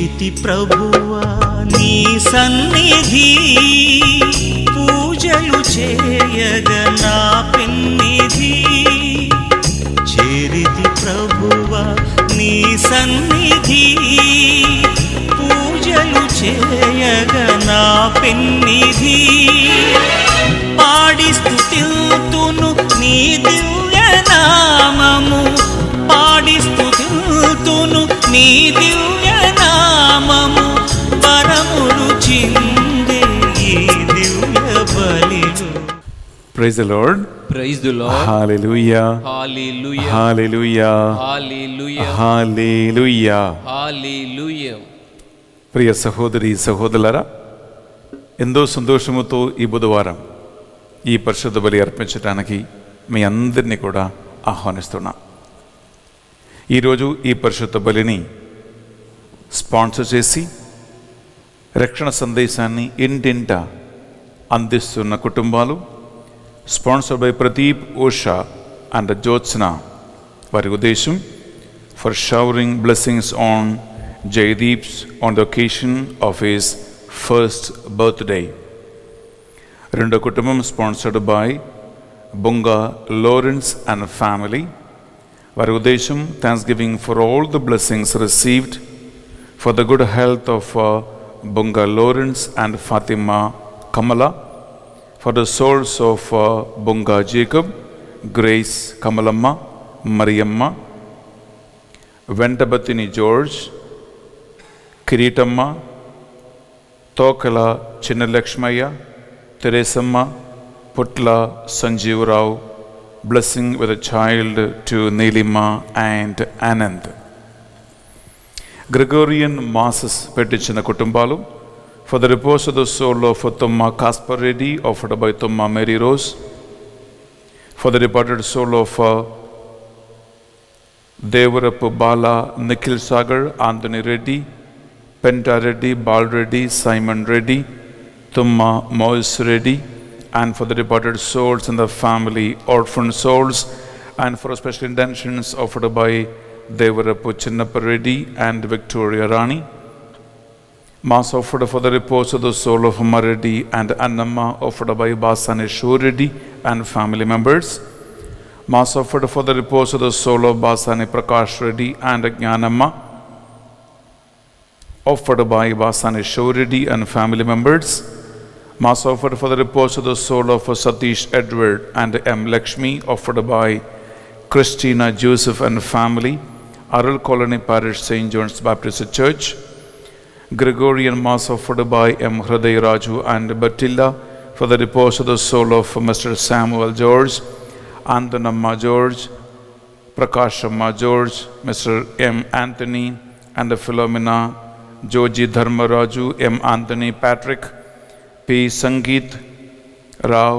చేరితి ప్రభువా నీ సన్నిధి, పూజలు చేయగ నా పెన్నిధి. చేరితి ప్రభువా నీ సన్నిధి, పూజలు చేయగ నా పెన్నిధి. పాడి స్తుతిల్తును నీ దివ్య నామము, పాడి స్తుతిల్తును నీ దివ్య నామము. వరములు చిందే ఈ దివ్య బలిలో. Praise the Lord. Praise the Lord. Hallelujah. Hallelujah. Hallelujah. Hallelujah. Hallelujah. Hallelujah. ప్రియ సహోదరి సహోదరులారా, ఎంతో సంతోషముతో ఈ బుధవారం ఈ పరిశుద్ధ బలి అర్పించడానికి మీ అందరినీ కూడా ఆహ్వానిస్తున్నా. ఈరోజు ఈ పరిశుద్ధ బలిని స్పాన్సర్ చేసి రక్షణ సందేశాన్ని ఇంటింట అందిస్తున్న కుటుంబాలు, sponsored by Pradeep, Osha and Jyotsna, వారి ఉద్దేశం for showering blessings on Jaydeep's on the occasion of his first birthday. రెండో కుటుంబం sponsored by Bonga Lawrence and family, వారి ఉద్దేశం thanksgiving for all the blessings received for the good health of Bonga Lawrence and Fatima Kamala, for the souls of Bonga Jacob, Grace Kamalamma, Mariyamma, Ventabatini George, Kiritamma, Tokala Chinnalakshmaiah, Teresamma, Putla Sanjeevarao. Blessing with a child to Neelima and Anand. Gregorian masses పెట్టించిన కుటుంబాలు, for the repose of the soul of Tumma Casper Reddy, offered by తుమ్మ Mary Rose, for the departed soul of Devarapu Bala, Nikhil Sagar, Anthony Reddy, Penta Reddy, Bal Reddy, Simon Reddy, Tumma Moise Reddy, and for the departed souls in the family, orphan souls, and for special intentions offered by Devarapu Chinnappa Reddy and Victoria Rani. Mass offered for the repose of the soul of Amma Reddy and Annamma, offered by Basani Shur Reddy and family members. Mass offered for the repose of the soul of Basani Prakash Reddy and Jnanamma, offered by Basani Shoridi and family members. Mass offered for the repose of the soul of Satish Edward and M. Lakshmi, offered by Christina Joseph and family, Aral Colony Parish, St. John's Baptist Church. Gregorian Mass offered by M. Hriday Raju and Batilla, for the repose of the soul of Mr. Samuel George, Andanamma George, Prakashamma George, Mr. M. Anthony and Philomena, Joji Dharmaraju, M. Anthony Patrick, P. Sangeet Rao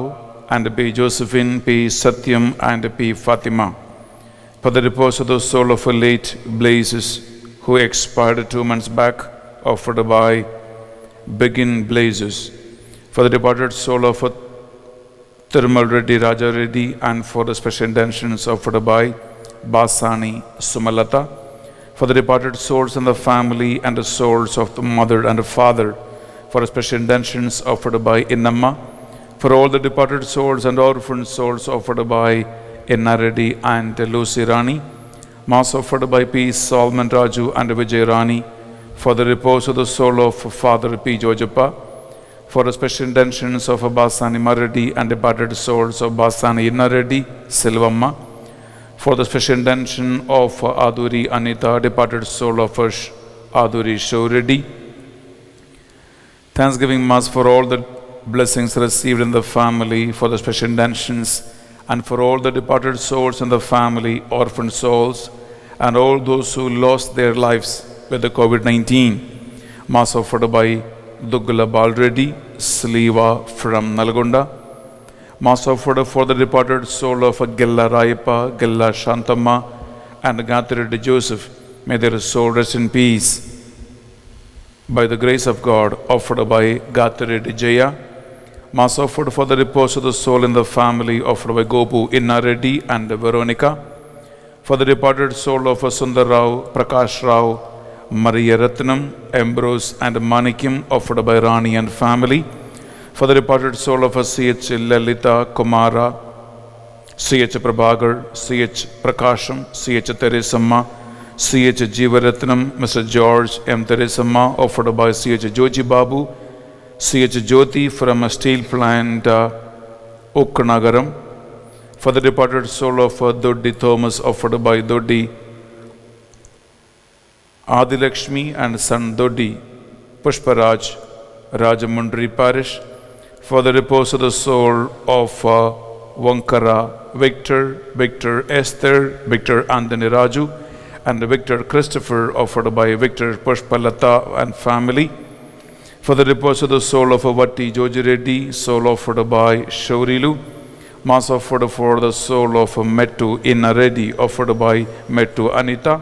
and P. Josephine, P. Satyam and P. Fatima, for the repose of the soul of a late Blazes who expired 2 months back, offered by Begin Blazes, for the departed soul of Thirumal Reddy, Raja Reddy, and for the special intentions offered by Basani Sumalata, for the departed souls in the family and the souls of the mother and the father, for special intentions offered by Innamma, for all the departed souls and orphan souls offered by Inna Reddy and Lucy Rani. Mass offered by P. Solomon Raju and Vijay Rani, for the repose of the soul of Father P. Jojappa, for the special intentions of Basani Maradi and departed souls of Basani Inna Reddy, Silvamma, for the special intention of Aduri Anita, departed soul of Aduri Shoridi. Thanksgiving Mass for all the blessings received in the family, for the special intentions, and for all the departed souls in the family, orphan souls, and all those who lost their lives with the COVID-19. Mass offered by Duggala Balreddy, Sliva from Nalgonda. Mass offered for the departed soul of Gella Rayappa, Gella Shantamma, and Gathri Joseph. May their soul rest in peace. By the grace of God, offered by Gathri Jaya. Mass offered for the repose of the soul in the family, offered by Gopu Inna Reddy and Veronica. For the departed soul of Sundar Rao, Prakash Rao, Maria Ratnam, Ambrose and Manikyam, offered by Rani and family. For the departed soul of C.H. Lalita Kumara, C.H. Prabhagar, C.H. Prakasham, C.H. Teresamma, C.H. Jeevaratnam, Mr. George M. Teresamma, offered by C.H. Joji Babu, C.H. Jyoti from a steel plant, Ukkanagaram. For the departed soul of Doddi Thomas, offered by Doddi Adilakshmi and son Doddi Pushparaj, Rajamundri Parish. For the repose of the soul of Vankara Victor Esther, Victor Anthony Raju, and Victor Christopher, offered by Victor Pushpalata and family. For the repose of the soul of Vatti Joji Reddy, soul offered by Shaurilu. Mass offered for the soul of Mettu Inna Reddy, offered by Mettu Anita.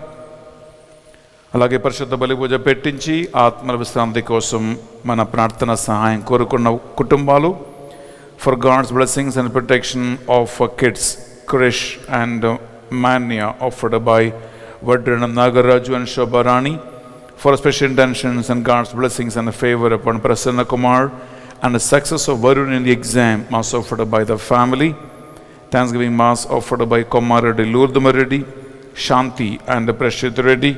అలాగే పరిశుద్ధ బలి పూజ పెట్టించి ఆత్మల విశ్రాంతి కోసం మన ప్రార్థన సహాయం కోరుకున్న కుటుంబాలు, for God's blessings and protection of kids Krish and Manya, offered by Vadrana Nagaraju and Shobharani. For special intentions and God's blessings and favour upon Prasanna Kumar and the success of Varun in the exam, mass offered by the family. Thanksgiving mass offered by Komaradi Lourduma Reddy, Shanti and Prashit Reddy.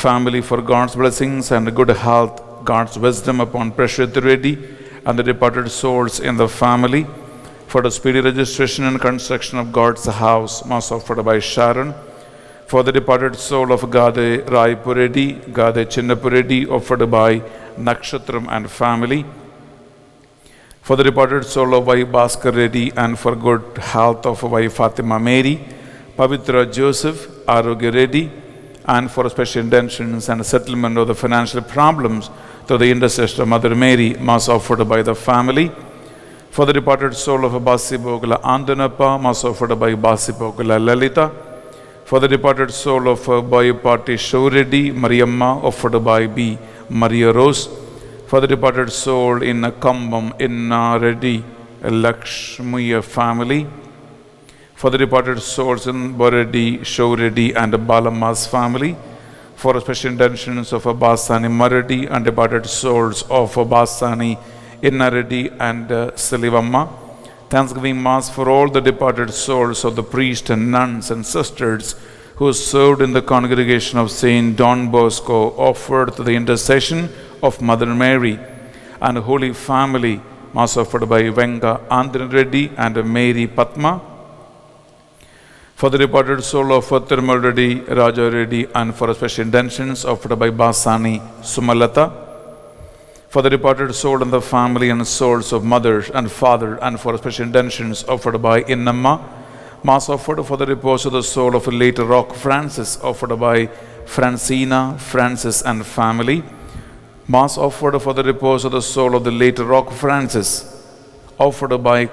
Family for God's blessings and good health, God's wisdom upon Prashit Reddy and the departed souls in the family. For the speedy registration and construction of God's house, mass offered by Sharon. For the departed soul of Gade Raipuredi, Gade Chinnapuredi, offered by Nakshatram and family. For the departed soul of Vai Bhaskar Reddy and for good health of Vai Fatima Mary, Pavitra Joseph, Arogya Reddy, and for special intentions and settlement of the financial problems to the intercession of Mother Mary, mass offered by the family. For the departed soul of Basi Bogala Andanappa, mass offered by Basi Bogala Lalita. For the departed soul of Bayapati Shaureddy, Mariamma, offered by B. Maria Rose. For the departed soul in Kambam, Inna Reddy, Lakshmiya family. For the departed souls in Boredi, Shaureddy and Balamma's family. For special intentions of Basani Maradi and departed souls of Basani Inna Reddy and Silivamma. Thanksgiving Mass for all the departed souls of the priests and nuns and sisters who served in the congregation of Saint Don Bosco, offered to the intercession of Mother Mary and the Holy Family, Mass offered by Venga Andhra Reddy and Mary Padma. For the departed soul of Thirmal Reddy, Raja Reddy, and for special intentions offered by Basani Sumalata. For the departed soul and the family and souls of mother and father, and for special intentions offered by Innamma. Mass offered for the repose of the soul of late Rock Francis, offered by Francina, Francis and family. Mass offered for the repose of the soul of the late Rock Francis, offered by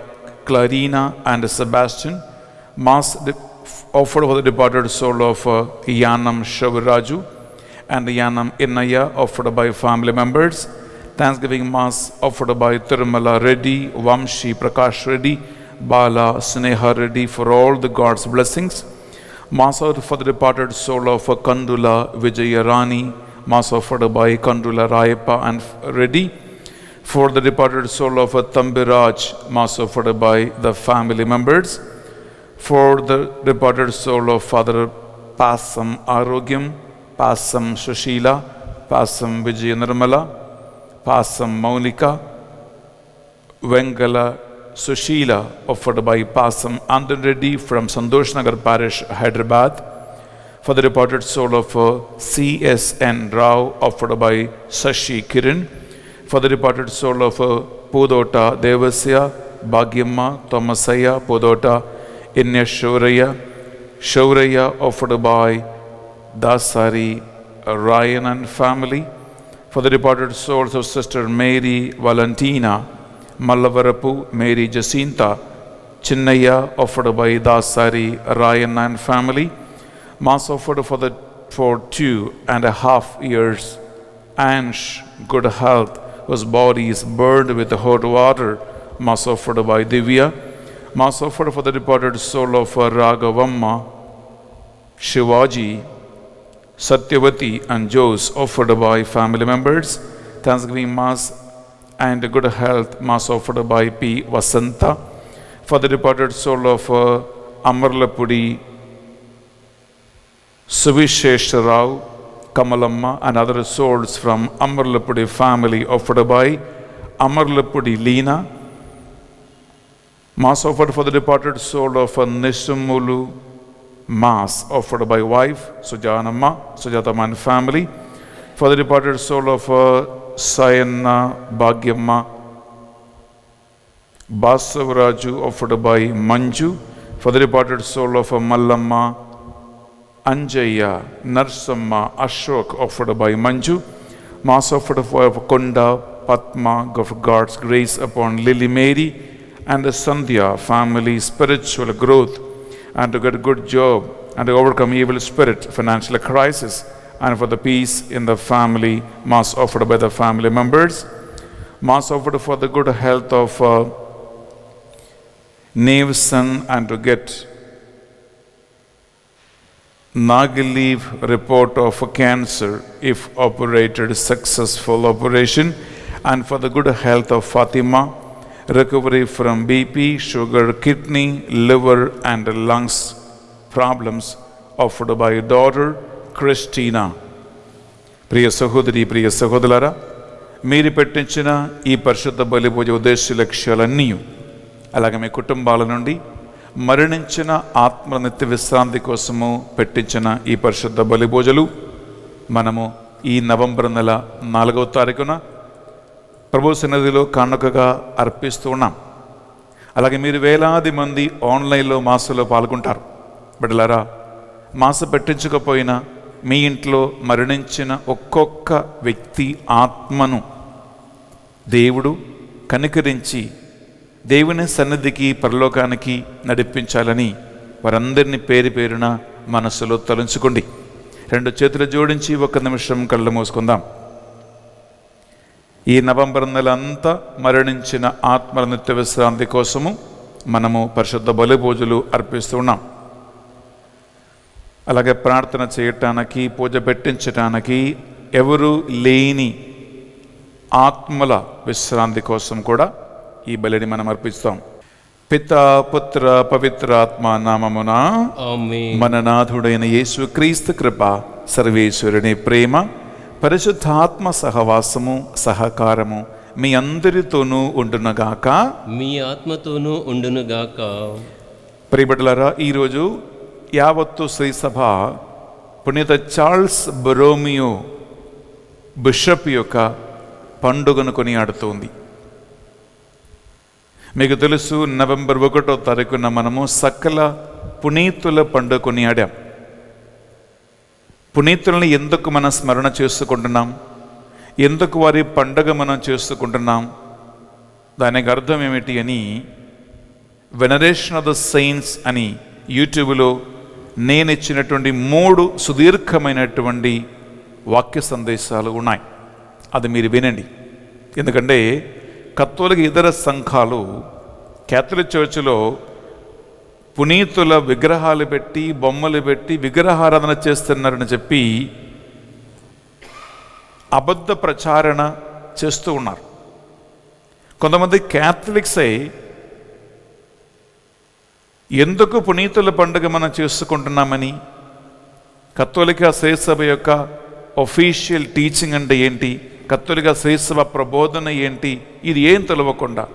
Clarina and Sebastian. Mass offered for the departed soul of Yanam Shaviraju and Yanam Innaya, offered by family members. Thanksgiving Mass offered by Tirumala Reddy, Vamshi Prakash Reddy, Bala Sneha Reddy for all the God's blessings. Mass offered for the departed soul of Kandula Vijayarani, Mass offered by Kandula Rayappa and Reddy. For the departed soul of Thambiraj, Mass offered by the family members. For the departed soul of Father Passam Arogyam, Passam Sushila, Passam Vijay Nirmala, Passam Maunika, Vengala Sushila, offered by Passam Andan Reddy from Sandosh Nagar Parish, Hyderabad. For the departed soul of C.S.N. Rao, offered by Sashi Kiran. For the departed soul of Pudota Devasya, Bhagyamma, Thomasaya, Pudota, Inya Shauraya, offered by Dasari Ryan and family. For the departed souls of Sister Mary Valentina, Mallavarapu, Mary Jacinta, Chinnaya, offered by Dasari Ryan and family. Mass offered for 2.5 years. Ansh, good health, whose body is burned with hot water. Mass offered by Divya. Mass offered for the departed soul of Raghavamma, Shivaji, Satyavati and Jose offered by family members. Thanksgiving Mass and good health Mass offered by P. Vasanta. For the departed soul of Amarlapudi Suvishesh Rao, Kamalamma and other souls from Amarlapudi family offered by Amarlapudi Leena. Mass offered for the departed soul of Nisumulu. Mass offered by wife Sujatamma and family. For the departed soul of Sayana Bhagyamma Basavaraju offered by Manju. For the departed soul of Mallamma Anjaya Narsamma Ashok offered by Manju. Mass offered for Konda Padma, of God's grace upon Lily Mary and the Sandhya family, spiritual growth and to get a good job and to overcome evil spirit, financial crisis, and for the peace in the family. Mass offered by the family members. Mass offered for the good health of Neve's son and to get negative report of cancer if operated, successful operation, and for the good health of Fatima, recovery from BP, sugar, kidney, liver and lungs problems offered by daughter Christina. ప్రియ సహోదరి ప్రియ సహోదరులారా, మీరు పెట్టించిన ఈ పరిశుద్ధ బలి పూజ ఉద్దేశ లక్ష్యాలన్నీ అలాగే మీ కుటుంబాల నుండి మరణించిన ఆత్మల నిత్య విశ్రాంతి కోసము పెట్టించిన ఈ పరిశుద్ధ బలి పూజలు మనము ఈ నవంబర్ నెల 4వ తారీఖున ప్రభు సన్నిధిలో కానుకగా అర్పిస్తూ ఉన్నాం. అలాగే మీరు వేలాది మంది ఆన్లైన్లో మాసలో పాల్గొంటారు. బిడ్డలారా, మాస పెట్టించకపోయినా మీ ఇంట్లో మరణించిన ఒక్కొక్క వ్యక్తి ఆత్మను దేవుడు కనికరించి దేవుని సన్నిధికి పరలోకానికి నడిపించాలని వారందరినీ పేరు పేరున మనసులో తలంచుకోండి. 2 చేతులు జోడించి 1 నిమిషం కళ్ళు మూసుకుందాం. ఈ నవంబర్ నెల అంతా మరణించిన ఆత్మల నిత్య విశ్రాంతి కోసము మనము పరిశుద్ధ బలి పూజలు అర్పిస్తున్నాం. అలాగే ప్రార్థన చేయటానికి, పూజ పెట్టించటానికి ఎవరు లేని ఆత్మల విశ్రాంతి కోసం కూడా ఈ బలిని మనం అర్పిస్తాం. పితా పుత్ర పవిత్ర ఆత్మ నామమున ఆమేన్. మన నాథుడైన యేసు క్రీస్తు కృప, సర్వేశ్వరుని ప్రేమ, పరిశుద్ధాత్మ సహవాసము సహకారము మీ అందరితోనూ ఉండునుగాక. మీ ఆత్మతోనూ ఉండునుగాక. ప్రియబిడ్డలారా, ఈరోజు యావత్తు శ్రీసభ పునీత చార్ల్స్ బొరోమియో బిషప్ యొక్క పండుగను కొనియాడుతోంది. మీకు తెలుసు, నవంబర్ 1వ తారీఖున మనము సకల పునీతుల పండుగ కొనియాడాం. పునీతుల్ని ఎందుకు మనం స్మరణ చేసుకుంటున్నాం, ఎందుకు వారి పండుగ మనం చేసుకుంటున్నాం, దానికి అర్థం ఏమిటి అని వెనరేషన్ ఆఫ్ ద సెయింట్స్ అని యూట్యూబ్లో నేను ఇచ్చినటువంటి 3 సుదీర్ఘమైనటువంటి వాక్య సందేశాలు ఉన్నాయి. అది మీరు వినండి. ఎందుకంటే కత్తోలిక ఇతర సంఘాలు క్యాథలిక్ చర్చిలో పునీతుల విగ్రహాలు పెట్టి, బొమ్మలు పెట్టి విగ్రహారాధన చేస్తున్నారని చెప్పి అబద్ధ ప్రచారణ చేస్తూ ఉన్నారు. కొంతమంది క్యాథలిక్సే ఎందుకు పునీతుల పండుగ మనం చేసుకుంటున్నామని, కత్తోలిక శ్రేసభ యొక్క ఒఫీషియల్ టీచింగ్ అంటే ఏంటి, కత్తోలిక శ్రేసభ ప్రబోధన ఏంటి, ఇది ఏం తెలవకుండా,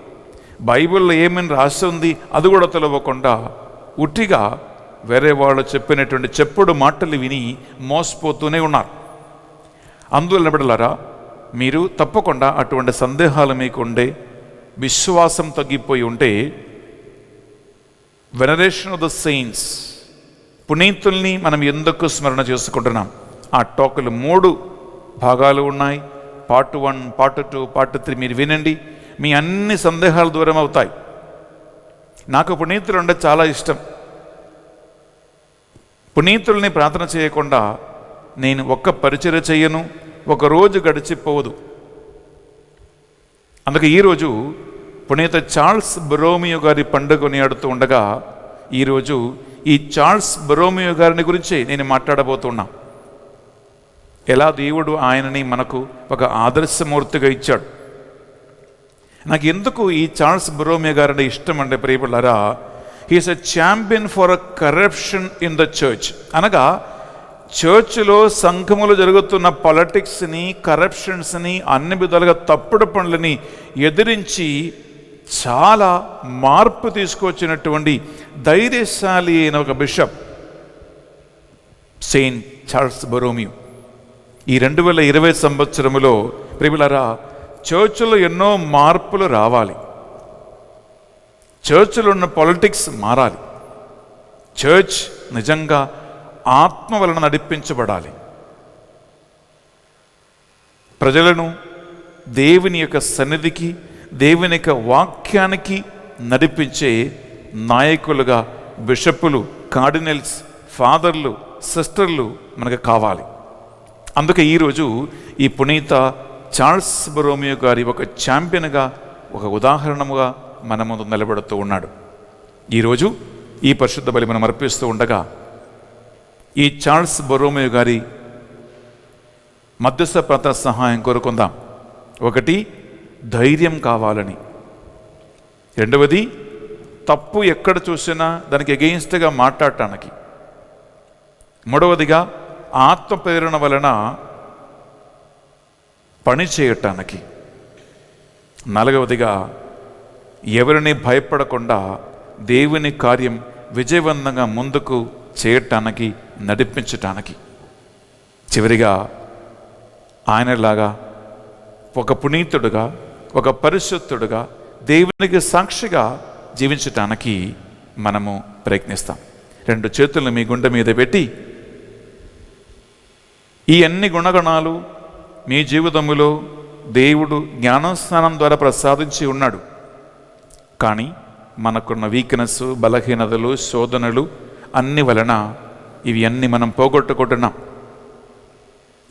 బైబిల్లో ఏమని రాసి ఉంది అది కూడా తెలవకుండా ఉట్టిగా వేరే వాళ్ళు చెప్పినటువంటి చెప్పుడు మాటలు విని మోసపోతూనే ఉన్నారు. అందువల్ల బిడ్డలారా, మీరు తప్పకుండా అటువంటి సందేహాలు మీకు ఉండే, విశ్వాసం తగ్గిపోయి ఉంటే, వెనరేషన్ ఆఫ్ ద సెయింట్స్, పునీతుల్ని మనం ఎందుకు స్మరణ చేసుకుంటున్నాం, ఆ టోకులు 3 భాగాలు ఉన్నాయి. పార్ట్ 1, పార్ట్ 2, పార్ట్ 3 మీరు వినండి. మీ అన్ని సందేహాలు దూరం అవుతాయి. నాకు పునీతులు అంటే చాలా ఇష్టం. పునీతుల్ని ప్రార్థన చేయకుండా నేను ఒక్క పరిచర్య చేయను, ఒక రోజు గడిచిపోదు. అందుకే ఈరోజు పునీత చార్ల్స్ బొరోమియో గారి పండుగ కొనియాడుతూ ఉండగా ఈరోజు ఈ చార్ల్స్ బొరోమియో గారిని గురించి నేను మాట్లాడబోతున్నా. ఎలా దేవుడు ఆయనని మనకు ఒక ఆదర్శమూర్తిగా ఇచ్చాడు. నాకు ఎందుకు ఈ చార్ల్స్ బొరోమియో గారంటే ఇష్టం అంటే ప్రియపులారా, he is a champion for a corruption in the church. అనగా చర్చ్లో సంఘములో జరుగుతున్న పాలిటిక్స్ని, కరప్షన్స్ని, అన్ని విధాలుగా తప్పుడు పనులని ఎదిరించి చాలా మార్పు తీసుకొచ్చినటువంటి ధైర్యశాలి అయిన ఒక బిషప్ సెయింట్ చార్ల్స్ బొరోమియో. ఈ 2020 సంవత్సరంలో ప్రియులారా, చర్చ్లో ఎన్నో మార్పులు రావాలి. చర్చ్లో ఉన్న పాలిటిక్స్ మారాలి. చర్చ్ నిజంగా ఆత్మ వలన నడిపించబడాలి. ప్రజలను దేవుని యొక్క సన్నిధికి, దేవుని యొక్క వాక్యానికి నడిపించే నాయకులుగా బిషప్పులు, కార్డినల్స్, ఫాదర్లు, సిస్టర్లు మనకు కావాలి. అందుకే ఈరోజు ఈ పునీత చార్ల్స్ బొరోమియో గారి ఒక ఛాంపియన్గా, ఒక ఉదాహరణముగా మన ముందు నిలబడుతూ ఉన్నాడు. ఈరోజు ఈ పరిశుద్ధ బలి మనం అర్పిస్తూ ఉండగా ఈ చార్ల్స్ బొరోమియో గారి మధ్యస్థ ప్రార్థన సహాయం కోరుకుందాం. ఒకటి, ధైర్యం కావాలని. రెండవది, తప్పు ఎక్కడ చూసినా దానికి ఎగెయిన్స్ట్గా మాట్లాడటానికి. మూడవదిగా, ఆత్మ ప్రేరణ వలన పని చేయటానికి. నాలుగవదిగా, ఎవరిని భయపడకుండా దేవుని కార్యం విజయవంతంగా ముందుకు చేయటానికి, నడిపించటానికి. చివరిగా, ఆయనలాగా ఒక పునీతుడుగా, ఒక పరిశుద్ధుడుగా, దేవునికి సాక్షిగా జీవించటానికి మనము ప్రయత్నిస్తాం. 2 చేతులను మీ గుండె మీద పెట్టి, ఈ అన్ని గుణగణాలు మీ జీవితంలో దేవుడు జ్ఞానస్నానం ద్వారా ప్రసాదించి ఉన్నాడు. కానీ మనకున్న వీక్నెస్, బలహీనతలు, శోధనలు అన్ని వలన ఇవి అన్ని మనం పోగొట్టుకుంటున్నాం.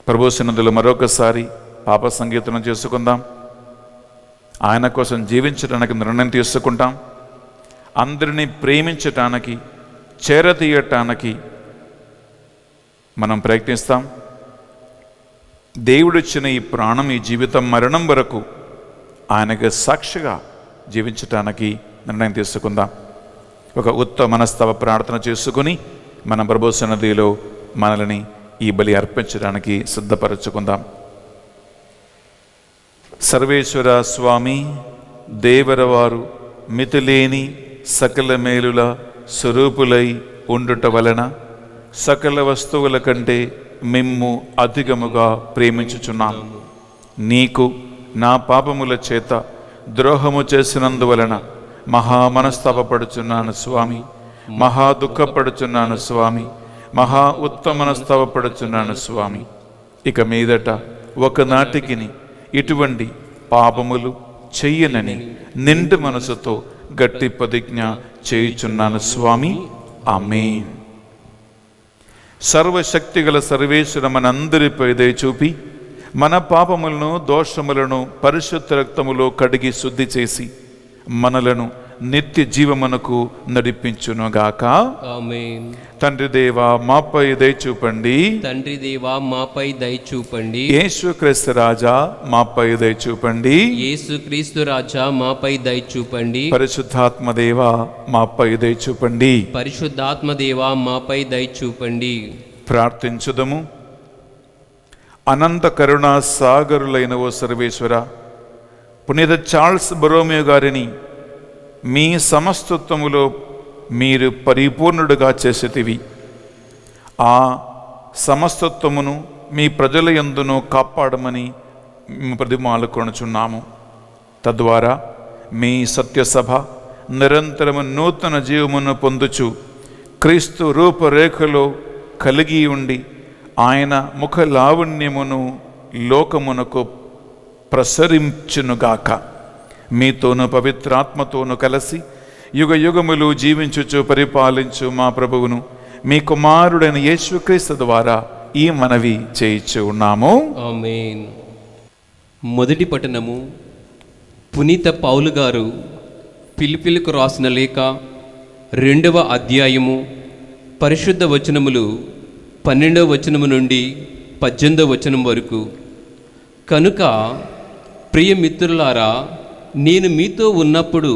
ప్రభు సన్నిధిలో మరొకసారి పాప సంగీతం చేసుకుందాం. ఆయన కోసం జీవించడానికి నిర్ణయం తీసుకుంటాం. అందరినీ ప్రేమించటానికి, చేరతీయటానికి మనం ప్రయత్నిస్తాం. దేవుడిచ్చిన ఈ ప్రాణం, ఈ జీవితం మరణం వరకు ఆయనకు సాక్షిగా జీవించటానికి నిర్ణయం తీసుకుందాం. ఒక ఉత్తమ మనస్తవ ప్రార్థన చేసుకుని మన ప్రభు సన్నిధిలో మనల్ని ఈ బలి అర్పించడానికి సిద్ధపరచుకుందాం. సర్వేశ్వర స్వామి, దేవరవారు మితిలేని సకల మేలుల స్వరూపులై ఉండుట వలన సకల వస్తువుల కంటే మిమ్ము అధికముగా ప్రేమించుచున్నాము. నీకు నా పాపముల చేత ద్రోహము చేసినందువలన మహా మనస్తాపపడుచున్నాను స్వామి, మహా దుఃఖపడుచున్నాను స్వామి, మహా ఉత్తమ మనస్తాపపడుచున్నాను స్వామి. ఇక మీదట ఒకనాటికిని ఇటువంటి పాపములు చెయ్యనని నిండు మనసుతో గట్టి ప్రతిజ్ఞ చేయుచున్నాను స్వామి. ఆమేన్. సర్వశక్తిగల సర్వేశ్వర మనందరిపై దయ చూపి మన పాపములను, దోషములను పరిశుద్ధ రక్తములో కడిగి శుద్ధి చేసి మనలను నిత్య జీవమునకు నడిపించునుగాక. ఆమేన్. తండ్రి దేవా మాపై దయచూపండి. తండ్రి దేవా మాపై దయచూపండి. యేసుక్రీస్తు రాజా మాపై దయచూపండి. యేసుక్రీస్తు రాజా మాపై దయచూపండి. పరిశుద్ధాత్మ దేవా మాపై దయచూపండి. పరిశుద్ధాత్మ దేవా మాపై దయచూపండి. ప్రార్థించుదము. అనంత కరుణా సాగరులైన ఓ సర్వేశ్వర, పునీత చార్ల్స్ బొరోమియో గారిని మీ సమస్తత్వములో మీరు పరిపూర్ణుడుగా చేసేటివి. ఆ సమస్తత్వమును మీ ప్రజల యందును కాపాడమని మేము ప్రతిమాలుకొనుచున్నాము. తద్వారా మీ సత్యసభ నిరంతరము నూతన జీవమును పొందుచు క్రీస్తు రూపరేఖలో కలిగి ఉండి ఆయన ముఖ లావణ్యమును లోకమునకు ప్రసరించునుగాక. మీతోను పవిత్రాత్మతోను కలిసి యుగ యుగములు జీవించుచు పరిపాలించు మా ప్రభువును మీ కుమారుడైన యేసుక్రీస్తు ద్వారా ఈ మనవి చేయించు ఉన్నాము. ఆమేన్. మొదటి పఠనము. పునీత పౌలు గారు ఫిలిప్పీలకు రాసిన లేఖ 2వ అధ్యాయము పరిశుద్ధ వచనములు 12వ వచనము నుండి 18వ వచనం వరకు. కనుక ప్రియ మిత్రులారా, నేను మీతో ఉన్నప్పుడు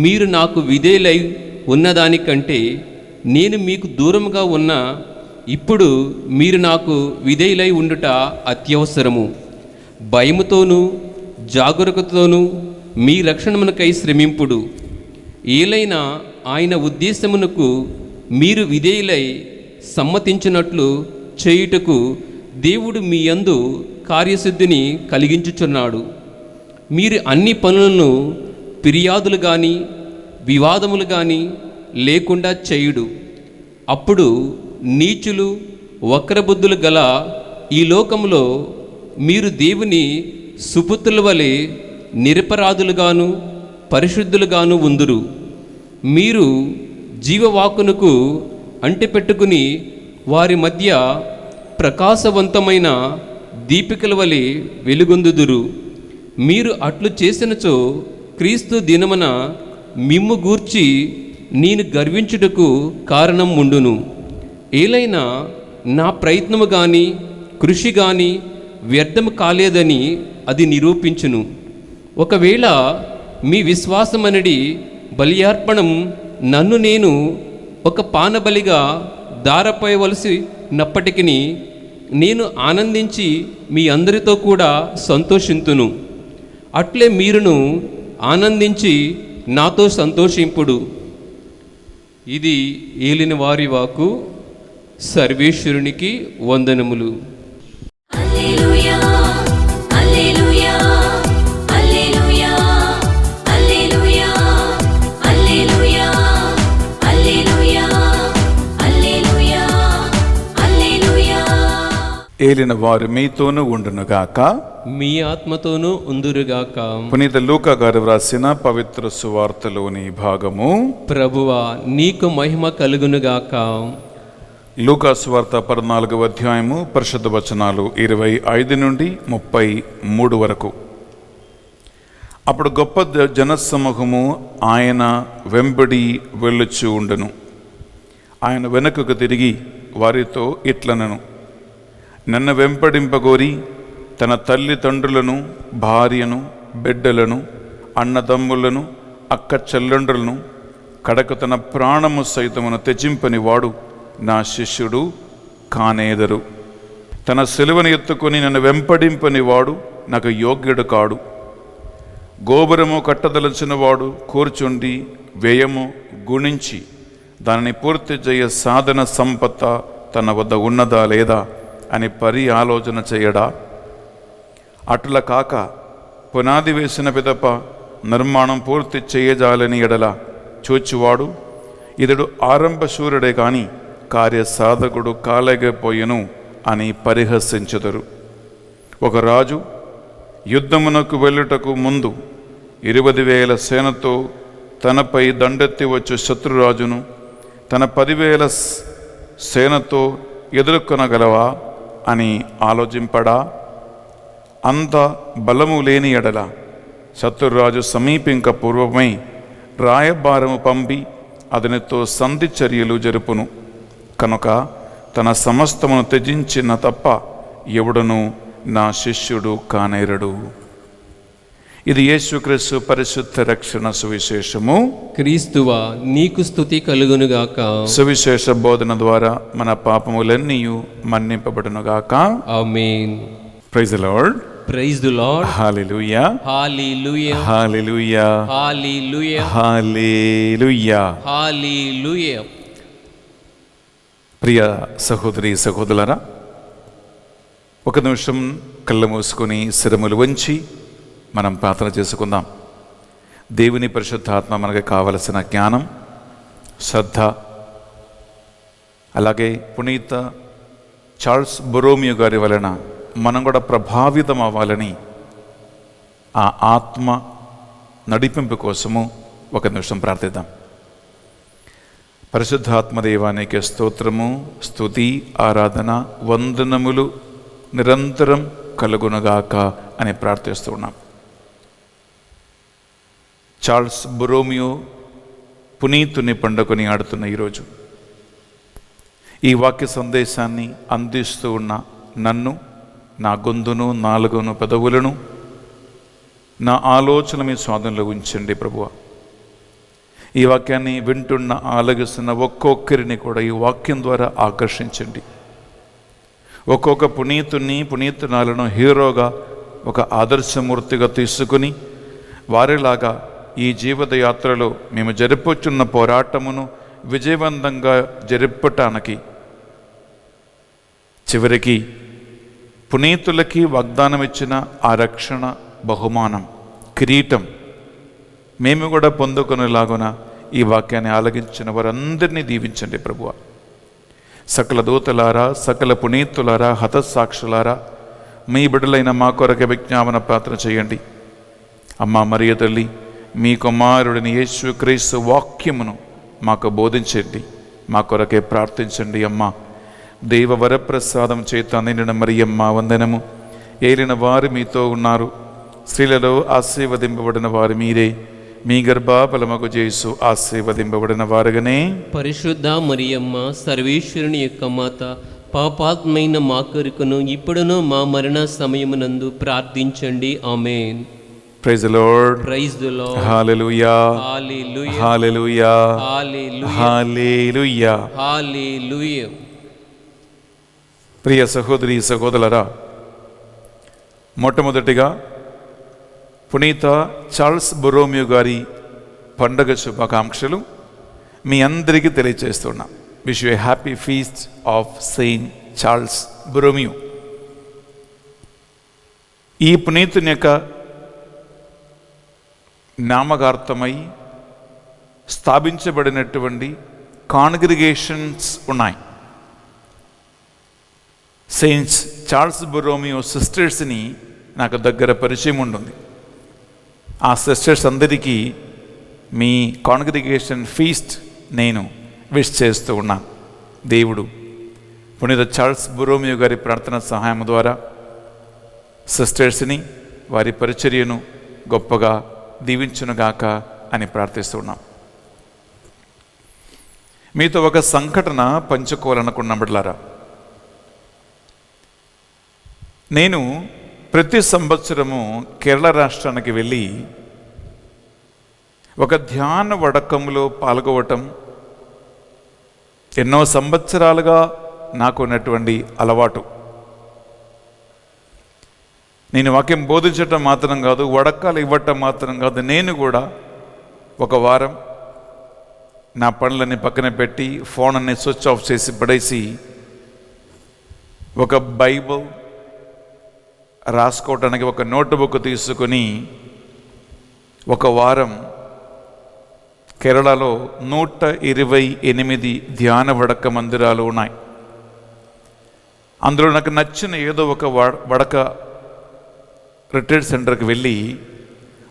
మీరు నాకు విధేయులై ఉన్నదానికంటే నేను మీకు దూరంగా ఉన్న ఇప్పుడు మీరు నాకు విధేయులై ఉండుట అత్యవసరము. భయముతోనూ జాగరూకతతోనూ మీ రక్షణమునకై శ్రమింపుడు. ఏలైనా ఆయన ఉద్దేశమునకు మీరు విధేయులై సమ్మతించినట్లు చేయుటకు దేవుడు మీ యందు కార్యసిద్ధిని కలిగించుచున్నాడు. మీరు అన్ని పనులను ఫిర్యాదులు కానీ వివాదములు కానీ లేకుండా చేయుడు. అప్పుడు నీచులు వక్రబుద్ధులు గల ఈ లోకంలో మీరు దేవుని సుపుత్రుల వలె నిరపరాధులుగాను పరిశుద్ధులుగాను ఉందురు. మీరు జీవవాకునకు అంటిపెట్టుకుని వారి మధ్య ప్రకాశవంతమైన దీపికల వలె వెలుగొందుదురు. మీరు అట్లు చేసినచో క్రీస్తు దినమున మిమ్ము గూర్చి నేను గర్వించుటకు కారణం ఉండును. ఏలైనా నా ప్రయత్నము కానీ కృషి కానీ వ్యర్థము కాలేదని అది నిరూపించును. ఒకవేళ మీ విశ్వాసమనడి బలియార్పణం నన్ను నేను ఒక పానబలిగా దారపోయవలసినప్పటికీ నేను ఆనందించి మీ అందరితో కూడా సంతోషింతును. అట్లే మీరును ఆనందించి నాతో సంతోషింపుడు. ఇది ఏలిన వారి వాక్కు. సర్వేశ్వరునికి వందనములు. హల్లెలూయా hallelujah hallelujah hallelujah hallelujah hallelujah hallelujah హల్లెలూయా. ఏలిన వారు మీతోనూ ఉండునుగాక. మీ ఆత్మతోనూ ఉందురుగాక. పునీత లూకా గారు వ్రాసిన పవిత్ర సువార్తలోని భాగము. ప్రభువా నీకు మహిమ కలుగునుగాక. లూకా సువార్త 14వ అధ్యాయము పరిశుద్ధ వచనాలు 25 నుండి 33 వరకు. అప్పుడు గొప్ప జనసమూహము ఆయన వెంబడి వెళ్ళుచూ ఉండెను. ఆయన వెనుకకు తిరిగి వారితో ఇట్లనెను, నన్ను వెంబడింపగోరి తన తల్లిదండ్రులను, భార్యను, బిడ్డలను, అన్నదమ్ములను, అక్క చెల్లెండ్రులను, కడకు తన ప్రాణము సైతమును త్యజింపని వాడు నా శిష్యుడు కానేదరు. తన సిలువను ఎత్తుకొని నన్ను వెంబడింపని వాడు నాకు యోగ్యుడు కాడు. గోపురము కట్టదలచిన వాడు కూర్చుండి వ్యయము గుణించి దానిని పూర్తి చేయ సాధన సంపద తన వద్ద ఉన్నదా లేదా అని ఆలోచన చేయడా? అట్లా కాక పునాది వేసిన పిదప నిర్మాణం పూర్తి చేయజాలని ఎడల చూచువాడు ఇతడు ఆరంభశూరుడే కాని కార్యసాధకుడు కాలేకపోయెను అని పరిహసించుదురు. ఒక రాజు యుద్ధమునకు వెళ్ళుటకు ముందు 20,000 సేనతో తనపై దండెత్తి వచ్చు శత్రురాజును తన 10,000 సేనతో ఎదుర్కొనగలవా అని ఆలోచింపడా? అంత బలము లేని ఎడల శత్రురాజు సమీపింక పూర్వమై రాయబారము పంపి అతనితో సంధి చర్యలు జరుపును. కనుక తన సమస్తమును త్యజించిన తప్ప ఎవడును నా శిష్యుడు కానేరడు. ఇది యేసుక్రీస్తు పరిశుద్ధ రక్షణ సువిశేషము. క్రీస్తువా నీకు స్తుతి కలుగునుగాక. సువిశేష బోధన ద్వారా మన పాపములన్నీ మన్నింపబడునుగాక. Amen. Praise the Lord. Praise the Lord. Hallelujah. Hallelujah. Hallelujah. Hallelujah. Hallelujah. Hallelujah. ప్రియ సహోదరి సహోదరులారా, ఒక నిమిషం కళ్ళు మూసుకొని శిరములు వంచి మనం ప్రార్థన చేసుకుందాం. దేవుని పరిశుద్ధాత్మ మనకు కావలసిన జ్ఞానం, శ్రద్ధ, అలాగే పునీత చార్ల్స్ బొరోమియో గారి వలన మనం కూడా ప్రభావితం అవ్వాలని ఆ ఆత్మ నడిపింపు కోసము ఒక నిమిషం ప్రార్థిద్దాం. పరిశుద్ధాత్మదేవానికి స్తోత్రము, స్తుతి, ఆరాధన, వందనములు నిరంతరం కలుగునుగాక అని ప్రార్థిస్తూ ఉన్నాం. చార్ల్స్ బొరోమియో పునీతుని పండుగని ఆడుతున్న ఈరోజు ఈ వాక్య సందేశాన్ని అందిస్తూ ఉన్న నన్ను, నా గొంతును, నాలుగును, పెదవులను, నా ఆలోచన మీ స్వాధీనంలో ఉంచండి ప్రభువా. ఈ వాక్యాన్ని వింటున్న, ఆలగిస్తున్న ఒక్కొక్కరిని కూడా ఈ వాక్యం ద్వారా ఆకర్షించండి. ఒక్కొక్క పునీతునాలను హీరోగా, ఒక ఆదర్శమూర్తిగా తీసుకుని వారిలాగా ఈ జీవిత యాత్రలో మేము జరుపుచున్న పోరాటమును విజయవంతంగా జరుపటానికి చివరికి పునీతులకి వాగ్దానం ఇచ్చిన ఆ రక్షణ బహుమానం, కిరీటం మేము కూడా పొందుకునేలాగున ఈ వాక్యాన్ని ఆలగించిన వారందరినీ దీవించండి ప్రభువా. సకల దూతలారా, సకల పునీతులారా, హతసాక్షులారా, మీ బిడ్డలైన మా కొరకే విజ్ఞాపన ప్రార్థన చేయండి. అమ్మా మరియ తల్లి, మీ కుమారుడిని యేసుక్రీస్తు వాక్యమును మాకు బోధించండి, మా కొరకే ప్రార్థించండి. అమ్మా దేవ వరప్రసాదం చేత నిండిన మరియమ్మ వందనము. ఏలిన వారు మీతో ఉన్నారు, స్త్రీలలో ఆశీర్వదింపబడిన వారు మీరే, మీ గర్భఫలమగు యేసు ఆశీర్వదింపబడిన వారుగానే. పరిశుద్ధ మరియమ్మ సర్వేశ్వరుని యొక్క మాత, పాపాత్మైన మా కొరకును ఇప్పుడును మా మరణ సమయమునందు ప్రార్థించండి. Amen. Praise the Lord. Praise the Lord. Hallelujah, hallelujah, hallelujah, hallelujah, hallelujah. Hallelujah. ప్రియ సహోదరి సహోదరులారా, మొట్టమొదటిగా పునీత చార్ల్స్ బొరోమియో గారి పండగ శుభాకాంక్షలు మీ అందరికీ తెలియజేస్తున్నాం. Wish you a happy feast of Saint Charles Borromeo. ఈ పునీతుని యొక్క నామకార్థమై స్థాపించబడినటువంటి కాంగ్రిగేషన్స్ ఉన్నాయి. సెయింట్స్ చార్ల్స్ బొరోమియో సిస్టర్స్ని నాకు దగ్గర పరిచయం ఉంటుంది. ఆ సిస్టర్స్ అందరికీ మీ కాంగ్రిగేషన్ ఫీస్ట్ నేను విష్ చేస్తూ ఉన్నాను. దేవుడు పునీత చార్ల్స్ బొరోమియో గారి ప్రార్థన సహాయం ద్వారా సిస్టర్స్ని, వారి పరిచర్యను గొప్పగా దీవించునుగాక అని ప్రార్థిస్తున్నాం. మీతో ఒక సంఘటన పంచుకోవాలనుకున్న బిడ్డలారా, నేను ప్రతి సంవత్సరము కేరళ రాష్ట్రానికి వెళ్ళి ఒక ధ్యాన వడకంలో పాల్గొవటం ఎన్నో సంవత్సరాలుగా నాకు ఉన్నటువంటి అలవాటు. నేను వాక్యం బోధించటం మాత్రం కాదు, వడకాలు ఇవ్వటం మాత్రం కాదు, నేను కూడా ఒక వారం నా పనులన్నీ పక్కన పెట్టి, ఫోన్ అన్ని స్విచ్ ఆఫ్ చేసి పడేసి, ఒక బైబిల్ రాసుకోవటానికి ఒక నోట్బుక్ తీసుకుని ఒక వారం కేరళలో 128 ధ్యాన వడక మందిరాలు ఉన్నాయి. అందులో నాకు నచ్చిన ఏదో ఒక వడక రిట్రీట్ సెంటర్కి వెళ్ళి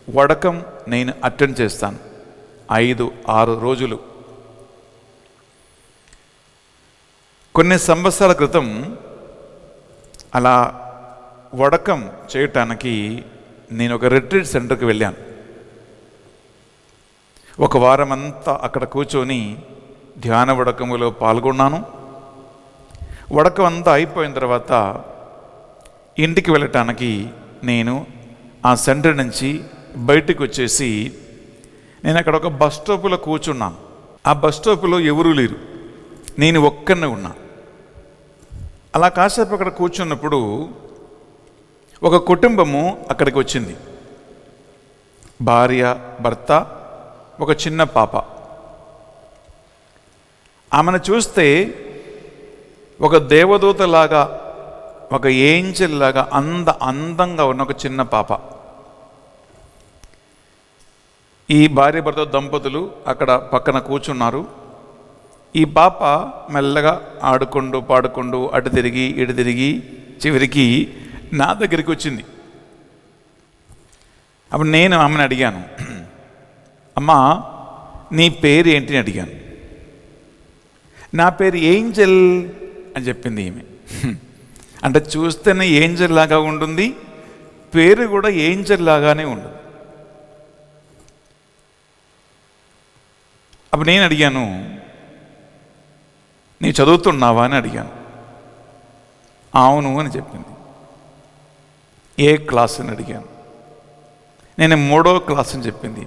వడకం నేను అటెండ్ చేస్తాను 5-6 రోజులు. కొన్ని సంవత్సరాల క్రితం అలా వడకం చేయటానికి నేను ఒక రిట్రీట్ సెంటర్కి వెళ్ళాను. ఒక వారం అంతా అక్కడ కూర్చొని ధ్యాన వడకములో పాల్గొన్నాను. వడకం అంతా అయిపోయిన తర్వాత ఇంటికి వెళ్ళటానికి నేను ఆ సెంటర్ నుంచి బయటకు వచ్చేసి నేను అక్కడ ఒక బస్ స్టాప్లో కూర్చున్నాను. ఆ బస్ స్టాప్లో ఎవరూ లేరు, నేను ఒక్కనే ఉన్నా. అలా కాసేపు అక్కడ కూర్చున్నప్పుడు ఒక కుటుంబము అక్కడికి వచ్చింది. భార్య, భర్త, ఒక చిన్న పాప. ఆమెను చూస్తే ఒక దేవదూతలాగా, ఒక ఏంజెల్ లాగా అందంగా ఉన్న ఒక చిన్న పాప. ఈ భార్య భర్త దంపతులు అక్కడ పక్కన కూర్చున్నారు. ఈ పాప మెల్లగా ఆడుకుంటూ పాడుకుంటూ అటు తిరిగి ఇటు తిరిగి చివరికి నా దగ్గరికి వచ్చింది. అప్పుడు నేను ఆమెను అడిగాను, అమ్మా నీ పేరు ఏంటి అని అడిగాను. నా పేరు ఏంజెల్ అని చెప్పింది ఈమె. అంటే చూస్తేనే ఏంజెల్ లాగా ఉంటుంది, పేరు కూడా ఏంజెల్ లాగానే ఉంటుంది. అప్పుడు నేను అడిగాను, నీ చదువుతున్నావా అని అడిగాను. అవును అని చెప్పింది. ఏ క్లాస్ అని అడిగాను. నేను 3వ క్లాస్ అని చెప్పింది,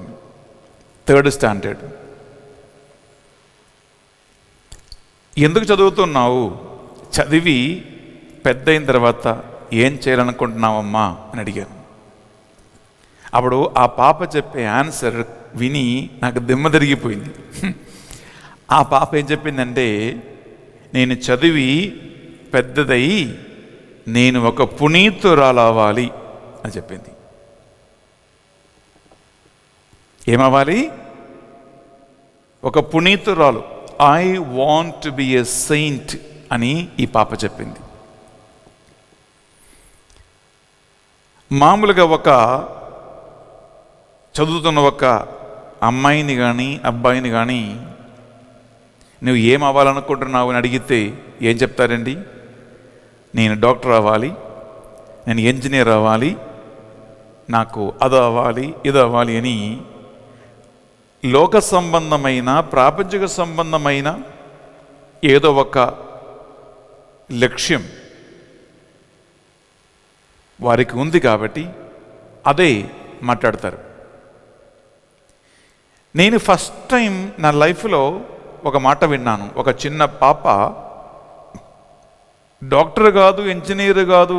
3rd స్టాండర్డ్. ఎందుకు చదువుతున్నావు? చదివి పెద్ద అయిన తర్వాత ఏం చేయాలనుకుంటున్నావమ్మా అని అడిగాను. అప్పుడు ఆ పాప చెప్పే ఆన్సర్ విని నాకు దిమ్మ తిరిగిపోయింది. ఆ పాప ఏం చెప్పిందంటే, నేను చదివి పెద్దదై నేను ఒక పునీతురాలవ్వాలి అని చెప్పింది. ఏమవ్వాలి? ఒక పునీతురాలు. I want to be a saint అని ఈ పాప చెప్పింది. మామూలుగా చదువుతున్న ఒక అమ్మాయిని కానీ అబ్బాయిని కానీ నువ్వు ఏం అవ్వాలనుకుంటున్నావు అని అడిగితే ఏం చెప్తారండి? నేను డాక్టర్ అవ్వాలి, నేను ఇంజనీర్ అవ్వాలి, నాకు అది అవ్వాలి, ఇది అవ్వాలి అని లోక సంబంధమైన, ప్రాపంచిక సంబంధమైన ఏదో ఒక లక్ష్యం వారికి ఉంది కాబట్టి అదే మాట్లాడతారు. నేను ఫస్ట్ టైం నా లైఫ్లో ఒక మాట విన్నాను. ఒక చిన్న పాప డాక్టర్ కాదు, ఇంజనీర్ కాదు,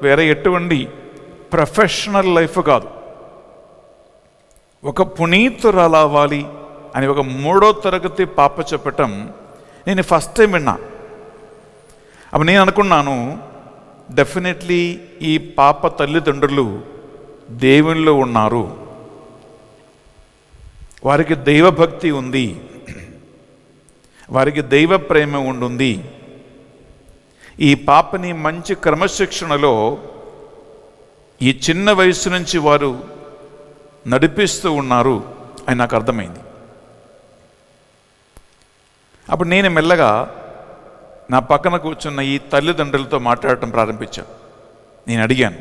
వేరే ఎటువంటి ప్రొఫెషనల్ లైఫ్ కాదు, ఒక పునీతురాలు అవ్వాలి అని ఒక 3వ తరగతి పాప చెప్పటం నేను ఫస్ట్ టైం విన్నా. అప్పుడు నేను అనుకున్నాను, డెఫినెట్లీ ఈ పాప తల్లిదండ్రులు దేవునిలో ఉన్నారు, వారికి దైవభక్తి ఉంది, వారికి దైవ ప్రేమ ఉంటుంది. ఈ పాపని మంచి క్రమశిక్షణలో ఈ చిన్న వయసు నుంచి వారు నడిపిస్తూ ఉన్నారు అని నాకు అర్థమైంది. అప్పుడు నేను మెల్లగా నా పక్కన కూర్చున్న ఈ తల్లిదండ్రులతో మాట్లాడటం ప్రారంభించాను. నేను అడిగాను,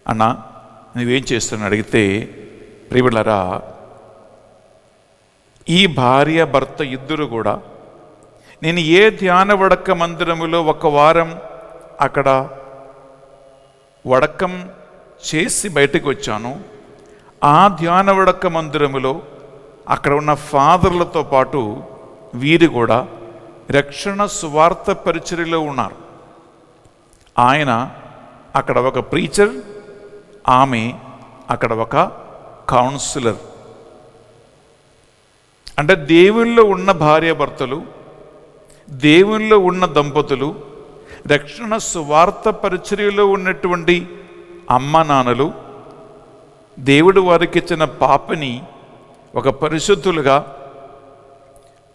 అన్నా నువ్వేం చేస్తున్నావు అడిగితే, ప్రియబిడ్డలారా, ఈ భార్య భర్త ఇద్దరు కూడా నేను ఏ ధ్యాన వడక మందిరములో 1 వారం అక్కడ వడకం చేసి బయటకు వచ్చాను, ఆ ధ్యాన వడక మందిరములో అక్కడ ఉన్న ఫాదర్లతో పాటు వీరు కూడా రక్షణ సువార్త పరిచర్యలో ఉన్నారు. ఆయన అక్కడ ఒక ప్రీచర్, ఆమె అక్కడ ఒక కౌన్సిలర్. అంటే దేవుల్లో ఉన్న భార్యాభర్తలు, దేవుల్లో ఉన్న దంపతులు, రక్షణ సువార్త పరిచర్యలో ఉన్నటువంటి అమ్మ నాన్నలు దేవుడు వారికి ఇచ్చిన పాపని ఒక పరిశుద్ధులుగా,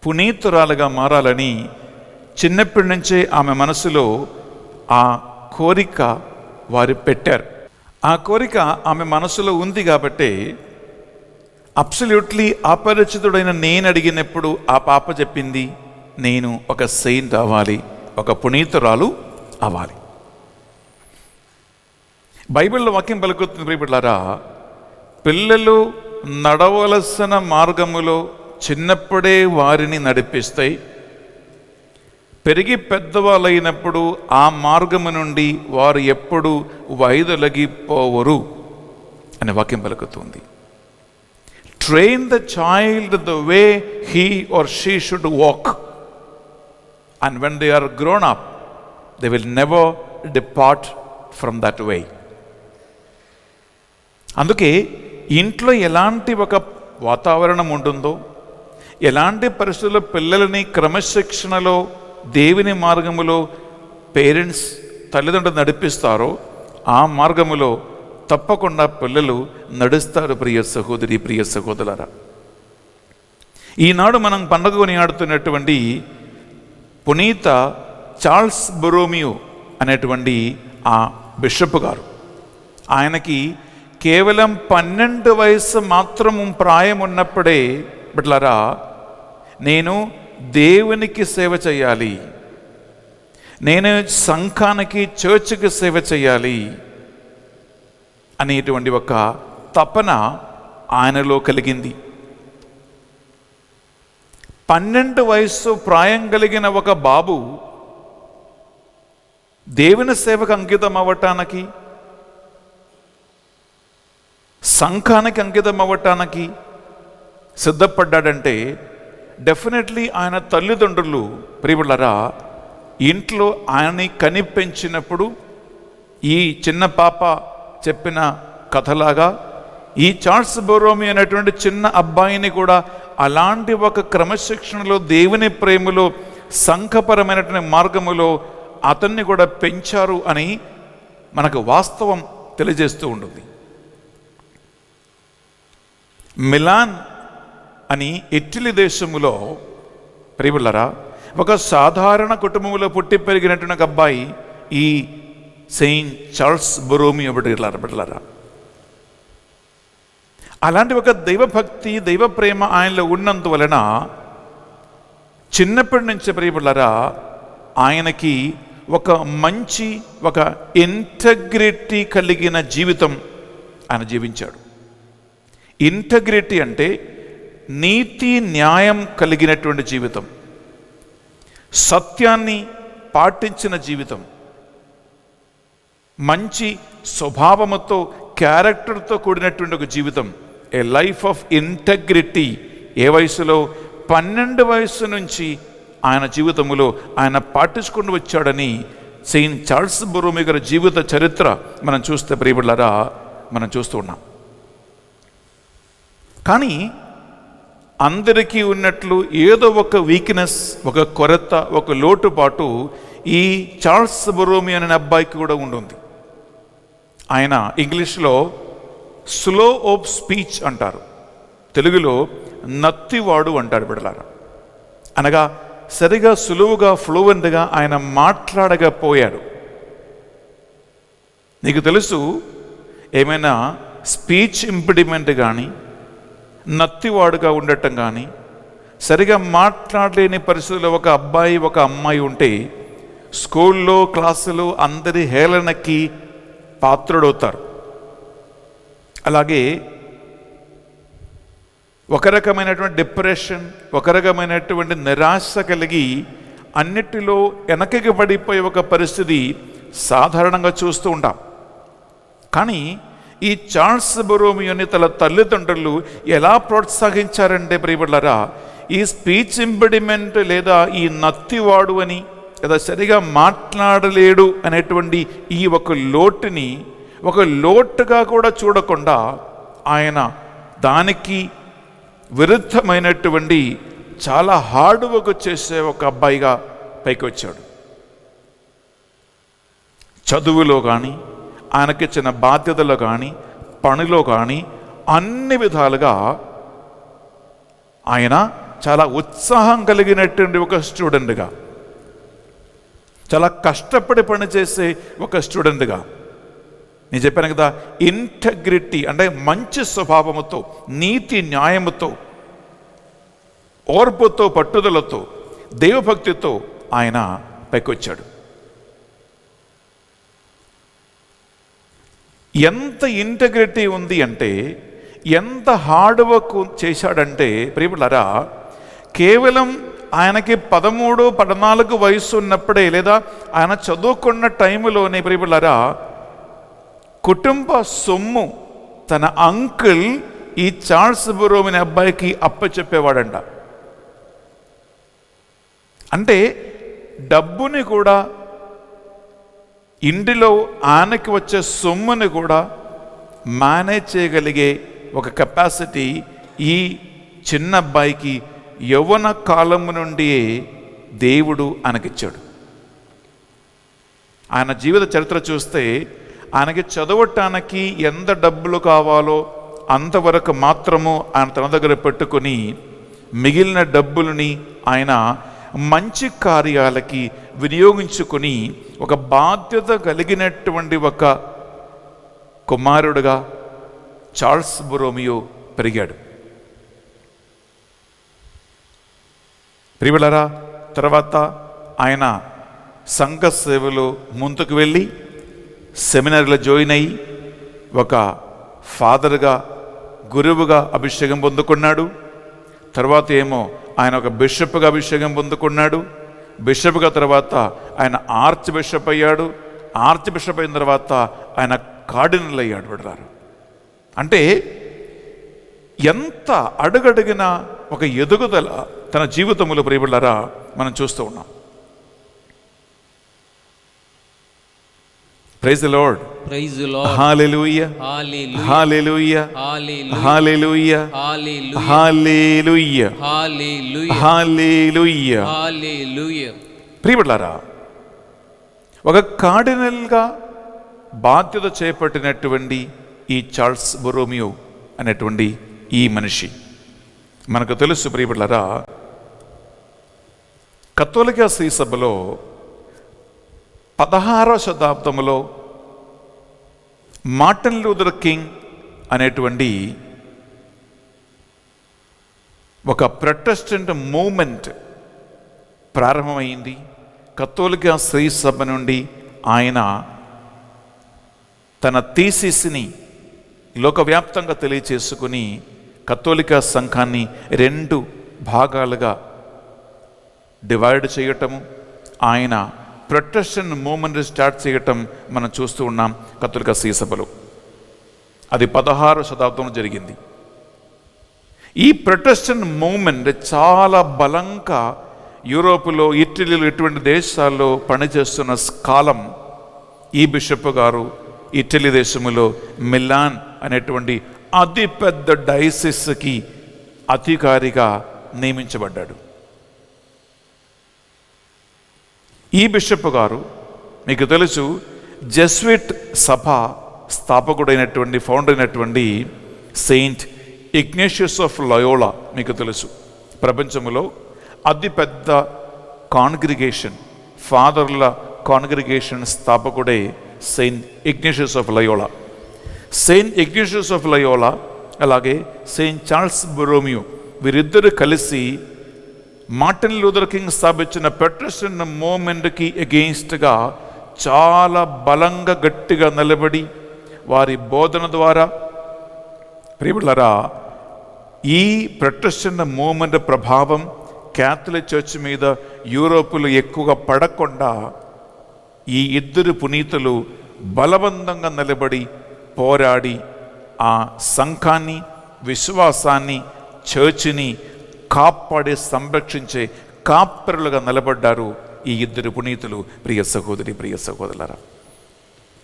పునీతురాలుగా మారాలని చిన్నప్పటి నుంచే ఆమె మనసులో ఆ కోరిక వారు పెట్టారు. ఆ కోరిక ఆమె మనసులో ఉంది కాబట్టి అబ్సల్యూట్లీ అపరిచితుడైన నేను అడిగినప్పుడు ఆ పాప చెప్పింది, నేను ఒక సెయింట్ అవ్వాలి, ఒక పునీతురాలు అవ్వాలి. బైబిల్లో వాక్యం పలుకుతుంది, ప్రియబిడ్డలారా, పిల్లలు నడవలసిన మార్గములో చిన్నప్పుడే వారిని నడిపిస్తాయి, పెరిగి పెద్దవాళ్ళైనప్పుడు ఆ మార్గము నుండి వారు ఎప్పుడు వైదొలగిపోవరు అనే వాక్యం పలుకుతుంది. Train the child the way he or she should walk, and when they are grown up, they will never depart from that way. అందుకే ఇంట్లో ఎలాంటి ఒక వాతావరణం ఉంటుందో, ఎలాంటి పరిస్థితుల్లో పిల్లలని క్రమశిక్షణలో దేవుని మార్గములో పేరెంట్స్ తల్లిదండ్రులు నడిపిస్తారో ఆ మార్గములో తప్పకుండా పిల్లలు నడుస్తారు. ప్రియ సహోదరి, ప్రియ సహోదరులారా, ఈనాడు మనం పండుగ కొనియాడుతున్నటువంటి పునీత చార్ల్స్ బొరోమియో అనేటువంటి ఆ బిషప్ గారు, ఆయనకి కేవలం 12 వయసు మాత్రం ప్రాయం ఉన్నప్పుడే, బిడ్డలారా, నేను దేవునికి సేవ చేయాలి, నేను సంఘానికి, చర్చికి సేవ చేయాలి అనేటువంటి ఒక తపన ఆయనలో కలిగింది. 12 వయస్సు ప్రాయం కలిగిన ఒక బాబు దేవుని సేవకు అంకితం అవ్వటానికి, సంఘానికి అంకితం అవ్వటానికి సిద్ధపడ్డాడంటే డెఫినెట్లీ ఆయన తల్లిదండ్రులు ప్రియబిళ్ళారా ఇంట్లో ఆయన్ని కనిపెంచినప్పుడు ఈ చిన్న పాప చెప్పిన కథలాగా ఈ చార్ల్స్ బొరోమి అనేటువంటి చిన్న అబ్బాయిని కూడా అలాంటి ఒక క్రమశిక్షణలో, దేవుని ప్రేమలో, సంఘపరమైనటువంటి మార్గములో అతన్ని కూడా పెంచారు అని మనకు వాస్తవం తెలియజేస్తూ ఉంటుంది. మిలాన్ అని ఇటలీ దేశములో ప్రియబిళ్ళారా ఒక సాధారణ కుటుంబంలో పుట్టి పెరిగినటువంటి ఒక అబ్బాయి ఈ సెయింట్ చార్ల్స్ బొరోమియో బిడ్డలారా. అలాంటి ఒక దైవభక్తి, దైవ ప్రేమ ఆయనలో ఉన్నందువలన చిన్నప్పటి నుంచి ప్రియబిళ్ళారా ఆయనకి ఒక మంచి, ఒక ఇంటగ్రిటీ కలిగిన జీవితం ఆయన జీవించాడు. ఇంటగ్రిటీ అంటే నీతి న్యాయం కలిగినటువంటి జీవితం, సత్యాన్ని పాటించిన జీవితం, మంచి స్వభావముతో, క్యారెక్టర్తో కూడినటువంటి ఒక జీవితం, ఏ లైఫ్ ఆఫ్ ఇంటగ్రిటీ. ఏ వయసులో? 12 వయసు నుంచి ఆయన జీవితంలో ఆయన పాటించుకుంటూ వచ్చాడని సెయింట్ చార్ల్స్ బొరోమి గారి జీవిత చరిత్ర మనం చూస్తే ప్రియబిళ్ళారా మనం చూస్తూ ఉన్నాం. కానీ అందరికీ ఉన్నట్లు ఏదో ఒక వీక్నెస్, ఒక కొరత, ఒక లోటుపాటు ఈ చార్ల్స్ బొరోమి అనే అబ్బాయికి కూడా ఉంటుంది. ఆయన ఇంగ్లీష్లో స్లో ఆఫ్ స్పీచ్ అంటారు, తెలుగులో నత్తివాడు అంటారు బిడ్డలారా. అనగా సరిగా సులువుగా ఫ్లూవెంట్గా ఆయన మాట్లాడకపోయాడు. నీకు తెలుసు, ఏమైనా స్పీచ్ ఇంపిడిమెంట్ కానీ, నత్తివాడుగా ఉండటం కానీ, సరిగా మాట్లాడలేని పరిస్థితుల్లో ఒక అబ్బాయి, ఒక అమ్మాయి ఉంటే స్కూల్లో, క్లాసులో అందరి హేళనకి పాత్రుడవుతారు. అలాగే ఒక రకమైనటువంటి డిప్రెషన్, ఒక రకమైనటువంటి నిరాశ కలిగి అన్నిటిలో వెనకకి పడిపోయే ఒక పరిస్థితి సాధారణంగా చూస్తూ ఉంటాం. కానీ ఈ చార్ల్స్ బొరోమియోని తన తల్లిదండ్రులు ఎలా ప్రోత్సహించారంటే ప్రియబిళ్ళారా, ఈ స్పీచ్ ఇంపిడిమెంట్ లేదా ఈ నత్తివాడు అని, లేదా సరిగా మాట్లాడలేడు అనేటువంటి ఈ ఒక లోటుని ఒక లోటుగా కూడా చూడకుండా ఆయన దానికి విరుద్ధమైనటువంటి చాలా హార్డ్ వర్క్ చేసే ఒక అబ్బాయిగా పైకి వచ్చాడు. చదువులో కానీ, ఆయనకిచ్చిన బాధ్యతలో కానీ, పనిలో కానీ అన్ని విధాలుగా ఆయన చాలా ఉత్సాహం కలిగినటువంటి ఒక స్టూడెంట్గా, చాలా కష్టపడి పనిచేసే ఒక స్టూడెంట్గా, నేను చెప్పాను కదా, ఇంటగ్రిటీ అంటే మంచి స్వభావముతో, నీతి న్యాయముతో, ఓర్పుతో, పట్టుదలతో, దైవభక్తితో ఆయన పైకొచ్చాడు. ఎంత ఇంటగ్రిటీ ఉంది అంటే, ఎంత హార్డ్ వర్క్ చేశాడంటే ప్రియబిళ్ళారా, కేవలం ఆయనకి 13, 14 వయసు ఉన్నప్పుడే, లేదా ఆయన చదువుకున్న టైంలోనే ప్రియబిళ్ళారా కుటుంబ సొమ్ము తన అంకుల్ ఈ చార్ల్స్ బొరోమి అనే అబ్బాయికి అప్పచెప్పేవాడంట. అంటే డబ్బుని కూడా, ఇంటిలో ఆయనకి వచ్చే సొమ్ముని కూడా మేనేజ్ చేయగలిగే ఒక కెపాసిటీ ఈ చిన్న అబ్బాయికి యవ్వన కాలం నుండి దేవుడు ఆయనకిచ్చాడు. ఆయన జీవిత చరిత్ర చూస్తే ఆయనకి చదవటానికి ఎంత డబ్బులు కావాలో అంతవరకు మాత్రము ఆయన తన దగ్గర పెట్టుకొని మిగిలిన డబ్బులని ఆయన మంచి కార్యాలకి వినియోగించుకొని ఒక బాధ్యత కలిగినటువంటి ఒక కుమారుడుగా చార్ల్స్ బొరోమియో పెరిగాడు. ప్రియబిళ్ళారా తర్వాత ఆయన సంఘ సేవలో ముందుకు వెళ్ళి సెమినరీలో జాయిన్ అయ్యి ఒక ఫాదర్గా, గురువుగా అభిషేకం పొందుకున్నాడు. తర్వాత ఏమో ఆయన ఒక బిషప్గా అభిషేకం పొందుకున్నాడు. బిషప్గా తర్వాత ఆయన ఆర్చ్ బిషప్ అయ్యాడు. ఆర్చ్ బిషప్ అయిన తర్వాత ఆయన కార్డినల్ అయ్యాడు బిడ్డలారా. అంటే ఎంత అడుగడుగిన ఒక ఎదుగుదల తన జీవితంలో ప్రియబిడ్డలారా మనం చూస్తూ ఉన్నాం. Praise the Lord. Praise the Lord. Hallelujah. Hallelujah. Hallelujah. Hallelujah. Hallelujah. Hallelujah. Hallelujah. Hallelujah. Hallelujah. Hallelujah. ప్రియబిడ్డలారా, ఒక కార్డినల్గా బాధ్యత చేపట్టినటువంటి ఈ చార్ల్స్ బొరోమియో అనేటువంటి ఈ మనిషి మనకు తెలుసు ప్రియబిడ్డలారా, కథోలిక శ్రీ సభలో 16వ శతాబ్దంలో మార్టిన్ లూథర్ కింగ్ అనేటువంటి ఒక ప్రొటెస్టెంట్ మూవ్మెంట్ ప్రారంభమైంది. కథోలిక శ్రీ సభ నుండి ఆయన తన థీసిస్ని లోకవ్యాప్తంగా తెలియచేసుకుని కథోలిక సంఘాన్ని 2 భాగాలుగా డివైడ్ చేయటము, ఆయన ప్రొటెస్టెంట్ మూవ్మెంట్ స్టార్ట్ చేయటం మనం చూస్తూ ఉన్నాం కథోలిక శ్రీ సభలో. అది 16వ శతాబ్దంలో జరిగింది. ఈ ప్రొటెస్టెంట్ మూవ్మెంట్ చాలా బలంగా యూరోపులో, ఇటలీలో, ఇటువంటి దేశాల్లో పనిచేస్తున్న కాలం ఈ బిషప్ గారు ఇటలీ దేశంలో మిలాన్ అనేటువంటి అతి పెద్ద డైసిస్కి అధికారిగా నియమించబడ్డాడు. ఈ బిషప్ గారు మీకు తెలుసు జెస్విట్ సభ స్థాపకుడైనటువంటి ఫౌండర్ అయినటువంటి సెయింట్ ఇగ్నేషియస్ ఆఫ్ లయోలా మీకు తెలుసు. ప్రపంచంలో అతిపెద్ద కాంగ్రిగేషన్, ఫాదర్ల కాంగ్రిగేషన్ స్థాపకుడే Saint Ignatius of Loyola. Saint Ignatius of Loyola అలాగే సెయింట్ చార్ల్స్ బొరోమియో వీరిద్దరు కలిసి మార్టిన్ లూథర్ కింగ్ స్థాపించిన ప్రొటెస్టెంట్ మూవ్మెంట్కి అగెయిన్స్ట్గా చాలా బలంగా గట్టిగా నిలబడి వారి బోధన ద్వారా ప్రియబిడ్డలారా ఈ ప్రొటెస్టెంట్ మూవ్మెంట్ ప్రభావం క్యాథలిక్ చర్చ్ మీద యూరోపులో ఎక్కువగా పడకుండా ఈ ఇద్దరు పునీతులు బలవంతంగా నిలబడి పోరాడి ఆ సంఘాన్ని, విశ్వాసాన్ని, చర్చిని కాపాడి సంరక్షించే కాపరులుగా నిలబడ్డారు ఈ ఇద్దరు పునీతులు. ప్రియ సహోదరి, ప్రియ సహోదరులారా,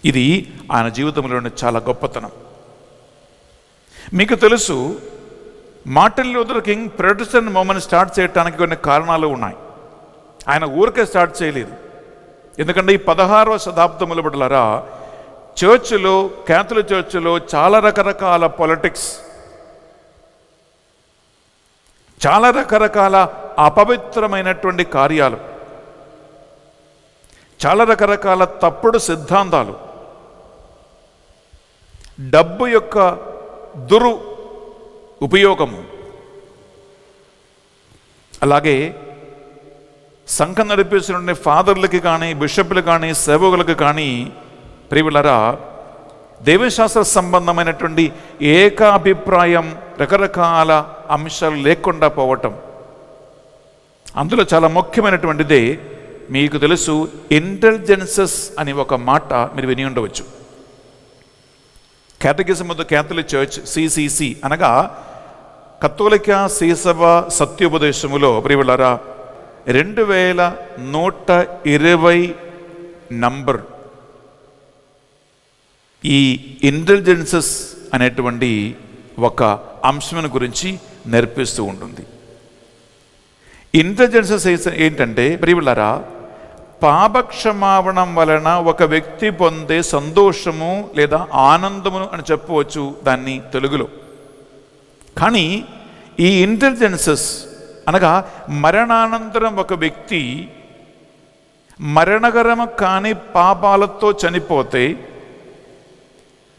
ఇది ఆయన జీవితంలోని చాలా గొప్పతనం. మీకు తెలుసు Martin Luther king Protestant movement start చేయడానికి కొన్ని కారణాలు ఉన్నాయి. ఆయన ఊరికే స్టార్ట్ చేయలేదు. ఎందుకంటే ఈ 16వ శతాబ్దంలో బిడ్డలారా చర్చిలో, క్యాథలిక్ చర్చిలో చాలా రకరకాల పొలిటిక్స్, చాలా రకరకాల అపవిత్రమైనటువంటి కార్యాలు, చాలా రకరకాల తప్పుడు సిద్ధాంతాలు, డబ్బు యొక్క ఉపయోగము, అలాగే సంఘం నడిపిస్తున్న ఫాదర్లకి కానీ, బిషప్లకు కానీ, సేవకులకు కానీ ప్రియులారా దేవశాస్త్ర సంబంధమైనటువంటి ఏకాభిప్రాయం, రకరకాల అంశాలు లేకుండా పోవటం. అందులో చాలా ముఖ్యమైనటువంటిదే మీకు తెలుసు ఇంటెలిజెన్సెస్ అని ఒక మాట మీరు విని ఉండవచ్చు. Catechism of the Catholic church CCC అనగా కథోలిక శ్రీసభ సత్యోపదేశములో ప్రియులారా 2120 నంబర్ ఈ ఇంటెలిజెన్సెస్ అనేటువంటి ఒక అంశం గురించి నేర్పిస్తూ ఉంటుంది. ఇంటెలిజెన్సెస్ ఏంటంటే ప్రియులారా పాపక్షమాపణం వలన ఒక వ్యక్తి పొందే సంతోషము లేదా ఆనందమును అని చెప్పవచ్చు దాన్ని తెలుగులో. కానీ ఈ ఇంటెలిజెన్సెస్ అనగా మరణానంతరం ఒక వ్యక్తి మరణకరము కాని పాపాలతో చనిపోతే,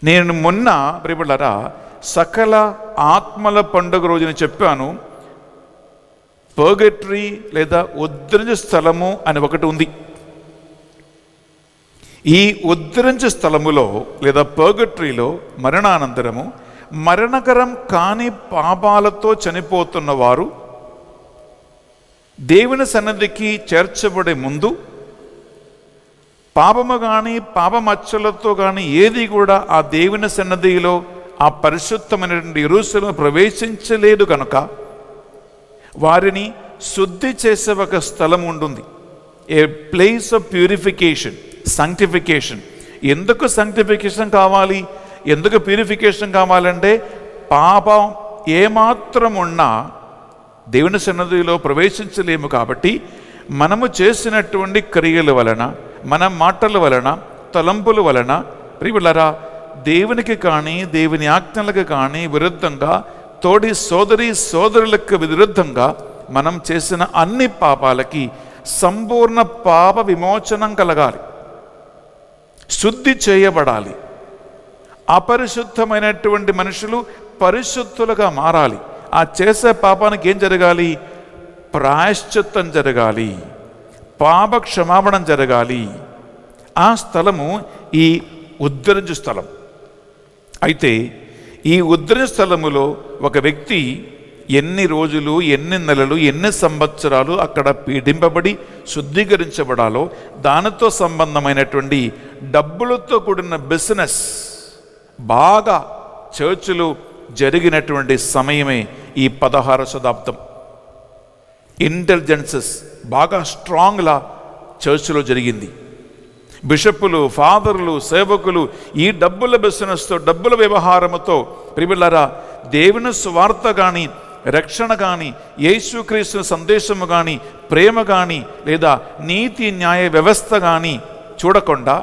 నేను మొన్న ప్రియులారా సకల ఆత్మల పండుగ రోజున చెప్పాను, పర్గటరీ లేదా ఉద్ధరించే స్థలము అని ఒకటి ఉంది. ఈ ఉద్ధరించే స్థలములో లేదా పర్గటరీలో మరణానంతరము మరణకరం కాని పాపాలతో చనిపోతున్న వారు దేవుని సన్నిధికి చేర్చబడే ముందు పాపము కానీ పాపమచ్చలతో కానీ ఏది కూడా ఆ దేవుని సన్నిధిలో ఆ పరిశుద్ధమైనటువంటి యెరూషలేములో ప్రవేశించలేదు కనుక వారిని శుద్ధి చేసే ఒక స్థలం ఉంటుంది. ఏ ప్లేస్ ఆఫ్ ప్యూరిఫికేషన్, సాంక్టిఫికేషన్. ఎందుకు సాంక్టిఫికేషన్ కావాలి, ఎందుకు ప్యూరిఫికేషన్ కావాలంటే పాపం ఏమాత్రం ఉన్నా దేవుని సన్నిధిలో ప్రవేశించలేము. కాబట్టి మనము చేసినటువంటి క్రియల వలన, మన మాటల వలన, తలంపుల వలన ప్రియులారా దేవునికి కానీ దేవుని ఆజ్ఞలకు కానీ విరుద్ధంగా, తోడి సోదరులకు విరుద్ధంగా మనం చేసిన అన్ని పాపాలకి సంపూర్ణ పాప విమోచనం కలగాలి, శుద్ధి చేయబడాలి. అపరిశుద్ధమైనటువంటి మనుషులు పరిశుద్ధులుగా మారాలి. ఆ చేసే పాపానికి ఏం జరగాలి? ప్రాయశ్చిత్తం జరగాలి, పాప క్షమాపణ జరగాలి. ఆ స్థలము ఈ ఉద్ధరించు స్థలం. అయితే ఈ ఉద్ధరించు స్థలములో ఒక వ్యక్తి ఎన్ని రోజులు, ఎన్ని నెలలు, ఎన్ని సంవత్సరాలు అక్కడ పీడింపబడి శుద్ధీకరించబడాలో దానితో సంబంధమైనటువంటి డబ్బులతో కూడిన బిజినెస్ బాగా చర్చిలు జరిగినటువంటి సమయమే ఈ 16వ శతాబ్దం. ఇంటెలిజెన్సెస్ బాగా స్ట్రాంగ్లా చర్చిలో జరిగింది. బిషప్పులు, ఫాదర్లు, సేవకులు ఈ డబ్బుల బిజినెస్తో, డబ్బుల వ్యవహారముతో ప్రియులారా దేవుని సువార్త కానీ, రక్షణ కానీ, యేసుక్రీస్తు సందేశము కానీ, ప్రేమ కానీ, లేదా నీతి న్యాయ వ్యవస్థ కానీ చూడకుండా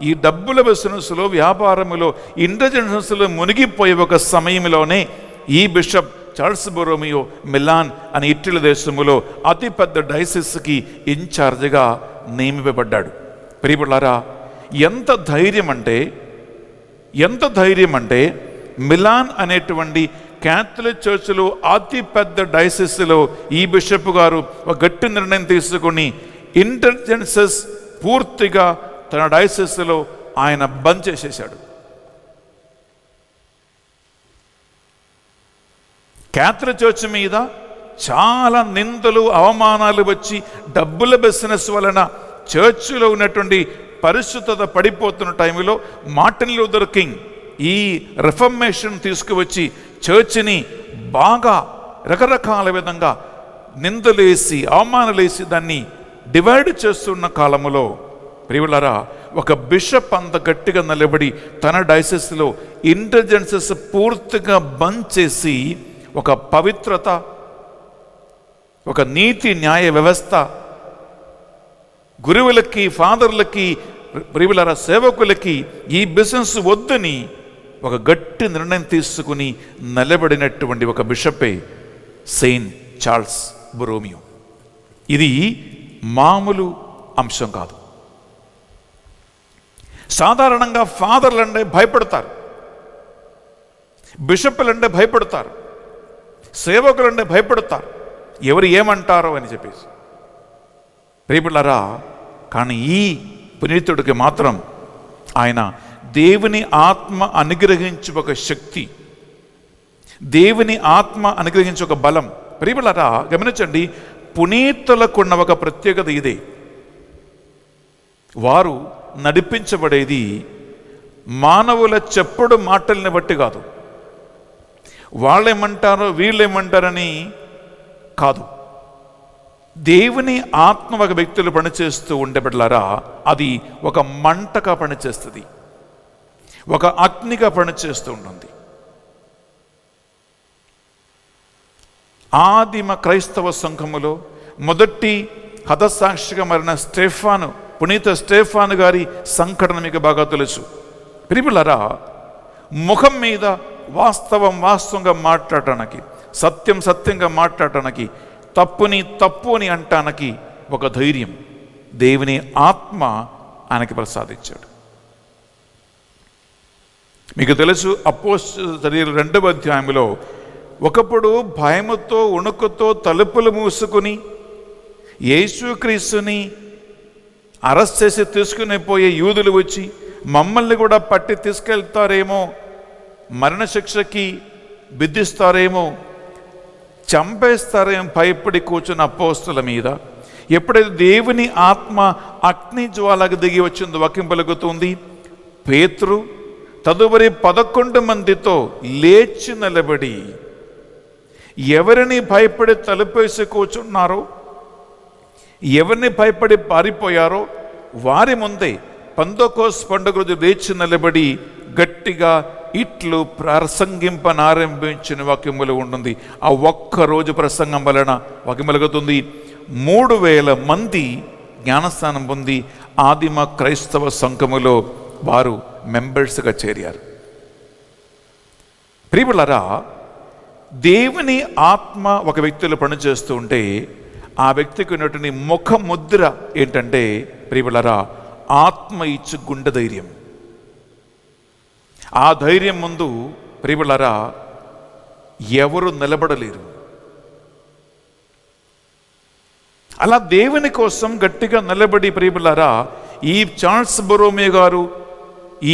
ఈ డబ్బుల బిజినెస్లో, వ్యాపారములో, ఇంటెలిజెన్స్లో మునిగిపోయే ఒక సమయంలోనే ఈ బిషప్ చార్ల్స్ బొరోమియో మిలాన్ అనే ఇటలీ దేశములో అతిపెద్ద డైసిస్కి ఇన్ఛార్జిగా నియమింపబడ్డాడు. ప్రియులారా ఎంత ధైర్యం అంటే మిలాన్ అనేటువంటి క్యాథలిక్ చర్చిలో అతి పెద్ద డైసిస్లో ఈ బిషప్ గారు ఒక గట్టి నిర్ణయం తీసుకుని ఇంటెలిజెన్సెస్ పూర్తిగా తన డైసిస్లో ఆయన బంద్ చేసేశాడు. క్యాథలిక్ చర్చ్ మీద చాలా నిందలు, అవమానాలు వచ్చి డబ్బుల బిజినెస్ వలన చర్చిలో ఉన్నటువంటి పరిశుద్ధత పడిపోతున్న టైంలో మార్టిన్ లూథర్ కింగ్ ఈ రిఫర్మేషన్ తీసుకువచ్చి చర్చిని బాగా రకరకాల విధంగా నిందలేసి, అవమానాలేసి దాన్ని డివైడ్ చేస్తున్న కాలములో ప్రియులారా ఒక బిషప్ అంత గట్టిగా నిలబడి తన డైసిస్లో ఇంటెలిజెన్సెస్ పూర్తిగా బంద్ చేసి ఒక పవిత్రత, ఒక నీతి న్యాయ వ్యవస్థ, గురువులకి, ఫాదర్లకి, ప్రియులారా సేవకులకి ఈ బిజినెస్ వద్దని ఒక గట్టి నిర్ణయం తీసుకుని నిలబడినటువంటి ఒక బిషపే సెయింట్ చార్ల్స్ బొరోమియో. ఇది మామూలు అంశం కాదు. సాధారణంగా ఫాదర్లంటే భయపడతారు, బిషప్పులంటే భయపడతారు, సేవకులంటే భయపడతారు, ఎవరు ఏమంటారో అని చెప్పేసి. ప్రియులారా కానీ ఈ పునీతుడికి మాత్రం ఆయన దేవుని ఆత్మ అనుగ్రహించు ఒక శక్తి, దేవుని ఆత్మ అనుగ్రహించు ఒక బలం. ప్రియులారా గమనించండి, పునీతులకున్న ఒక ప్రత్యేకత ఇదే. వారు నడిపించబడేది మానవుల చెప్పుడు మాటల్ని బట్టి కాదు, వాళ్ళేమంటారో వీళ్ళేమంటారని కాదు. దేవుని ఆత్మ ఒక వ్యక్తులు పనిచేస్తూ ఉండే బిడ్డలారా అది ఒక మంటగా పనిచేస్తుంది, ఒక అగ్నిగా పనిచేస్తూ ఉంటుంది. ఆదిమ క్రైస్తవ సంఘములో మొదటి హతసాక్షిగా మారిన స్టెఫాను, పునీత స్టెఫాను గారి సంఘటన మీకు బాగా తెలుసు. ప్రియులారా ముఖం మీద వాస్తవంగా మాట్లాడటానికి, సత్యంగా మాట్లాడటానికి, తప్పుని తప్పు అని అంటానికి ఒక ధైర్యం దేవుని ఆత్మ ఆయనకి ప్రసాదించాడు. మీకు తెలుసు అపోస్తలుల 2వ అధ్యాయంలో ఒకప్పుడు భయముతో వణుకుతో తలుపులు మూసుకుని యేసుక్రీస్తుని అరెస్ట్ చేసి తీసుకుని పోయే యూదులు వచ్చి మమ్మల్ని కూడా పట్టి తీసుకెళ్తారేమో, మరణశిక్షకి విధిస్తారేమో, చంపేస్తారేమో భయపడి కూర్చున్న అపోస్తలుల మీద ఎప్పుడైతే దేవుని ఆత్మ అగ్ని జ్వాలకు దిగి వచ్చిందో వాక్యం పలుకుతుంది, పేతురు తదుపరి 11 మందితో లేచి నిలబడి ఎవరిని భయపడి తలుపేసి కూర్చున్నారో, ఎవరిని భయపడి పారిపోయారో వారి ముందే పెంతెకోస్తు పండుగ రోజు లేచి నిలబడి గట్టిగా ఇట్లు ప్రసంగింపనారంభించిన వాక్యములు ఉంటుంది. ఆ ఒక్కరోజు ప్రసంగం వలన వాక్యం కలుగుతుంది 3000 మంది జ్ఞానస్నానం పొంది ఆదిమ క్రైస్తవ సంఘములో వారు మెంబర్స్గా చేరారు. ప్రియులారా, దేవుని ఆత్మ ఒక వ్యక్తిలో పనిచేస్తూ ఉంటే ఆ వ్యక్తికి ఉన్నటువంటి ముఖ ముద్ర ఏంటంటే, ప్రియులారా, ఆత్మ ఇచ్చు గుండె ధైర్యం. ఆ ధైర్యం ముందు ప్రియులారా ఎవరు నిలబడలేరు. అలా దేవుని కోసం గట్టిగా నిలబడి ప్రియులారా ఈ చార్ల్స్ బొరోమియో గారు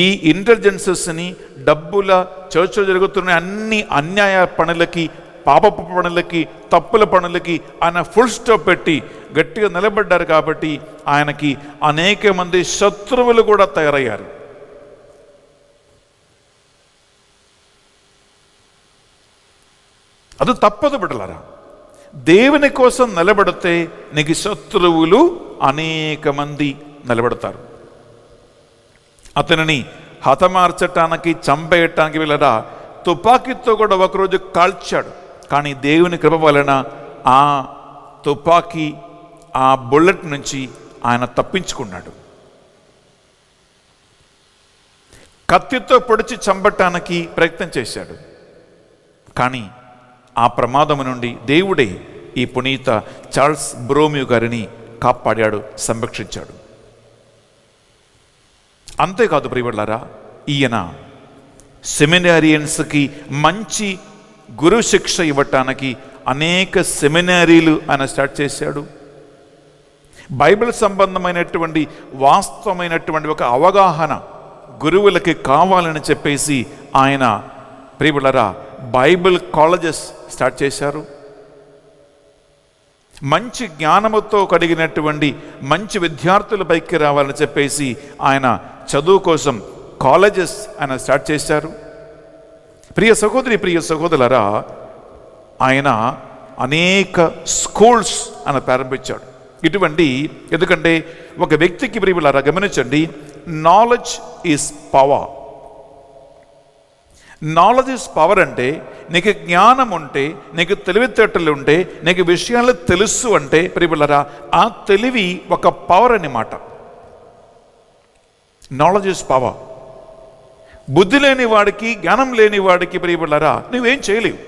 ఈ ఇంటెలిజెన్సెస్ని డబ్బుల చర్చలో జరుగుతున్న అన్ని అన్యాయ పనులకి, పాపపు పనులకి, తప్పుల పనులకి ఆయన ఫుల్ స్టాప్ పెట్టి గట్టిగా నిలబడ్డారు. కాబట్టి ఆయనకి అనేక మంది శత్రువులు కూడా తయారయ్యారు. అది తప్పదు బిడ్డలారా. దేవుని కోసం నిలబడితే నీకు శత్రువులు అనేక మంది నిలబడతారు. అతనిని హతమార్చటానికి, చంపేయటానికి వెళ్ళరా తుపాకీతో కూడా ఒకరోజు కాల్చాడు. కానీ దేవుని కృప వలన ఆ తుపాకీ, ఆ బుల్లెట్ నుంచి ఆయన తప్పించుకున్నాడు. కత్తితో పొడిచి చంపటానికి ప్రయత్నం చేశాడు. కానీ ఆ ప్రమాదం నుండి దేవుడే ఈ పునీత చార్ల్స్ బొరోమియో గారిని కాపాడాడు, సంరక్షించాడు. అంతేకాదు ప్రియులారా, ఈయన సెమినారియన్స్కి మంచి గురు శిక్ష ఇవ్వటానికి అనేక సెమినారీలు ఆయన స్టార్ట్ చేశాడు. బైబిల్ సంబంధమైనటువంటి వాస్తవమైనటువంటి ఒక అవగాహన గురువులకి కావాలని చెప్పేసి ఆయన ప్రియులారా బైబిల్ కాలేజెస్ స్టార్ట్ చేశారు. మంచి జ్ఞానముతో కలిగినటువంటి మంచి విద్యార్థుల పైకి రావాలని చెప్పేసి ఆయన చదువు కోసం కాలేజెస్ ఆయన స్టార్ట్ చేశారు. ప్రియ సహోదరి, ప్రియ సహోదరులారా, ఆయన అనేక స్కూల్స్ ఆయన ప్రారంభించాడు. ఇటువంటి ఎందుకంటే ఒక వ్యక్తికి ప్రియులారా గమనించండి, knowledge is power. Knowledge is power అంటే నీకు జ్ఞానం ఉంటే, నీకు తెలివితేటలు ఉంటే, నీకు విషయాలు తెలుసు అంటే ప్రియులారా ఆ తెలివి ఒక పవర్ అన్నమాట. Knowledge is power. బుద్ధి లేని వాడికి, జ్ఞానం లేని వాడికి ప్రియులారా నువ్వేం చేయలేవు.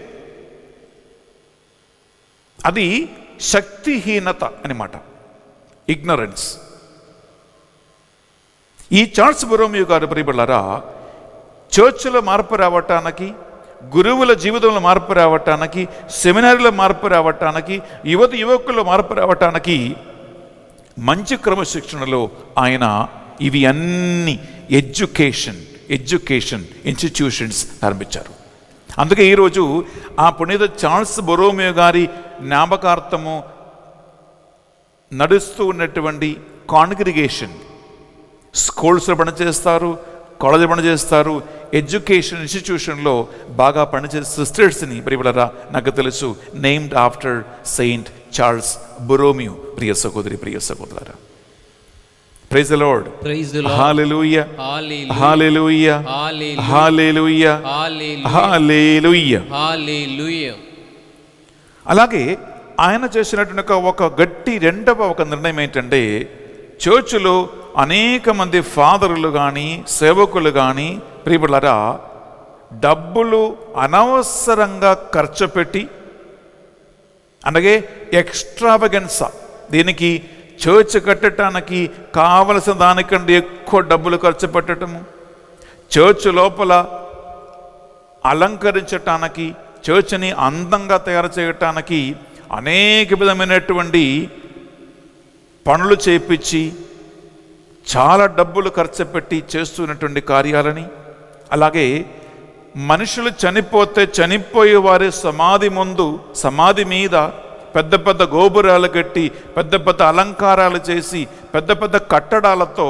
అది శక్తిహీనత అన్నమాట, ఇగ్నరెన్స్. ఈ చార్ల్స్ బొరోమియో గారు ప్రియులారా చర్చిలో మార్పు రావటానికి, గురువుల జీవితంలో మార్పు రావటానికి, సెమినారీలో మార్పు రావటానికి, యువకుల్లో మార్పు రావటానికి మంచి క్రమశిక్షణలో ఆయన ఇవి అన్ని ఎడ్యుకేషన్ ఇన్స్టిట్యూషన్స్ ప్రారంభించారు. అందుకే ఈరోజు ఆ పునీత చార్ల్స్ బొరోమియో గారి జ్ఞాపకార్థము నడుస్తూ ఉన్నటువంటి కాంగ్రిగేషన్ స్కూల్స్లో పనిచేస్తారు, కాలేజీలో పనిచేస్తారు, ఎడ్యుకేషన్ ఇన్స్టిట్యూషన్లో బాగా పనిచేసే సిస్టర్స్ని ప్రియులారా నాకు తెలుసు, named after Saint Charles Borromeo. ప్రియ సహోదరి, ప్రియ సహోదరులారా, praise the Lord, hallelujah, hallelujah, hallelujah, hallelujah, హల్లెలూయా. అలాగే ఆయన చేసినటువంటి ఒక గట్టి రెండవ ఒక నిర్ణయం ఏంటంటే, చర్చిలో అనేక మంది ఫాదర్లు కానీ సేవకులు కానీ ప్రియులారా డబ్బులు అనవసరంగా ఖర్చు పెట్టి, అలాగే ఎక్స్ట్రావగెన్సా, దీనికి చర్చ్ కట్టడానికి కావలసిన దానికంటే ఎక్కువ డబ్బులు ఖర్చు పెట్టడము, చర్చ్ లోపల అలంకరించటానికి, చర్చ్ని అందంగా తయారు చేయటానికి అనేక విధమైనటువంటి పనులు చేపించి చాలా డబ్బులు ఖర్చు పెట్టి చేస్తున్నటువంటి కార్యాలని, అలాగే మనుషులు చనిపోతే చనిపోయే వారి సమాధి మీద పెద్ద పెద్ద గోపురాలు కట్టి, పెద్ద పెద్ద అలంకారాలు చేసి, పెద్ద పెద్ద కట్టడాలతో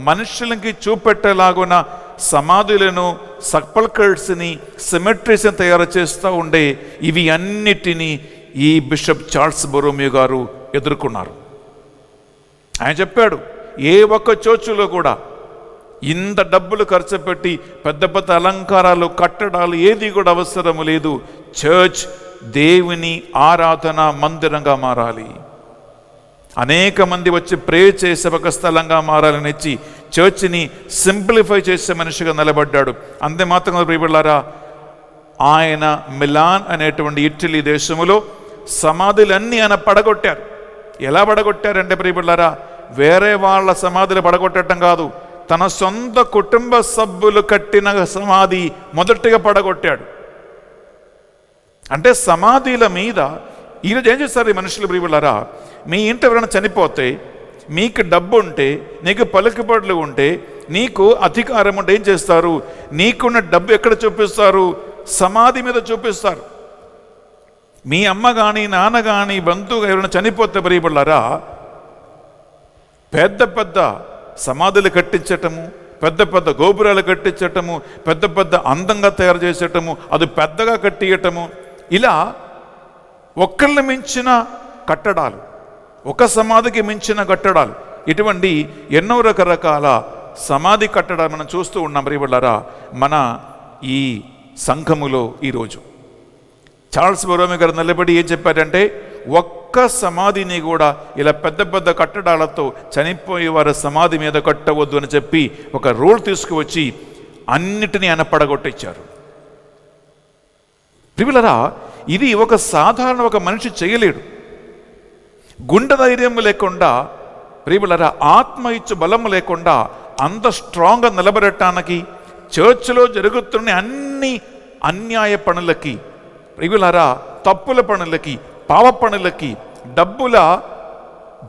మనుషులకి చూపెట్టేలాగున సమాధులను, సపల్కర్స్ని, సిమెట్రీస్ని తయారు చేస్తూ ఉండే ఇవి అన్నిటినీ ఈ బిషప్ చార్ల్స్ బొరోమియో గారు ఎదుర్కొన్నారు. ఆయన చెప్పాడు, ఏ ఒక్క చర్చిలో కూడా ఇంత డబ్బులు ఖర్చు పెట్టి పెద్ద పెద్ద అలంకారాలు, కట్టడాలు ఏది కూడా అవసరం లేదు. చర్చ్ దేవుని ఆరాధన మందిరంగా మారాలి, అనేక మంది వచ్చి ప్రే చేసే ఒక స్థలంగా మారాలని ఇచ్చి చర్చిని సింప్లిఫై చేసే మనిషిగా నిలబడ్డాడు. అంతే మాత్రం ప్రియబిడ్డలారా, ఆయన మిలాన్ అనేటువంటి ఇటలీ దేశంలో సమాధులన్నీ ఆయన పడగొట్టారు. ఎలా పడగొట్టారంటే ప్రియబిడ్డలారా, వేరే వాళ్ళ సమాధులు పడగొట్టడం కాదు, తన సొంత కుటుంబ సభ్యులు కట్టిన సమాధి మొదటిగా పడగొట్టాడు. అంటే సమాధుల మీద ఈరోజు ఏం చేస్తారు ఈ మనుషులు ప్రియబిడ్డలారా, మీ ఇంటి ఎవరైనా చనిపోతే, మీకు డబ్బు ఉంటే, నీకు పలుకుబడులు ఉంటే, నీకు అధికారం ఉంటే ఏం చేస్తారు? నీకున్న డబ్బు ఎక్కడ చూపిస్తారు? సమాధి మీద చూపిస్తారు. మీ అమ్మ కానీ, నాన్న కానీ, బంధువు ఎవరైనా చనిపోతే ప్రియబిడ్డలారా, పెద్ద పెద్ద సమాధులు కట్టించటము, పెద్ద పెద్ద గోపురాలు కట్టించటము, పెద్ద పెద్ద అందంగా తయారు చేసేటము, అది పెద్దగా కట్టియటము, ఇలా ఒక్కళ్ళని మించిన కట్టడాలు, ఒక సమాధికి మించిన కట్టడాలు, ఇటువంటి ఎన్నో రకరకాల సమాధి కట్టడాలు మనం చూస్తూ ఉన్నాం ప్రియబిడ్డలారా మన ఈ సంఘములో. ఈరోజు చార్ల్స్ బొరోమియో గారు నిలబడి ఏం చెప్పారంటే, ఒక్క సమాధిని కూడా ఇలా పెద్ద పెద్ద కట్టడాలతో చనిపోయే వారి సమాధి మీద కట్టవద్దు అని చెప్పి ఒక రూల్ తీసుకువచ్చి అన్నిటినీ ఆయన పడగొట్టించారు. ప్రియబిడ్డలారా, ఇది ఒక సాధారణ ఒక మనిషి చేయలేడు. గుండె ధైర్యం లేకుండా, ప్రియబిడ్డలారా ఆత్మ ఇచ్చు బలము లేకుండా అంత స్ట్రాంగ్గా నిలబడటానికి, చర్చిలో జరుగుతున్న అన్ని అన్యాయ పనులకి, ప్రియబిడ్డలారా తప్పుల పనులకి, పావ పనులకి, డబ్బుల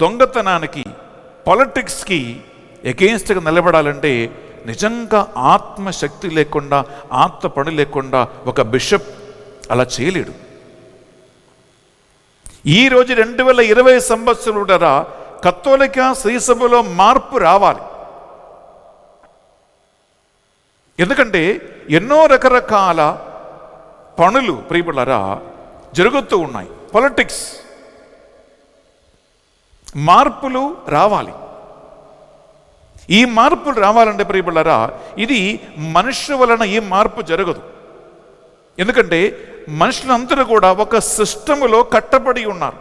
దొంగతనానికి, పాలిటిక్స్కి ఎగెయిన్స్ట్గా నిలబడాలంటే నిజంగా ఆత్మశక్తి లేకుండా, ఆత్మ పని లేకుండా ఒక బిషప్ అలా చేయలేడు. ఈరోజు 2020 సంవత్సరాల కథోలిక శ్రీసభలో మార్పు రావాలి. ఎందుకంటే ఎన్నో రకరకాల పనులు ప్రియబిడ్డలారా జరుగుతూ ఉన్నాయి. పాలిటిక్స్ మార్పులు రావాలి. ఈ మార్పులు రావాలంటే ప్రియబిడ్డలారా ఇది మనుష్య వలన ఈ మార్పు జరగదు. ఎందుకంటే మనుషులందరూ కూడా ఒక సిస్టములో కట్టబడి ఉన్నారు.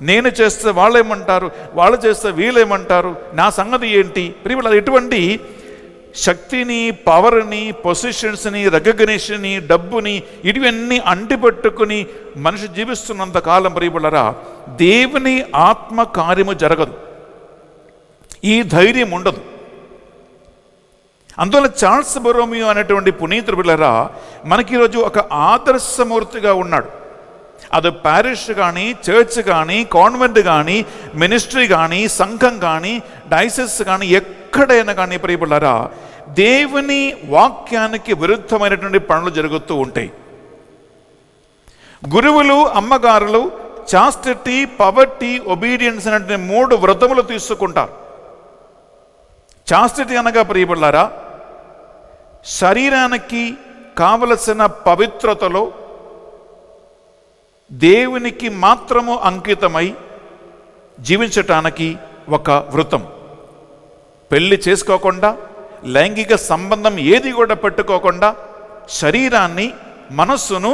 నేను చేస్తే వాళ్ళేమంటారు, వాళ్ళు చేస్తే వీళ్ళేమంటారు, నా సంగతి ఏంటి? ప్రియబిడ్డలారా ఎటువంటి శక్తిని, పవర్ని, పొజిషన్స్ని, రికగ్నిషన్ని, డబ్బుని ఇవన్నీ అంటిపెట్టుకుని మనిషి జీవిస్తున్నంత కాలం ప్రియబిడ్డలారా దేవుని ఆత్మ కార్యము జరగదు, ఈ ధైర్యం ఉండదు. అందువల్ల చార్ల్స్ బొరోమియో అనేటువంటి పునీతుడు బిడ్డలారా మనకి ఈరోజు ఒక ఆదర్శమూర్తిగా ఉన్నాడు. అది ప్యారిష్ కానీ, చర్చ్ కానీ, కాన్వెంట్ కానీ, మినిస్ట్రీ కానీ, సంఘం కానీ, డైసెస్ కానీ, ఎక్కడైనా కానీ ప్రియబిడ్డలారా దేవుని వాక్యానికి విరుద్ధమైనటువంటి పనులు జరుగుతూ ఉంటాయి. గురువులు, అమ్మగారులు చాస్టిటీ, పవర్టీ, ఒబీడియన్స్ అనే 3 వ్రతములు తీసుకుంటారు. చాస్టిటీ అనగా ప్రియబిడ్డలారా శరీరానికి కావలసిన పవిత్రతలో దేవునికి మాత్రము అంకితమై జీవించటానికి ఒక వ్రతం. పెళ్లి చేసుకోకుండా, లైంగిక సంబంధం ఏది కూడా పెట్టుకోకుండా శరీరాన్ని, మనస్సును,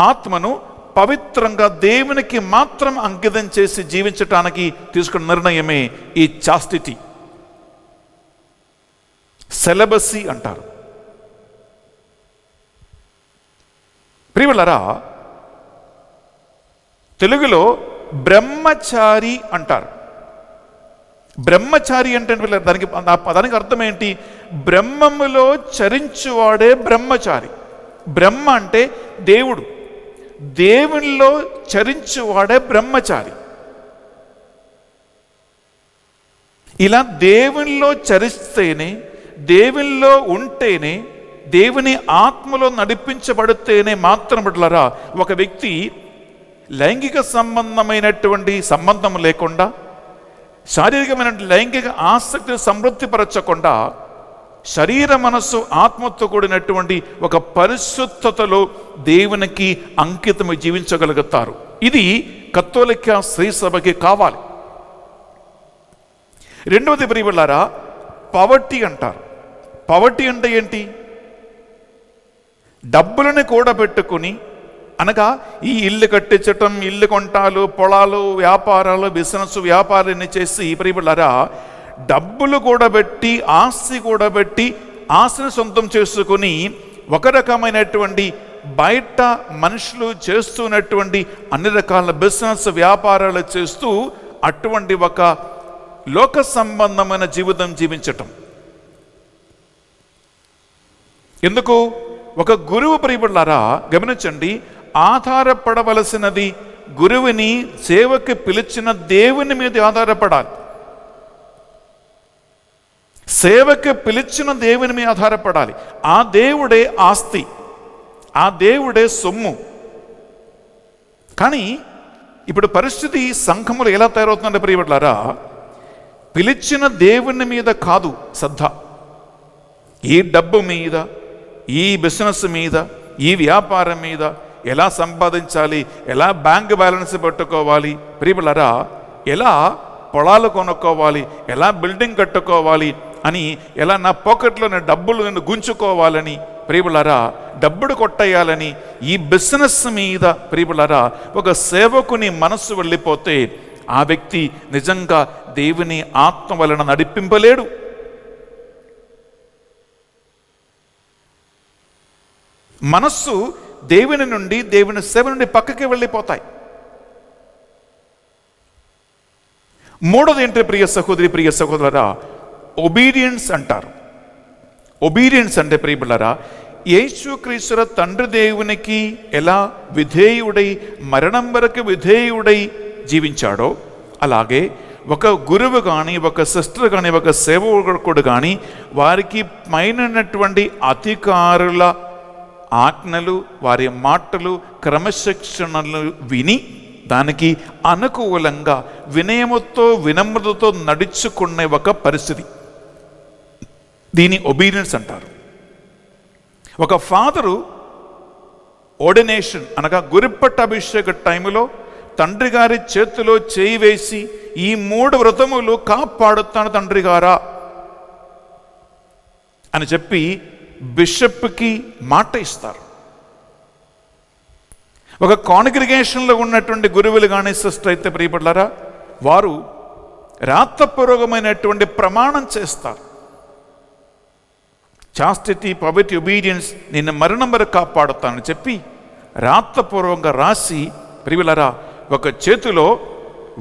ఆత్మను పవిత్రంగా దేవునికి మాత్రం అంకితం చేసి జీవించటానికి తీసుకున్న నిర్ణయమే ఈ చాస్టిటీ. సెలబసీ అంటారు. ప్రియబిడ్డలారా తెలుగులో బ్రహ్మచారి అంటారు. బ్రహ్మచారి అంటే దానికి అర్థం ఏంటి? బ్రహ్మములో చరించువాడే బ్రహ్మచారి. బ్రహ్మ అంటే దేవుడు, దేవునిలో చరించువాడే బ్రహ్మచారి. ఇలా దేవునిలో చరిస్తేనే, దేవునిలో ఉంటేనే, దేవుని ఆత్మలో నడిపించబడితేనే మాత్రం బిడ్డలారా ఒక వ్యక్తి లైంగిక సంబంధమైనటువంటి సంబంధం లేకుండా, శారీరకమైన లైంగిక ఆసక్తిని సమృద్ధిపరచకుండా, శరీర మనస్సు ఆత్మతో కూడినటువంటి ఒక పరిశుద్ధతలో దేవునికి అంకితమై జీవించగలుగుతారు. ఇది కత్తోలిక శ్రీ సభకి కావాలి. రెండవది ప్రియలారా, పవర్టీ అంటారు. పవర్టీ అంటే ఏంటి? డబ్బులను కూడబెట్టుకుని, అనగా ఈ ఇల్లు కట్టించటం, ఇల్లు కొంటాలు, పొలాలు, వ్యాపారాలు, బిజినెస్ వ్యాపారాన్ని చేసి ప్రియలారా డబ్బులు కూడబెట్టి, ఆస్తి కూడబెట్టి, ఆస్తిని సొంతం చేసుకుని ఒక రకమైనటువంటి బయట మనుషులు చేస్తున్నటువంటి అన్ని రకాల బిజినెస్ వ్యాపారాలు చేస్తూ అటువంటి ఒక లోక సంబంధమైన జీవితం జీవించటం. ఎందుకు? ఒక గురువు ప్రియలారా గమనించండి, ఆధారపడవలసినది గురువుని సేవకి పిలిచిన దేవుని మీద ఆధారపడాలి. సేవకి పిలిచిన దేవుని మీద ఆధారపడాలి. ఆ దేవుడే ఆస్తి, ఆ దేవుడే సొమ్ము. కానీ ఇప్పుడు పరిస్థితి సంఘములు ఎలా తయారవుతుందంటే ప్రియలారా, పిలిచిన దేవుని మీద కాదు శ్రద్ధ, ఈ డబ్బు మీద, ఈ బిజినెస్ మీద, ఈ వ్యాపారం మీద, ఎలా సంపాదించాలి, ఎలా బ్యాంక్ బ్యాలెన్స్ పెట్టుకోవాలి ప్రియలారా, ఎలా పొలాలు కొనుక్కోవాలి, ఎలా బిల్డింగ్ కట్టుకోవాలి అని, ఎలా నా పాకెట్లో నేను డబ్బులు నేను గుంజుకోవాలని ప్రియలారా, డబ్బుడు కొట్టేయాలని ఈ బిజినెస్ మీద ప్రియలారా ఒక సేవకుని మనస్సు వెళ్ళిపోతే ఆ వ్యక్తి నిజంగా దేవుని ఆత్మ వలన నడిపింపలేడు. మనస్సు దేవుని నుండి, దేవుని సేవ నుండి పక్కకి వెళ్ళిపోతాయి. మూడోది ఏంటి ప్రియ సహోదరి, ప్రియ సహోదరా, ఒబీడియన్స్ అంటారు. ఒబీడియన్స్ అంటే ప్రియబిళ్ళరా, యేసుక్రీస్తు తండ్రి దేవునికి ఎలా విధేయుడై మరణం వరకు విధేయుడై జీవించాడో, అలాగే ఒక గురువు కానీ, ఒక సిస్టర్ కానీ, ఒక సేవకుడు కానీ వారికి పైనటువంటి అధికారుల ఆజ్ఞలు, వారి మాటలు, క్రమశిక్షణలు విని దానికి అనుకూలంగా వినయముతో, వినమ్రతతో నడుచుకునే ఒక పరిస్థితి, దీని ఒబీడియన్స్ అంటారు. ఒక ఫాదరు ఆర్డినేషన్ అనగా గురుపట్ట అభిషేక టైంలో తండ్రి గారి చేతిలో చేయి వేసి, ఈ 3 వ్రతములు కాపాడుతాను తండ్రి గారా అని చెప్పి బిషప్కి మాట ఇస్తారు. ఒక కాంగ్రిగేషన్లో ఉన్నటువంటి గురువులు కానీ, సిస్టర్ అయితే ప్రియపడ్లారా, వారు రాతపూర్వకమైనటువంటి ప్రమాణం చేస్తారు. చాస్టిటీ, పవర్టీ, ఒబీడియన్స్, నిన్ను మరణం వరకు కాపాడుతానని చెప్పి రాతపూర్వకంగా రాసి ప్రియలారా ఒక చేతిలో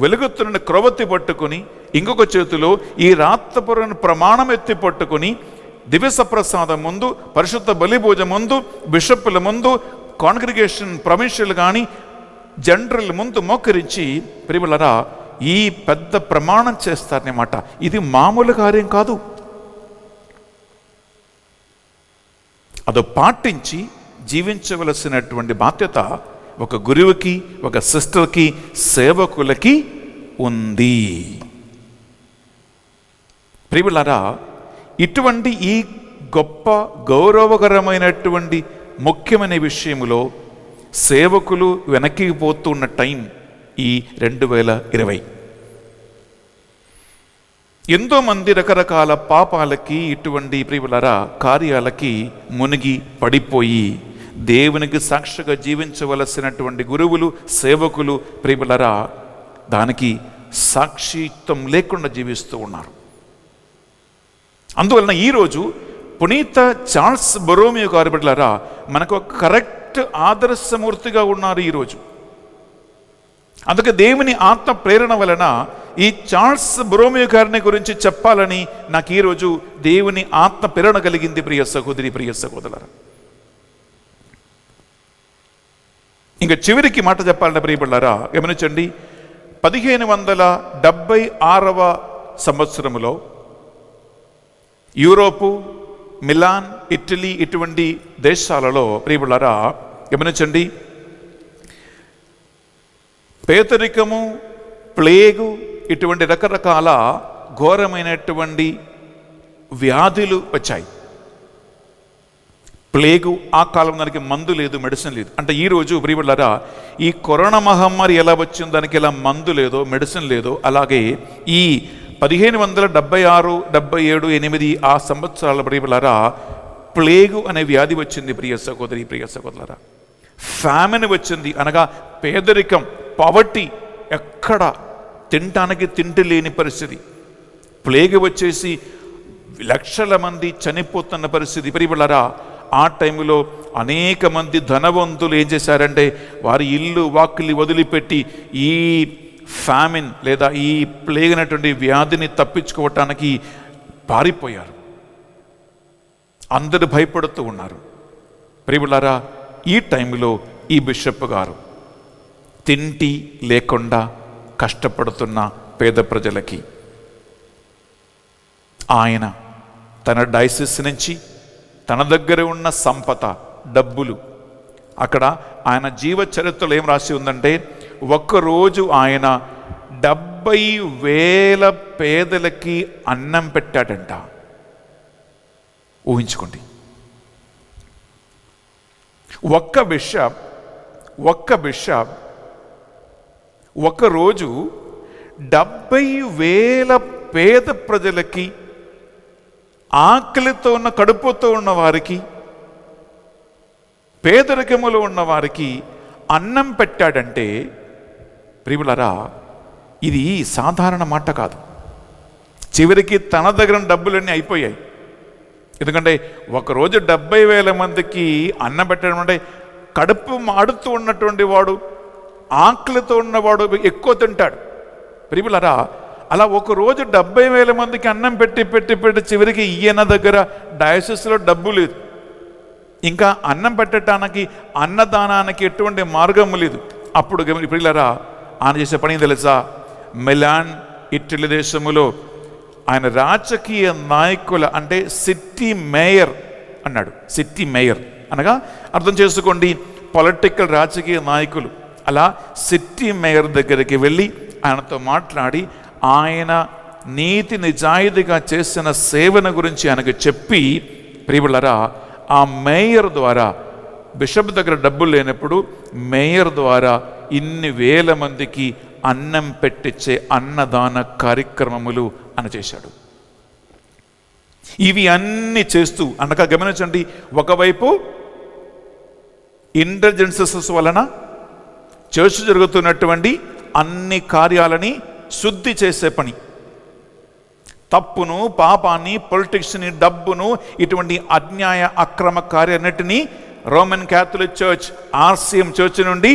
వెలుగుతున్న క్రొవ్వొత్తి పట్టుకుని, ఇంకొక చేతిలో ఈ రాతపూర్వక ప్రమాణం ఎత్తి పట్టుకుని దివ్యసప్రసాదం ముందు, పరిశుద్ధ బలిభోజ ముందు, బిషప్పుల ముందు, కాంగ్రిగేషన్ ప్రొవిన్షియల్ కానీ జనరల్ ముందు మోకరించి ప్రియలారా ఈ పెద్ద ప్రమాణం చేస్తారన్నమాట. ఇది మామూలు కార్యం కాదు. అది పాటించి జీవించవలసినటువంటి బాధ్యత ఒక గురువుకి, ఒక సిస్టర్కి, సేవకులకి ఉంది. ప్రియలారా, ఇటువంటి ఈ గొప్ప గౌరవకరమైనటువంటి ముఖ్యమైన విషయములో సేవకులు వెనక్కి పోతున్న టైం ఈ 2020. ఎంతోమంది రకరకాల పాపాలకి, ఇటువంటి ప్రియలారా కార్యాలకి మునిగి పడిపోయి దేవునికి సాక్షిగా జీవించవలసినటువంటి గురువులు, సేవకులు ప్రియలారా దానికి సాక్షిత్వం లేకుండా జీవిస్తూ ఉన్నారు. అందువలన ఈరోజు పునీత చార్ల్స్ బొరోమియో గారు బిడ్డలారా మనకు కరెక్ట్ ఆదర్శమూర్తిగా ఉన్నారు ఈరోజు. అందుకే దేవుని ఆత్మ ప్రేరణ వలన ఈ చార్ల్స్ బొరోమియో గారిని గురించి చెప్పాలని నాకు ఈరోజు దేవుని ఆత్మ ప్రేరణ కలిగింది. ప్రియ సహోదరి, ప్రియ సహోదరులారా, ఇంకా చివరికి మాట చెప్పాలంటే ప్రియబిళ్ళారా గమనించండి, 1576వ సంవత్సరములో యూరోపు, మిలాన్, ఇటలీ ఇటువంటి దేశాలలో ప్రియబిళ్ళారా గమనించండి, పేదరికము, ప్లేగు, ఇటువంటి రకరకాల ఘోరమైనటువంటి వ్యాధులు వచ్చాయి. ప్లేగు ఆ కాలం దానికి మందు లేదు, మెడిసిన్ లేదు. అంటే ఈరోజు ప్రియబిడ్డలారా, ఈ కరోనా మహమ్మారి ఎలా వచ్చిందో దానికి ఎలా మందు లేదో, మెడిసిన్ లేదో, అలాగే ఈ 1576, 77, 8 ఆ సంవత్సరాల ప్రియబిడ్డలారా ప్లేగు అనే వ్యాధి వచ్చింది. ప్రియ సహోదరి, ప్రియ సహోదరులారా, ఫ్యామిన్ వచ్చింది. అనగా పేదరికం, పవర్టీ, ఎక్కడ తినటానికి తిండి లేని పరిస్థితి. ప్లేగు వచ్చేసి లక్షల మంది చనిపోతున్న పరిస్థితి. ప్రియబిడ్డలారా, ఆ టైంలో అనేక మంది ధనవంతులు ఏం చేశారంటే వారి ఇల్లు వాకిలి వదిలిపెట్టి ఈ ఫ్యామిన్ లేదా ఈ ప్లేగ్ అనేటువంటి వ్యాధిని తప్పించుకోవటానికి పారిపోయారు. అందరూ భయపడుతూ ఉన్నారు. ప్రియబిడ్డలారా, ఈ టైంలో ఈ బిషప్ గారు తిండి లేకుండా కష్టపడుతున్న పేద ప్రజలకి ఆయన తన డైసిస్ నుంచి తన దగ్గర ఉన్న సంపద, డబ్బులు, అక్కడ ఆయన జీవ చరిత్రలో ఏం రాసి ఉందంటే ఒక్కరోజు ఆయన 70,000 పేదలకి అన్నం పెట్టాడంట. ఊహించుకోండి. ఒక్క బిషప్ ఒకరోజు 70,000 పేద ప్రజలకి, ఆకలితో ఉన్న, కడుపుతో ఉన్న వారికి, పేదరికములో ఉన్న వారికి అన్నం పెట్టాడంటే ప్రియులారా, ఇది సాధారణ మాట కాదు. చివరికి తన దగ్గర డబ్బులన్నీ అయిపోయాయి. ఎందుకంటే ఒకరోజు 70,000 మందికి అన్నం పెట్టడం అంటే కడుపు మాడుతూ ఉన్నటువంటి వాడు, ఆకలితో ఉన్నవాడు ఎక్కువ తింటాడు. ప్రియులారా, అలా ఒకరోజు 70,000 మందికి అన్నం పెట్టి చివరికి ఈయన దగ్గర డయాసిస్లో డబ్బు లేదు. ఇంకా అన్నం పెట్టడానికి, అన్నదానానికి ఎటువంటి మార్గం లేదు. అప్పుడు ప్రియులారా, ఆయన చేసే పని తెలుసా? మిలాన్, ఇటలీ దేశములో ఆయన రాజకీయ నాయకుల, అంటే సిటీ మేయర్ అన్నాడు. సిటీ మేయర్ అనగా అర్థం చేసుకోండి, పొలిటికల్ రాజకీయ నాయకులు. అలా సిటీ మేయర్ దగ్గరికి వెళ్ళి ఆయనతో మాట్లాడి ఆయన నీతి నిజాయితీగా చేసిన సేవన గురించి ఆయనకు చెప్పి, ప్రియులారా, ఆ మేయర్ ద్వారా, బిషప్ దగ్గర డబ్బులు లేనప్పుడు మేయర్ ద్వారా ఇన్ని వేల మందికి అన్నం పెట్టించే అన్నదాన కార్యక్రమములు ఆయన చేశాడు. ఇవి అన్ని చేస్తూ అనగా గమనించండి, ఒకవైపు ఇంటెలిజెన్సెస్ వలన చర్చ్ జరుగుతున్నటువంటి అన్ని కార్యాలని శుద్ధి చేసే పని, తప్పును, పాపాన్ని, పొలిటిక్స్ని, డబ్బును, ఇటువంటి అన్యాయ అక్రమ కార్యాలన్నిటినీ Roman Catholic church, RCM church నుండి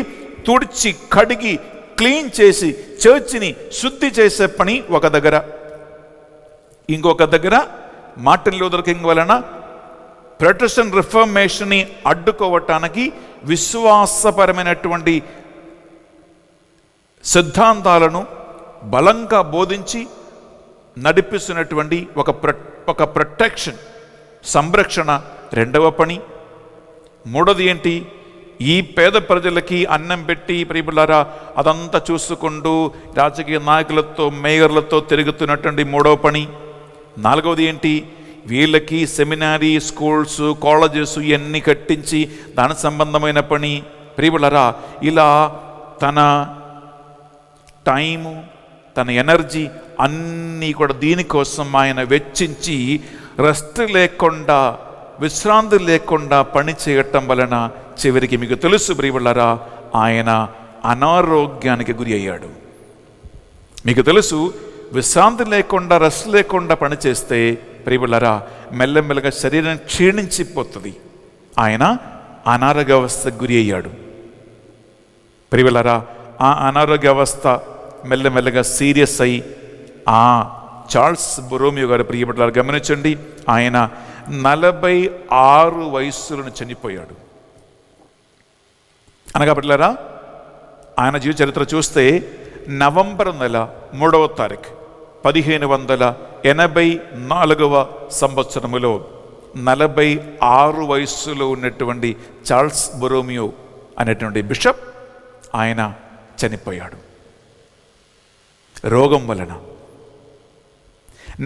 తుడిచి కడిగి క్లీన్ చేసి చర్చిని శుద్ధి చేసే పని ఒక దగ్గర. ఇంకొక దగ్గర మార్టిన్ లూథర్ కింగ్ వలన ప్రొటెస్టెంట్ రిఫర్మేషన్ని అడ్డుకోవటానికి విశ్వాసపరమైనటువంటి సిద్ధాంతాలను బలంగా బోధించి నడిపిస్తున్నటువంటి ఒక ప్రొటెక్షన్, సంరక్షణ రెండవ పని. మూడోది ఏంటి? ఈ పేద ప్రజలకి అన్నం పెట్టి ప్రియులారా అదంతా చూసుకుంటూ రాజకీయ నాయకులతో, మేయర్లతో తిరుగుతున్నటువంటి మూడవ పని. నాలుగవది ఏంటి? వీళ్ళకి సెమినారీ, స్కూల్స్, కాలేజెస్ ఇవన్నీ కట్టించి దాని సంబంధమైన పని. ప్రియులారా, ఇలా తన టైము, తన ఎనర్జీ అన్నీ కూడా దీనికోసం ఆయన వెచ్చించి రెస్ట్ లేకుండా, విశ్రాంతి లేకుండా పని చేయటం వలన చివరికి మీకు తెలుసు ప్రియులారా, ఆయన అనారోగ్యానికి గురి అయ్యాడు. మీకు తెలుసు, విశ్రాంతి లేకుండా, రెస్ట్ లేకుండా పనిచేస్తే ప్రియులారా మెల్లమెల్లగా శరీరం క్షీణించిపోతుంది. ఆయన అనారోగ్య అవస్థకు గురి అయ్యాడు. ప్రియులారా, ఆ అనారోగ్య అవస్థ మెల్లమెల్లగా సీరియస్ అయ్యి ఆ చార్ల్స్ బొరోమియో గారు ప్రియబిడ్డలారా గమనించండి, ఆయన 46 వయస్సులను చనిపోయాడు. అనగా బిడ్డలారా, ఆయన జీవిత చరిత్ర చూస్తే నవంబర్ నెల 3వ తారీఖు 1584వ సంవత్సరములో 46 వయస్సులో ఉన్నటువంటి చార్ల్స్ బొరోమియో అనేటువంటి బిషప్ ఆయన చనిపోయాడు రోగం వలన.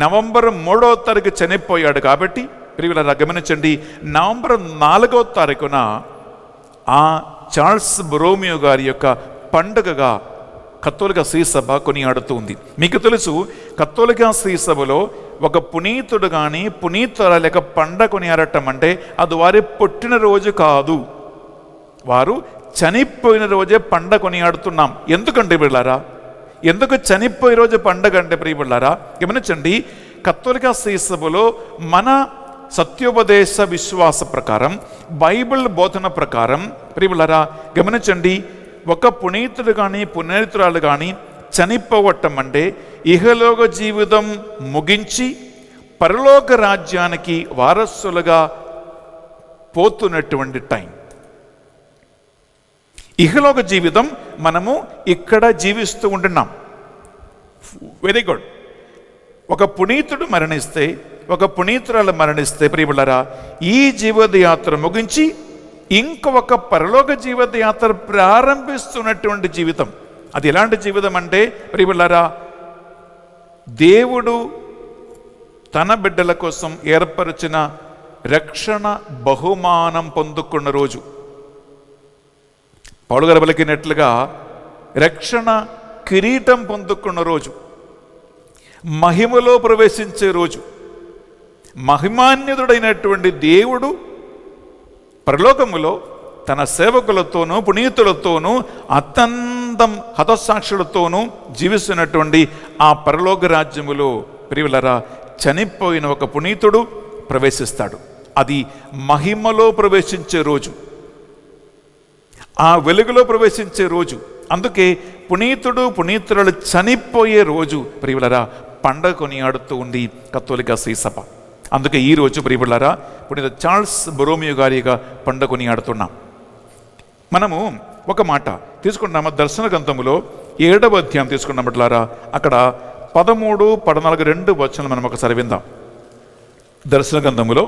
నవంబర్ 3వ తారీఖు చనిపోయాడు కాబట్టి ప్రియులారా గమనించండి, నవంబర్ 4వ తారీఖున ఆ చార్ల్స్ బొరోమియో గారి యొక్క పండుగగా కత్తోలిక శ్రీసభ కొనియాడుతుంది. మీకు తెలుసు, కత్తోలిక శ్రీసభలో ఒక పునీతుడు కానీ పునీతురాలు యొక్క పండగ కొనియాడటం అంటే అది వారి పుట్టినరోజు కాదు, వారు చనిపోయిన రోజే పండగ కొనియాడుతున్నాం. ఎందుకంటే బిళ్ళారా, ఎందుకు చనిపోయే రోజు పండగ అంటే ప్రియబిళ్ళారా గమనించండి, కత్తోలిక శ్రీసభలో మన సత్యోపదేశ విశ్వాస ప్రకారం, బైబిల్ బోధన ప్రకారం ప్రియబిళ్ళారా గమనించండి, ఒక పునీతుడు కానీ పునీతురాలు కానీ చనిపోవటం అంటే ఇహలోక జీవితం ముగించి పరలోక రాజ్యానికి వారసులుగా పోతున్నటువంటి టైం. ఇహలోక జీవితం మనము ఇక్కడ జీవిస్తూ ఉంటున్నాం. Very good. ఒక పునీతుడు మరణిస్తే, ఒక పునీతురాలు మరణిస్తే ప్రియబిళ్ళారా ఈ జీవితయాత్ర ముగించి ఇంకొక పరలోక జీవితయాత్ర ప్రారంభిస్తున్నటువంటి జీవితం. అది ఎలాంటి జీవితం అంటే ప్రియబిళ్ళారా, దేవుడు తన బిడ్డల కోసం ఏర్పరిచిన రక్షణ బహుమానం పొందుకున్న రోజు. పౌలు గారు పలికినట్లుగా రక్షణ కిరీటం పొందుకున్న రోజు, మహిమలో ప్రవేశించే రోజు. మహిమాన్వితుడైనటువంటి దేవుడు పరలోకములో తన సేవకులతోనూ పునీతులతోనూ అత్యంతం హతసాక్షులతోనూ జీవిస్తున్నటువంటి ఆ పరలోక రాజ్యములో ప్రియులరా చనిపోయిన ఒక పునీతుడు ప్రవేశిస్తాడు. అది మహిమలో ప్రవేశించే రోజు, ఆ వెలుగులో ప్రవేశించే రోజు. అందుకే పునీతుడు పునీతురాలు చనిపోయే రోజు ప్రియులరా పండగ కొనియాడుతూ ఉంది కత్తోలిక శ్రీసభ. అందుకే ఈ రోజు ప్రియులరా పునీత చార్ల్స్ బొరోమియో గారిగా పండగ కొనియాడుతున్నాం. మనము ఒక మాట తీసుకున్నాము, దర్శన గ్రంథములో 7వ అధ్యాయం తీసుకున్నట్లారా అక్కడ 13, 14, 2 వచనాలు మనం ఒకసారి విందాం. దర్శన గ్రంథములో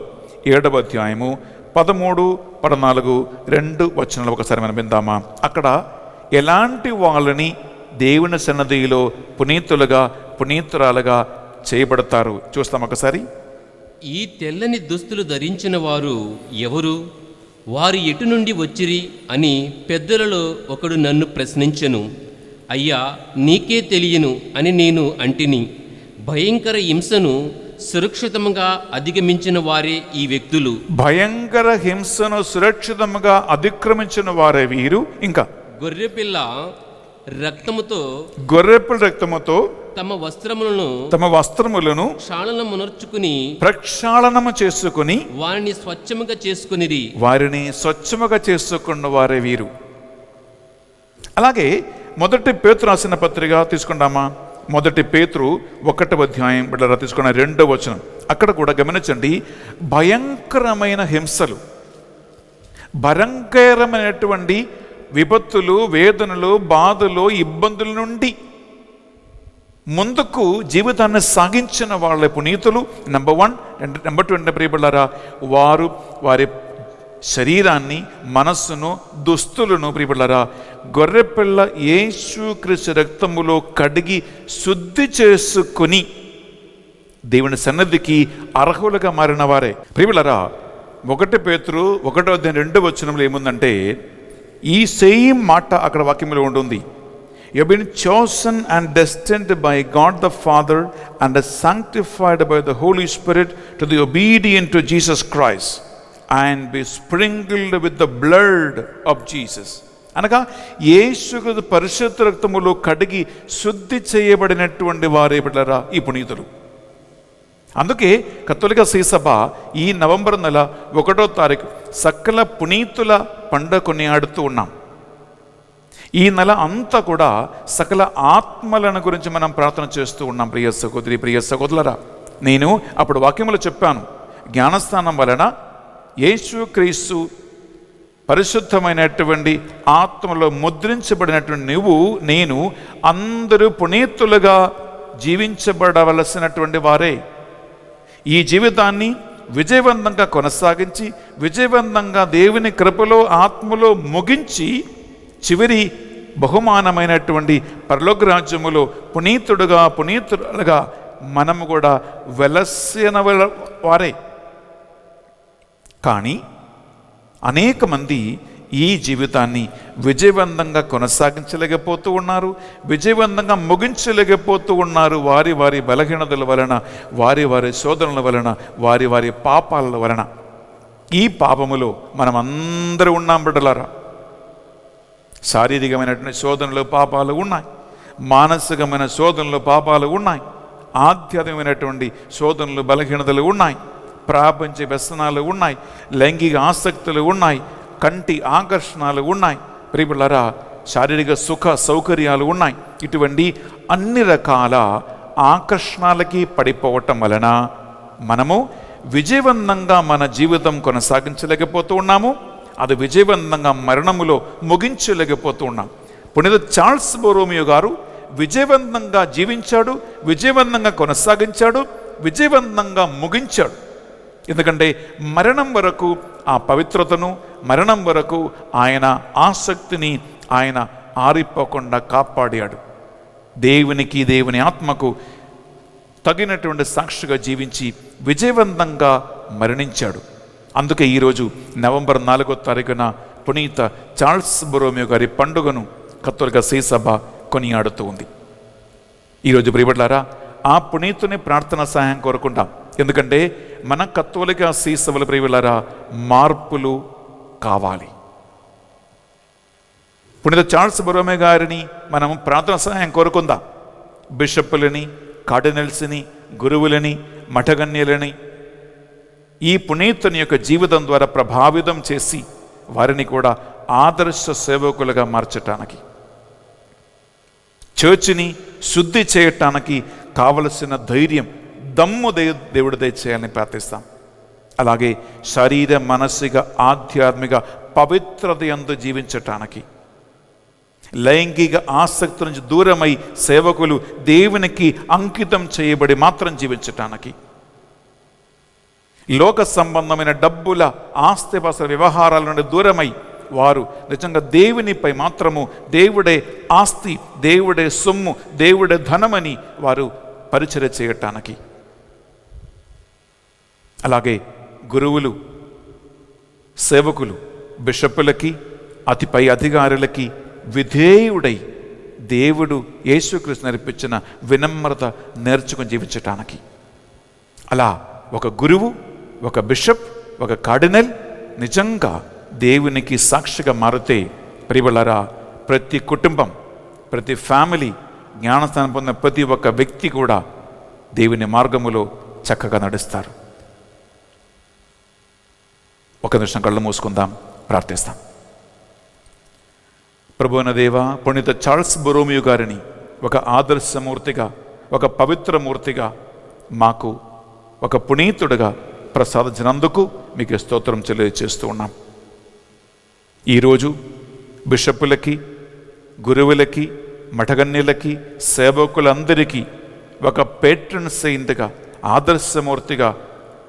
7వ అధ్యాయము 13, 14, 2 వచనాలు ఒకసారి మనం విందామా? అక్కడ ఎలాంటి వాళ్ళని దేవుని సన్నదిలో పునీతులుగా పునీతురాలుగా చేయబడతారు చూస్తాం ఒకసారి. ఈ తెల్లని దుస్తులు ధరించిన వారు ఎవరు? వారు ఎటు నుండి వచ్చిరి అని పెద్దలలో ఒకడు నన్ను ప్రశ్నించెను. అయ్యా, నీకే తెలియను అని నేను అంటిని. భయంకర హింసను సురక్షితంగా అధిగమించిన వారే ఈ వ్యక్తులు. భయంకర హింసను సురక్షితంగా అతిక్రమించిన వారే వీరు. ఇంకా గొర్రెపిల్ల రక్తముతో తమ వస్త్రములను ప్రక్షాళనము చేసుకుని వారిని స్వచ్ఛముగా చేసుకున్న వారే వీరు. అలాగే మొదటి పేతురు రాసిన పత్రిక తీసుకుంటామా? మొదటి పేతురు 1వ అధ్యాయం బిడ్డరా తీసుకున్న 2వ వచనం. అక్కడ కూడా గమనించండి, భయంకరమైన హింసలు, భయంకరమైనటువంటి విపత్తులు, వేదనలు, బాధలు, ఇబ్బందుల నుండి ముందుకు జీవితాన్ని సాగించిన వాళ్ళ పునీతులు నెంబర్ 1. నెంబర్ 2 ప్రియబిళ్ళారా వారు వారి శరీరాన్ని, మనస్సును, దుస్తులను ప్రియబిళ్ళారా గొర్రెపిల్ల యేసుక్రీస్తు రక్తములో కడిగి శుద్ధి చేసుకుని దేవుని సన్నిధికి అర్హులుగా మారిన వారే. ప్రియబిళ్ళారా 1 పేతురు 1వ అధ్యాయం 2వ వచనంలో ఏముందంటే ఈ సేమ్ మాట అక్కడ వాక్యంలో ఉంటుంది. You have been chosen and destined by God the Father and sanctified by the Holy Spirit to be obedient to Jesus Christ and be sprinkled with the blood of Jesus. అనగా యేసు పరిశుద్ధ రక్తములో కడిగి శుద్ధి చేయబడినటువంటి వారే బిడ్డలారా ఈ పునీతులు. అందుకే కత్తోలిక శ్రీసభ ఈ నవంబర్ నెల 1వ తారీఖు సకల పునీతుల పండుగ కొనియాడుతూ ఉన్నాం. ఈ నెల అంతా కూడా సకల ఆత్మలను గురించి మనం ప్రార్థన చేస్తూ ఉన్నాం. ప్రియ సహోదరి, ప్రియ సహోదరులారా, నేను అప్పుడు వాక్యములు చెప్పాను, జ్ఞానస్నానం వలన యేసుక్రీస్తు పరిశుద్ధమైనటువంటి ఆత్మలో ముద్రించబడినటువంటి నువ్వు నేను అందరూ పునీతులుగా జీవించబడవలసినటువంటి వారే. ఈ జీవితాన్ని విజయవంతంగా కొనసాగించి విజయవంతంగా దేవుని కృపలో ఆత్మలో ముగించి చివరి బహుమానమైనటువంటి పరలోక రాజ్యములో పునీతులుగా మనము కూడా వెలసిన వారే. కానీ అనేక మంది ఈ జీవితాన్ని విజయవంతంగా కొనసాగించలేకపోతూ ఉన్నారు, విజయవంతంగా ముగించలేకపోతూ ఉన్నారు. వారి వారి బలహీనతల వలన, వారి వారి శోధనల వలన, వారి వారి పాపాల వలన. ఈ పాపములో మనం అందరూ ఉన్నాం బిడ్డలారా. శారీరకమైనటువంటి శోధనలు పాపాలు ఉన్నాయి, మానసికమైన శోధనలు పాపాలు ఉన్నాయి, ఆధ్యాత్మికమైనటువంటి శోధనలు బలహీనతలు ఉన్నాయి, ప్రాపంచ వ్యసనాలు ఉన్నాయి, లైంగిక ఆసక్తులు ఉన్నాయి, కంటి ఆకర్షణలు ఉన్నాయి. ప్రియబిడ్డలారా, శారీరక సుఖ సౌకర్యాలు ఉన్నాయి. ఇటువంటి అన్ని రకాల ఆకర్షణలకి పడిపోవటం వలన మనము విజయవంతంగా మన జీవితం కొనసాగించలేకపోతూ ఉన్నాము. అది విజయవంతంగా మరణములో ముగించలేకపోతూ ఉన్నాం. పునీత చార్ల్స్ బోరోమియో గారు విజయవంతంగా జీవించాడు, విజయవంతంగా కొనసాగించాడు, విజయవంతంగా ముగించాడు. ఎందుకంటే మరణం వరకు ఆ పవిత్రతను, మరణం వరకు ఆయన ఆసక్తిని ఆయన ఆరిపోకుండా కాపాడాడు. దేవునికి, దేవుని ఆత్మకు తగినటువంటి సాక్షిగా జీవించి విజయవంతంగా మరణించాడు. అందుకే ఈరోజు నవంబర్ 4వ తారీఖున పునీత చార్ల్స్ బోరోమియో గారి పండుగను కత్తోలిక శ్రీసభ కొనియాడుతూ ఉంది. ఈరోజు ప్రియబిడ్డలారా, ఆ పునీతుని ప్రార్థన సహాయం కోరుకుంటాం. ఎందుకంటే మన కత్తోలిక శ్రీసభల ప్రియబిడ్డలారా మార్పులు కావాలి. పునీత చార్ల్స్ బోరోమియో గారిని మనం ప్రార్థన సహాయం కోరుకుందాం. బిషప్పులని, కార్డినల్స్ని, గురువులని, మఠగణ్యులని ఈ పునీతుని యొక్క జీవితం ద్వారా ప్రభావితం చేసి వారిని కూడా ఆదర్శ సేవకులుగా మార్చటానికి, చర్చిని శుద్ధి చేయటానికి కావలసిన ధైర్యం, దమ్ము దేవుడు దయచేయాలని ప్రార్థిస్తాం. అలాగే శరీర, మానసిక, ఆధ్యాత్మిక పవిత్రత యందు జీవించటానికి, లైంగిక ఆసక్తి నుంచి దూరమై సేవకులు దేవునికి అంకితం చేయబడి మాత్రం జీవించటానికి, లోక సంబంధమైన డబ్బుల ఆస్తిపాస్తుల వ్యవహారాల నుండి దూరమై వారు నిజంగా దేవునిపై మాత్రము దేవుడే ఆస్తి, దేవుడే సొమ్ము, దేవుడే ధనమని వారు పరిచర్య చేయటానికి, అలాగే గురువులు, సేవకులు, బిషప్పులకి, అతిపై అధికారులకి విధేయుడై దేవుడు యేసుక్రీస్తు నేర్పించిన వినమ్రత నేర్చుకుని జీవించటానికి, అలా ఒక గురువు, ఒక బిషప్, ఒక కార్డినల్ నిజంగా దేవునికి సాక్షిగా మారితే ప్రియబిడ్డలారా, ప్రతి కుటుంబం, ప్రతి ఫ్యామిలీ, జ్ఞానస్థానం పొందిన ప్రతి ఒక్క వ్యక్తి కూడా దేవుని మార్గములో చక్కగా నడుస్తారు. ఒక నిమిషం కళ్ళు మూసుకుందాం, ప్రార్థిస్తాం. ప్రభువైన దేవా, పునీత చార్ల్స్ బోరోమియో గారిని ఒక ఆదర్శమూర్తిగా, ఒక పవిత్రమూర్తిగా, మాకు ఒక పునీతుడిగా ప్రసాదించినందుకు మీకు స్తోత్రం తెలియజేస్తూ ఉన్నాం. ఈరోజు బిషప్పులకి, గురువులకి, మఠగణ్యులకి, సేవకులందరికీ ఒక పేట్రన్ సెయింట్గా, ఆదర్శమూర్తిగా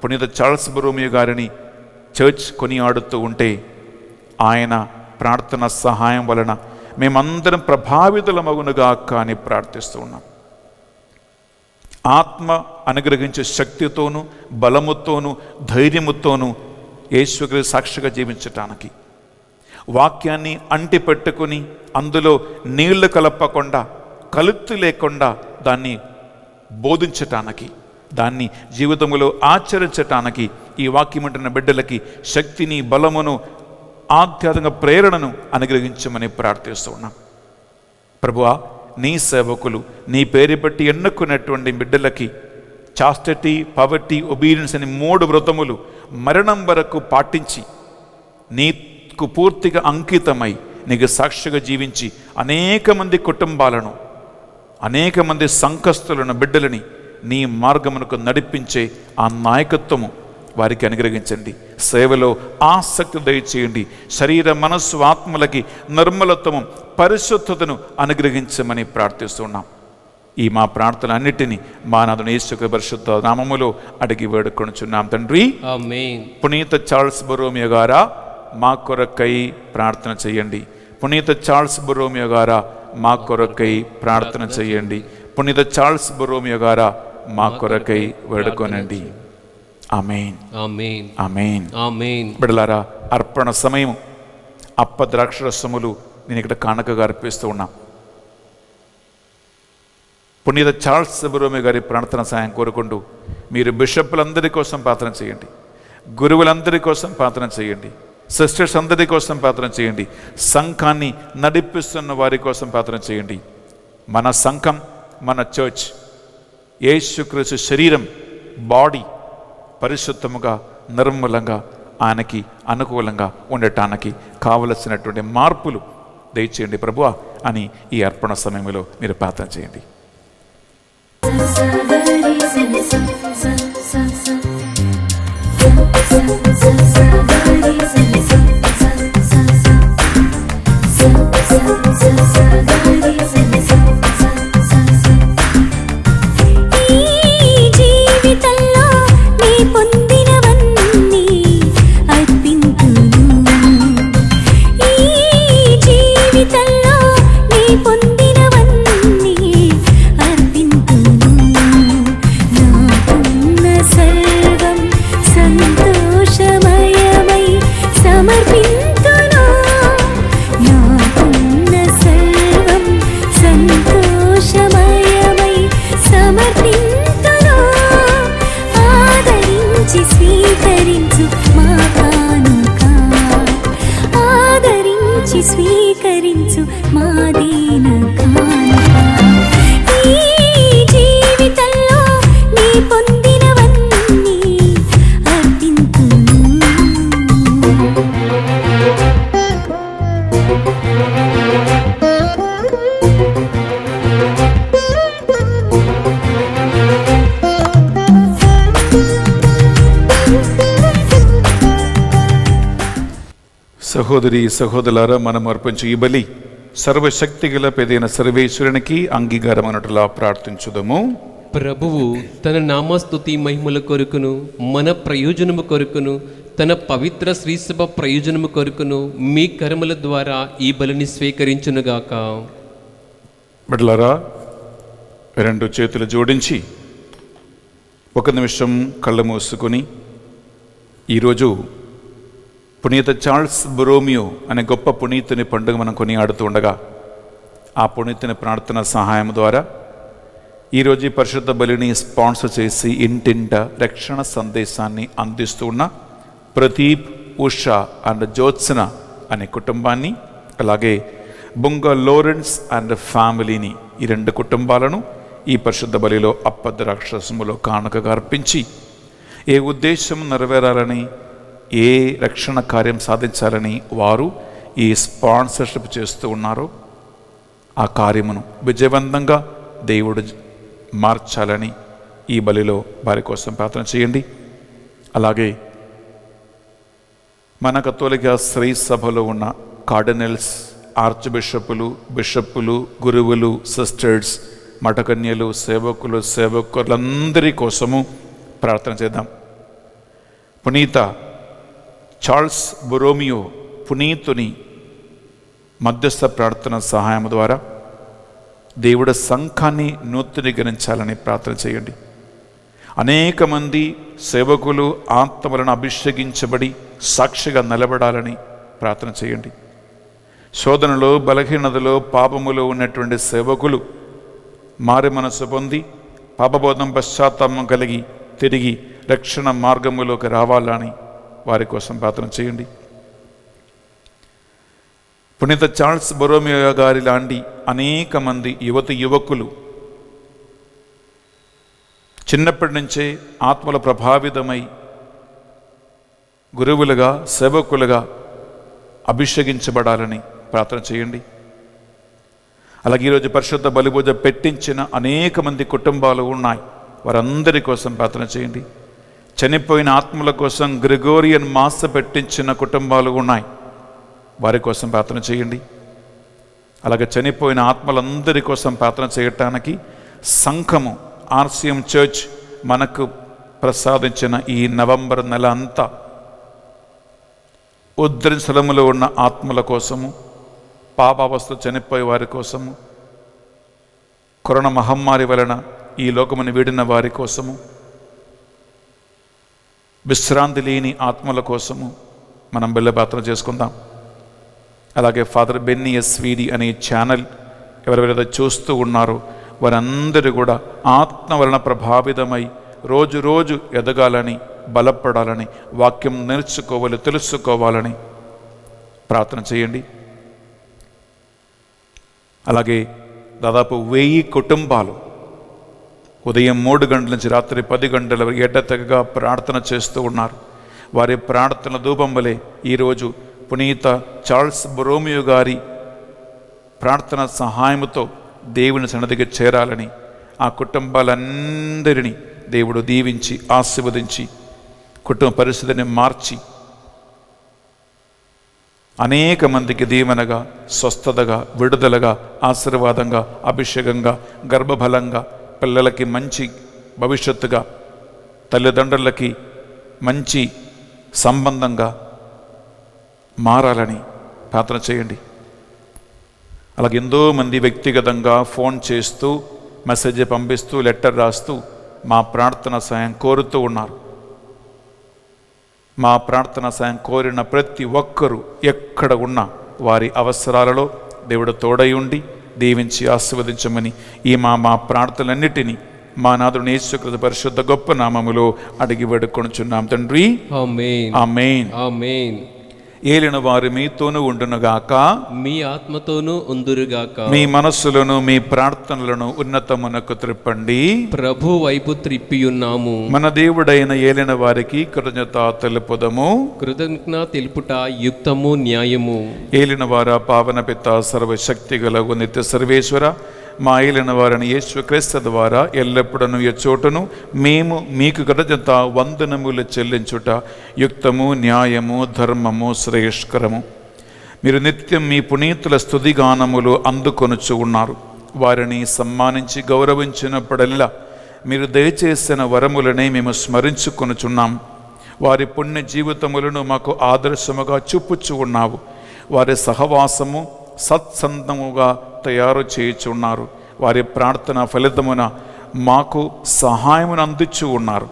పునీత చార్ల్స్ బోరోమియో గారిని చర్చ్ కొనియాడుతూ ఉంటే ఆయన ప్రార్థన సహాయం వలన మేమందరం ప్రభావితులమగునుగా అని ప్రార్థిస్తూ ఉన్నాం. ఆత్మ అనుగ్రహించే శక్తితోనూ, బలముతోనూ, ధైర్యముతోనూ యేసుక్రీస్తు సాక్షిగా జీవించటానికి, వాక్యాన్ని అంటి పెట్టుకుని అందులో నీళ్లు కలపకుండా, కలుత్తు లేకుండా దాన్ని బోధించటానికి, దాన్ని జీవితంలో ఆచరించటానికి ఈ వాక్యం ఉంటున్న బిడ్డలకి శక్తిని, బలమును, ఆధ్యాత్మిక ప్రేరణను అనుగ్రహించమని ప్రార్థిస్తూ ఉన్నాం. ప్రభువా, నీ సేవకులు నీ పేరు బట్టి ఎన్నుకున్నటువంటి బిడ్డలకి చాస్టిటీ, పవర్టీ, ఒబీడియన్స్ అని 3 వ్రతములు మరణం వరకు పాటించి నీకు పూర్తిగా అంకితమై నీకు సాక్షిగా జీవించి అనేక మంది కుటుంబాలను, అనేక మంది సంకస్తులను, బిడ్డలని నీ మార్గమునకు నడిపించే ఆ నాయకత్వము వారికి అనుగ్రహించండి. సేవలో ఆసక్తి దయచేయండి. శరీర, మనస్సు, ఆత్మలకి నిర్మలత్వము, పరిశుద్ధతను అనుగ్రహించమని ప్రార్థిస్తున్నాం. ఈ మా ప్రార్థన అన్నిటినీ మా నాథుని యేసు పరిశుద్ధ నామములో అడిగి వేడుకొనుచున్నాం తండ్రి, ఆమేన్. పునీత చార్ల్స్ బోరోమియో గారా, మా కొరకై ప్రార్థన చేయండి. పునీత చార్ల్స్ బొరోమియో గారా మా కొరకై ప్రార్థన చేయండి. పునీత చార్ల్స్ బొరోమియో గారా మా కొరకై వేడుకొనండి. ఆమేన్, ఆమేన్, ఆమేన్, ఆమేన్. బిడ్డలారా, అర్పణ సమయం. అప్ప ద్రాక్షరసములు నేను ఇక్కడ కానుకగా అర్పిస్తూ ఉన్నా. పునీత చార్ల్స్ బొరోమియో గారి ప్రార్థన సాయం కోరుకుంటూ మీరు బిషప్పులందరి కోసం ప్రార్థన చేయండి, గురువులందరి కోసం ప్రార్థన చేయండి, సిస్టర్స్ అందరి కోసం ప్రార్థన చేయండి, సంఘాన్ని నడిపిస్తున్న వారి కోసం ప్రార్థన చేయండి. మన సంఘం, మన చర్చ్, యేసుక్రీస్తు శరీరం, బాడీ పరిశుద్ధముగా నిర్మలంగా ఆయనకి అనుకూలంగా ఉండటానికి కావలసినటువంటి మార్పులు దయచేయండి ప్రభువా అని ఈ అర్పణ సమయంలో మీరు ప్రార్థన చేయండి. స్వీకరించు మా దీన కానుక. ఈ జీవితంలో నీ పొందినవన్నీ అర్పింతును. సహోదరి సహోదరులారా, మనం అర్పించు ఈ బలి సర్వశక్తి గల పెదైన సర్వేశ్వరునికి అంగీకారమనట్లా ప్రార్థించుదము. ప్రభువు తన నామస్తుతి మహిమల కొరకును మన ప్రయోజనము కొరకును తన పవిత్ర శ్రీసభ ప్రయోజనము కొరకును మీ కర్మల ద్వారా ఈ బలిని స్వీకరించునుగాక. బిడ్డలారా, రెండు చేతులు జోడించి ఒక నిమిషం కళ్ళు మూసుకొని ఈరోజు పునీత చార్ల్స్ బొరోమియో అనే గొప్ప పునీతుని పండుగ మనం కొనియాడుతూ ఉండగా ఆ పునీతుని ప్రార్థన సహాయం ద్వారా ఈరోజు ఈ పరిశుద్ధ బలిని స్పాన్సర్ చేసి ఇంటింట రక్షణ సందేశాన్ని అందిస్తూ ఉన్న ప్రదీప్, ఉషా అండ్ జ్యోత్సన అనే కుటుంబాన్ని, అలాగే బుంగ లోరెన్స్ అండ్ ఫ్యామిలీని, ఈ రెండు కుటుంబాలను ఈ పరిశుద్ధ బలిలో అప్పద్రాక్షసములో కానుకగా అర్పించి ఏ ఉద్దేశం నెరవేరాలని, ఏ రక్షణ కార్యం సాధించాలని వారు ఈ స్పాన్సర్షిప్ చేస్తూ ఉన్నారో ఆ కార్యమును విజయవంతంగా దేవుడు మార్చాలని ఈ బలిలో వారి కోసం ప్రార్థన చేయండి. అలాగే మన కథోలిక శ్రీ సభలో ఉన్న కార్డినల్స్, ఆర్చ్ బిషప్పులు, బిషప్పులు, గురువులు, సిస్టర్స్, మఠకన్యలు, సేవకులు, సేవకులందరి కోసము ప్రార్థన చేద్దాం. పునీత చార్ల్స్ బొరోమియో పునీతుని మధ్యస్థ ప్రార్థన సహాయం ద్వారా దేవుడు సంఘాన్ని నూతనీకరించాలని ప్రార్థన చేయండి. అనేక మంది సేవకులు ఆత్మలను అభిషేకించబడి సాక్షిగా నిలబడాలని ప్రార్థన చేయండి. శోధనలో, బలహీనతలో, పాపములో ఉన్నటువంటి సేవకులు మారి మనసు పొంది పాపబోధం పశ్చాత్తాపం కలిగి తిరిగి రక్షణ మార్గములోకి రావాలని వారి కోసం ప్రార్థన చేయండి. పునీత చార్ల్స్ బొరోమియో గారి లాంటి అనేక మంది యువకులు చిన్నప్పటి నుంచే ఆత్మల ప్రభావితమై గురువులుగా, సేవకులుగా అభిషేకించబడాలని ప్రార్థన చేయండి. అలాగే ఈరోజు పరిశుద్ధ బలిపూజ పెట్టించిన అనేక మంది కుటుంబాలు ఉన్నాయి, వారందరి కోసం ప్రార్థన చేయండి. చనిపోయిన ఆత్మల కోసం గ్రెగోరియన్ మాస పెట్టించిన కుటుంబాలు ఉన్నాయి, వారి కోసం ప్రార్థన చేయండి. అలాగే చనిపోయిన ఆత్మలందరి కోసం ప్రార్థన చేయటానికి సంఘము, ఆర్సిఎం చర్చ్ మనకు ప్రసాదించిన ఈ నవంబర్ నెల అంతా ఉద్ధరణ స్థలములో ఉన్న ఆత్మల కోసము, పాపావస్థ చనిపోయే వారి కోసము, కరోనా మహమ్మారి వలన ఈ లోకమును వీడిన వారి కోసము, విశ్రాంతి లేని ఆత్మల కోసము మనం బెల్లపాత్ర చేసుకుందాం. అలాగే ఫాదర్ బెన్నీ ఎస్విడి అనే ఛానల్ ఎవరెవరైతే చూస్తూ ఉన్నారో వారందరూ కూడా ఆత్మ వలన ప్రభావితమై రోజు రోజు ఎదగాలని, బలపడాలని, వాక్యం నేర్చుకోవాలి, తెలుసుకోవాలని ప్రార్థన చేయండి. అలాగే దాదాపు 1000 కుటుంబాలు ఉదయం 3 గంటల నుంచి రాత్రి 10 గంటల వరకు ఎడతెగగా ప్రార్థన చేస్తూ ఉన్నారు. వారి ప్రార్థన ధూపం వలె ఈరోజు పునీత చార్ల్స్ బొరోమియో గారి ప్రార్థన సహాయంతో దేవుని సన్నిధికి చేరాలని, ఆ కుటుంబాలందరినీ దేవుడు దీవించి ఆశీర్వదించి కుటుంబ పరిస్థితిని మార్చి అనేక మందికి దీవెనగా, స్వస్థతగా, విడుదలగా, ఆశీర్వాదంగా, అభిషేకంగా, గర్భఫలంగా, పిల్లలకి మంచి భవిష్యత్తుగా, తల్లిదండ్రులకి మంచి సంబంధంగా మారాలని ప్రార్థన చేయండి. అలాగే ఎంతోమంది వ్యక్తిగతంగా ఫోన్ చేస్తూ, మెసేజ్ పంపిస్తూ, లెటర్ రాస్తూ మా ప్రార్థన సాయం కోరుతూ ఉన్నారు. మా ప్రార్థన సాయం కోరిన ప్రతి ఒక్కరూ ఎక్కడ ఉన్నా వారి అవసరాలలో దేవుడు తోడై ఉండి దీవించి ఆశీర్వదించమని ఈ మా ప్రార్థనలన్నిటినీ మా నాథుడు యేసుక్రీస్తు పరిశుద్ధ గొప్ప నామములో అడిగి వేడుకొనుచున్నాం తండ్రి. ఆమేన్. ఆమేన్. ఆమేన్. ఏలిన వారు మీతోనూ ఉండునుగాక, మీ ఆత్మతోనూ ఉందురుగాక. మీ మనస్సులను, మీ ప్రార్థనలను ఉన్నతమునకు త్రిప్పండి. ప్రభు వైపు త్రిప్పియున్నాము. మన దేవుడైన ఏలిన వారికి కృతజ్ఞత తెలుపుదము. కృతజ్ఞత తెలుపుట యుక్తము, న్యాయము. ఏలిన వార పావన పిత సర్వశక్తి గలగు నిత్య సర్వేశ్వర, మా ఏలిన వారిని యేసుక్రీస్తు ద్వారా ఎల్లప్పుడూ ఎచ్చోటను మేము మీకు కృతజ్ఞత వందనములు చెల్లించుట యుక్తము, న్యాయము, ధర్మము, శ్రేయస్కరము. మీరు నిత్యం మీ పునీతుల స్తుతిగానములు అందుకొనుచు ఉన్నారు. వారిని సన్మానించి గౌరవించినప్పుడల్లా మీరు దయచేసిన వరములనే మేము స్మరించుకొనుచున్నాం. వారి పుణ్య జీవితములను మాకు ఆదర్శముగా చూపుచు ఉన్నావు. వారి సహవాసము సత్సంగముగా తయారు చేయుచున్నారు. వారి ప్రార్థన ఫలితమున మాకు సహాయమును అందించు ఉన్నారు.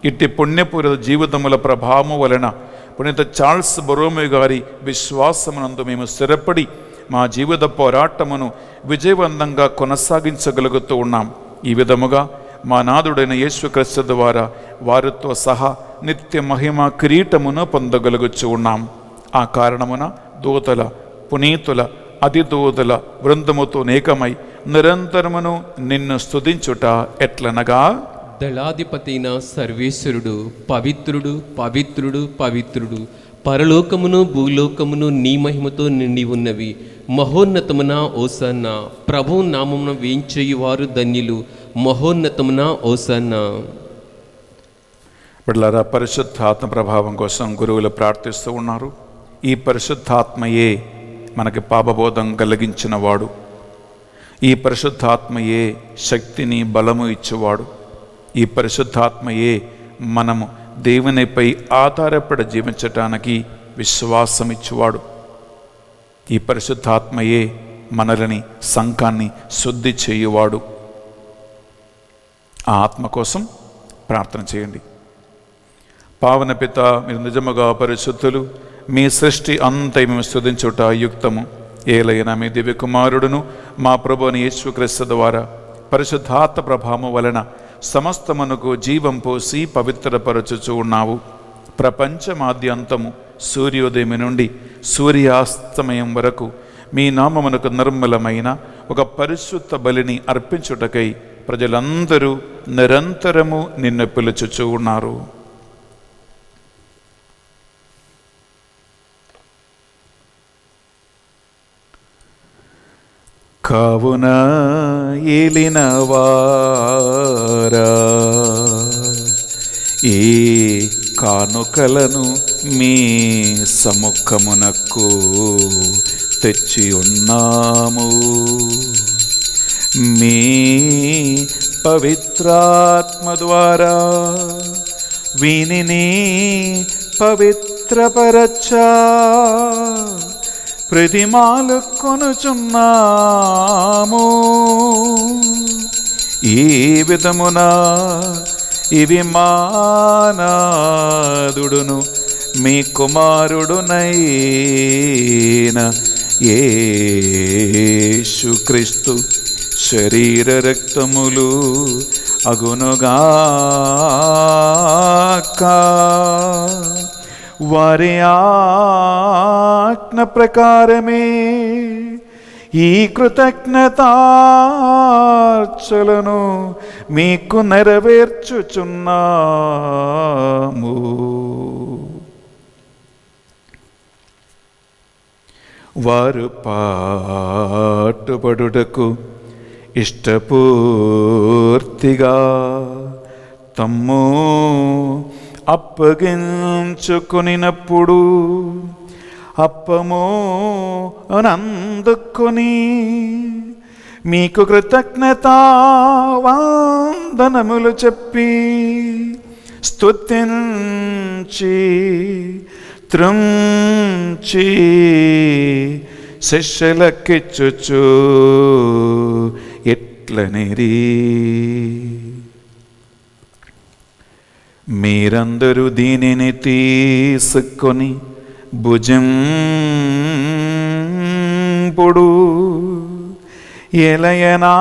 ఇట్టి పుణ్యపూరిత జీవితముల ప్రభావము వలన పునీత చార్ల్స్ బొరోమియో గారి విశ్వాసమునందు మేము స్థిరపడి మా జీవిత పోరాటమును విజయవంతంగా కొనసాగించగలుగుతూ ఉన్నాం. ఈ విధముగా మా నాథుడైన యేసుక్రీస్తు ద్వారా వారితో సహా నిత్య మహిమ కిరీటమును పొందగలుగుచు ఉన్నాం. ఆ కారణమున దూతల, పునీతుల, అతిదూతల బృందముతో ఏకమై నిరంతరమును నిన్ను స్తుతించుట ఎట్లనగా, దళాధిపతైన సర్వేశ్వరుడు పవిత్రుడు, పవిత్రుడు, పవిత్రుడు, పరలోకమును భూలోకమును నీ మహిమతో నిండి ఉన్నవి. మహోన్నతమున ఓసన్న. ప్రభు నామమున వేంచేయువారు ధన్యులు. మహోన్నతమున ఓసన్న. బిడ్డలారా, పరిశుద్ధాత్మ ప్రభావం కోసం గురువులు ప్రార్థిస్తూ ఉన్నారు. ఈ పరిశుద్ధాత్మయే మనకి పాపబోధం కలిగించిన వాడు. ఈ పరిశుద్ధాత్మయే శక్తిని, బలము ఇచ్చేవాడు. ఈ పరిశుద్ధాత్మయే మనము దేవునిపై ఆధారపడి జీవించటానికి విశ్వాసం ఇచ్చేవాడు. ఈ పరిశుద్ధాత్మయే మనల్ని, సంఘాన్ని శుద్ధి చేయువాడు. ఆ ఆత్మ కోసం ప్రార్థన చేయండి. పావన పిత, మీరు నిజముగా పరిశుద్ధులు. మీ సృష్టి అంతా మేము స్తుతించుట యుక్తము. ఏలైనా మీ దివ్య కుమారుడును మా ప్రభుని యేసుక్రీస్తు ద్వారా పరిశుద్ధాత్మ ప్రభావము వలన సమస్తమునకు జీవం పోసి పవిత్రపరచుచు ఉన్నావు. ప్రపంచమాద్యంతము సూర్యోదయం నుండి సూర్యాస్తమయం వరకు మీ నామమునకు నిర్మలమైన ఒక పరిశుద్ధ బలిని అర్పించుటకై ప్రజలందరూ నిరంతరము నిన్ను పిలుచుచూ ఉన్నారు. కావున ఏలిన వారా, ఈ కానుకలను మీ సముఖమునకు తెచ్చి ఉన్నాము. మీ పవిత్రాత్మ ద్వారా వీనిని పవిత్రపరచ ప్రతిమాలు కొనుచున్నాము. ఈ విధమున ఇవి మానాదుడును మీ కుమారుడునైన యేసుక్రీస్తు శరీర రక్తములు అగునుగాక. వారి ఆజ్ఞ ప్రకారమే ఈ కృతజ్ఞతార్చలను మీకు నెరవేర్చుచున్నాము. వారు పాటుపడుటకు ఇష్టపూర్తిగా తమ్ము అప్పగించుకొనినప్పుడు అప్పము అనందుకొని మీకు కృతజ్ఞతా వందనములు చెప్పి స్తుతించి త్రుంచి శిష్యులకిచ్చుచు ఎట్లనిరి, మీరందరూ దీనిని తీసుకొని భుజింపుడు. ఎలయనా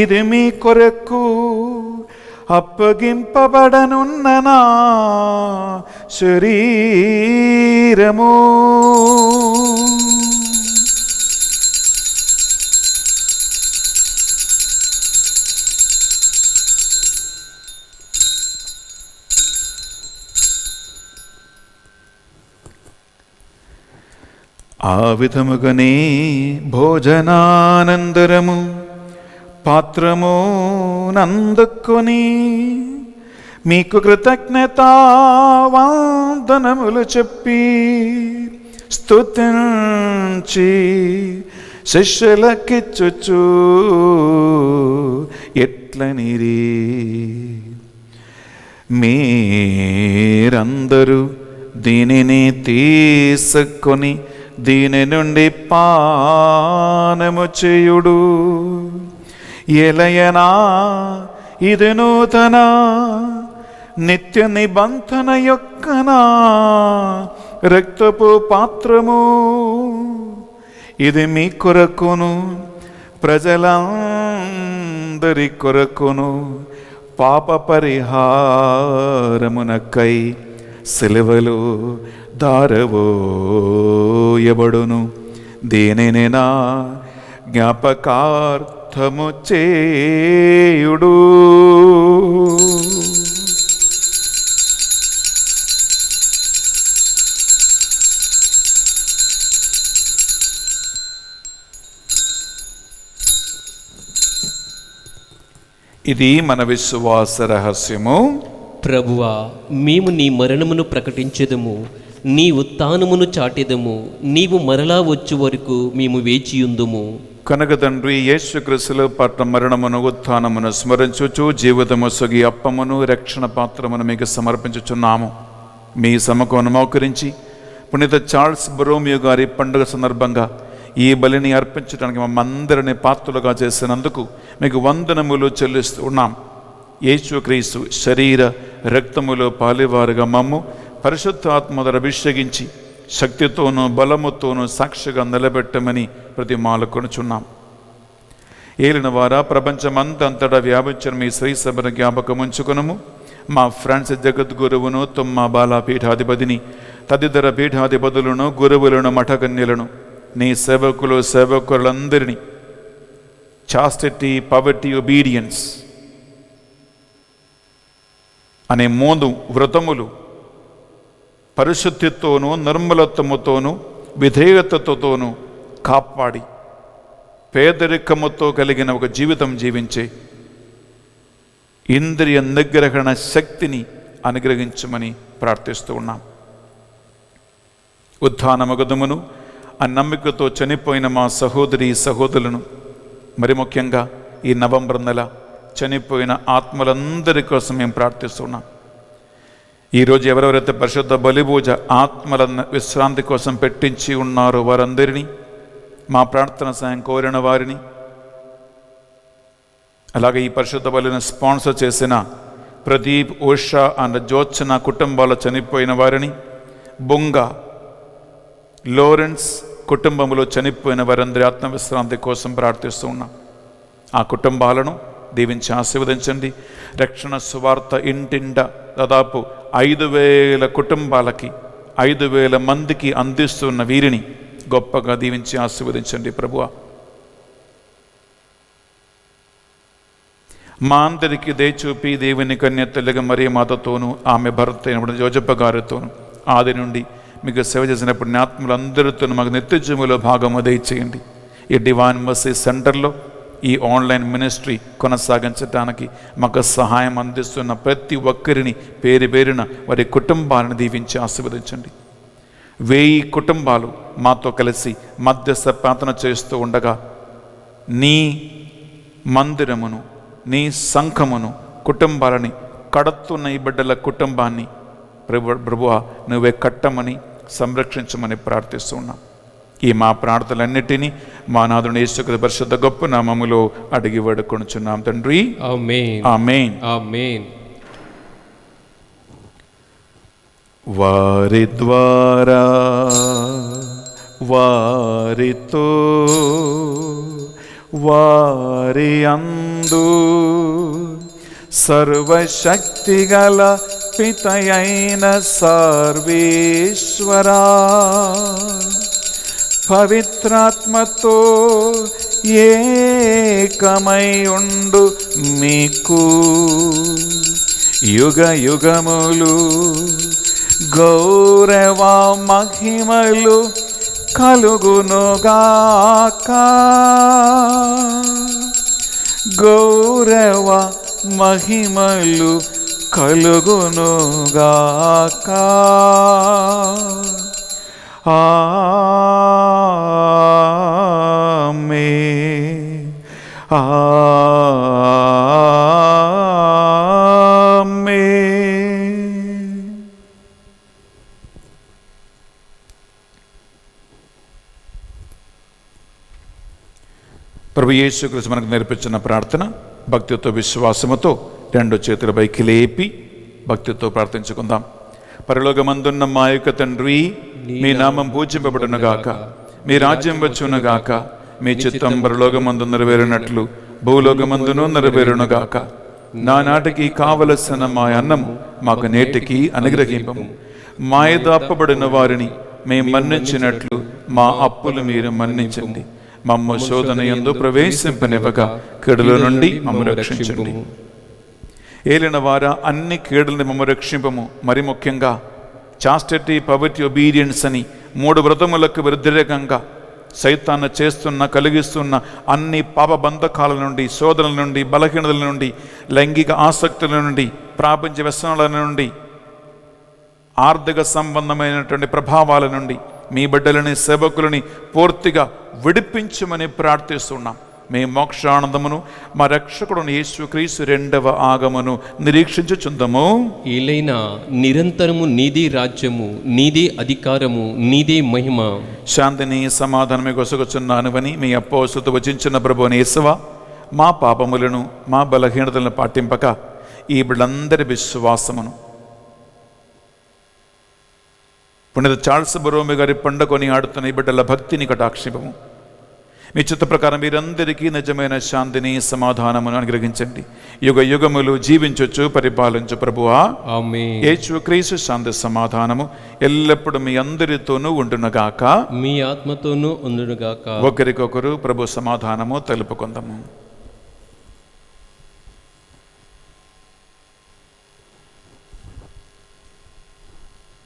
ఇది మీ కొరకు అప్పగింపబడనున్న నా శరీరము. ఆ విధముగానే భోజనానంతరము పాత్రము నందుకొని మీకు కృతజ్ఞతా వందనములు చెప్పి స్తుతించి శిష్యులకిచ్చుచు ఎట్లనిరి, మీరందరూ దీనిని తీసుకొని దీని నుండి పానము చేయుడు. ఎలయనా ఇది నూతన నిత్య నిబంధన యొక్క నా రక్తపు పాత్రము. ఇది మీ కొరకును ప్రజలందరి కొరకును పాప పరిహారమునకై సిలువలో దారవోయబడును. దీనిని నా జ్ఞాపకార్థము చేయుడు. ఇది మన విశ్వాస రహస్యము. ప్రభువా, మేము నీ మరణమును ప్రకటించెదము, నీ ఉత్థానమును చాటెదము. నీవు మరలా వచ్చు వరకు మేము వేచియుందుము. కనుక తండ్రి, యేసుక్రీస్తుల పట్ల మరణమును ఉత్థానమును స్మరించుచు జీవితము సొగి అప్పమును రక్షణ పాత్రమును మీకు సమర్పించుచున్నాము. మీ సముఖమును మోకరించి పునీత చార్ల్స్ బరోమియో గారి పండుగ సందర్భంగా ఈ బలిని అర్పించడానికి మమ్మందరిని పాత్రలుగా చేసినందుకు మీకు వందనములు చెల్లిస్తూ ఉన్నాం. యేసుక్రీస్తు శరీర రక్తములో పాలివారుగా మమ్ము పరిశుద్ధాత్మతో అభిషేకించి శక్తితోనూ బలముతోనూ సాక్షిగా నిలబెట్టమని ప్రతిమాలకొనుచున్నాం. ఏలిన వారా, ప్రపంచమంతటా వ్యాపించిన మీ శ్రీ సభను జ్ఞాపకం ఉంచుకునము. మా ఫ్రాన్సిస్ జగద్గురువును, తుమ్మ బాలా పీఠాధిపతిని, తదితర పీఠాధిపతులను, గురువులను, మఠకన్యలను, నీ సేవకులు సేవకులందరినీ చాస్టిటీ, పవర్టీ, ఒబీడియన్స్ అనే 3 వ్రతములు పరిశుద్ధితోనూ నిర్మలత్వముతోనూ విధేయతతోనూ కాపాడి పేదరికముతో కలిగిన ఒక జీవితం జీవించే ఇంద్రియ నిగ్రహణ శక్తిని అనుగ్రహించమని ప్రార్థిస్తూ ఉన్నాం. ఉత్థానమగదమును ఆ నమ్మికతో చనిపోయిన మా సహోదరి సహోదరులను, మరి ముఖ్యంగా ఈ నవంబర్ నెల చనిపోయిన ఆత్మలందరి కోసం మేము ప్రార్థిస్తున్నాం. ఈరోజు ఎవరెవరైతే పరిశుద్ధ బలిపూజ ఆత్మల విశ్రాంతి కోసం పెట్టించి ఉన్నారో వారందరినీ, మా ప్రార్థన సాయం కోరిన వారిని, అలాగే ఈ పరిశుద్ధ బలిని స్పాన్సర్ చేసిన ప్రదీప్, ఉషా అండ్ జ్యోత్సన కుటుంబాలు చనిపోయిన వారిని, బొంగ, లోరెన్స్ కుటుంబంలో చనిపోయిన వారందరి ఆత్మవిశ్రాంతి కోసం ప్రార్థిస్తూ ఉన్నాం. ఆ కుటుంబాలను దీవించి ఆశీర్వదించండి. రక్షణ సువార్త ఇంటింట దాదాపు 5,000 కుటుంబాలకి 5,000 మందికి అందిస్తున్న వీరిని గొప్పగా దీవించి ఆశీర్వదించండి ప్రభువా. మా అందరికీ దయచూపి దేవుని కన్య తల్లిగా మరియ మాతతోనూ ఆమె భర్త అయినప్పుడు జోజప్ప గారితోనూ ఆది నుండి మీకు సేవ చేసినప్పుడు ఆత్మలందరితోనూ మాకు నిత్యజీవులో భాగము దయచేయండి. ఈ డివైన్ మర్సీ సెంటర్లో ఈ ఆన్లైన్ మినిస్ట్రీ కొనసాగించడానికి మాకు సహాయం అందిస్తున్న ప్రతి ఒక్కరిని పేరు పేరున వారి కుటుంబాలను దీవించి ఆశీర్వదించండి. 1000 కుటుంబాలు మాతో కలిసి మధ్యస్థ ప్రార్థన చేస్తూ ఉండగా నీ మందిరమును, నీ సంఘమును, కుటుంబాలని కడుతున్న ఈ బిడ్డల కుటుంబాన్ని ప్రభువా నువ్వే కట్టమని సంరక్షించమని ప్రార్థిస్తూ ఉన్నాం. ఈ మా ప్రార్థనలన్నిటినీ మా నాథుని యేసుక్రీస్తు పరిశుద్ధ గొప్ప నామములో అడిగి వేడుకొనుచున్నాం తండ్రి. ఆమేన్. ఆమేన్. ఆమేన్. వారి ద్వారా వారితో వారి అందు సర్వశక్తిగల పితయైన సర్వేశ్వరా పవిత్రాత్మతో ఏకమై ఉండు మీకు యుగ యుగములు గౌరవ మహిమలు కలుగునుగాక. గౌరవ మహిమలు కలుగునుగాక. ఆమేన్. ఆమేన్. ప్రభు యేసుక్రీస్తు మనకు నేర్పించిన ప్రార్థన భక్తితో విశ్వాసముతో 2 చేతుల పైకి లేపి భక్తితో ప్రార్థించుకుందాం. పరలోకమందున్న మా యొక్క తండ్రి, మీ నామం పూజింపబడునుగాక, మీ రాజ్యం వచ్చునుగాక, మీ చిత్తం పరలోకమందు నెరవేరినట్లు భూలోకమందును నెరవేరునుగాక. నానాటికి కావలసిన మా అన్నము మాకు నేటికి అనుగ్రహింపము. మా యొద్ద అప్పబడిన వారిని మేము మన్నించినట్లు మా అప్పులు మీరు మన్నించండి. మమ్మ శోధన యందు ప్రవేశింపనివ్వగా కీడుల నుండి మమ్ము రక్షించండి. ఏలిన వారా అన్ని కీడులని మమ్మ రక్షింపము. మరి ముఖ్యంగా చాస్టిటీ, పవర్టీ, ఒబీడియన్స్ అని 3 వ్రతములకు వ్యతిరేకంగా సైతాన్ని చేస్తున్న కలిగిస్తున్న అన్ని పాప బంధకాల నుండి, శోధనల నుండి, బలహీనతల నుండి, లైంగిక ఆసక్తుల నుండి, ప్రాపంచ వ్యసనాల నుండి, ఆర్థిక సంబంధమైనటువంటి ప్రభావాల నుండి మీ బిడ్డలని, సేవకులని పూర్తిగా విడిపించమని ప్రార్థిస్తున్నాం. మీ మోక్షానందమును మా రక్షకుడు యేసుక్రీస్తు 2వ ఆగమను నిరీక్షించుచుందము. ఏలైనా నిరంతరము నీదే రాజ్యము, నీదే అధికారము, నీదే మహిమ. శాంతిని సమాధానమే కొసగుచున్నానువని మీ అపోస్తులతో వచించిన ప్రభువుని యేసువా, మా పాపములను మా బలహీనతలను పాటింపక ఈ బిడ్డలందరి విశ్వాసమును పుణ్యత చార్ల్స్ బరోమి గారి పండుకొని ఆడుతున్న ఈ బిడ్డల భక్తిని కటాక్షిపము. మీ చిత్త ప్రకారం మీరందరికీ నిజమైన శాంతిని సమాధానమును అనుగ్రహించండి. యుగ యుగములు జీవించొచ్చు పరిపాలించు ప్రభువా. ఆమేన్. యేసుక్రీస్తు శాంతి సమాధానము ఎల్లప్పుడూ మీ అందరితోనూ ఉండునుగాక, మీ ఆత్మతోనూ ఉండునుగాక. ఒకరికొకరు ప్రభు సమాధానము తెలుపుకుందాము.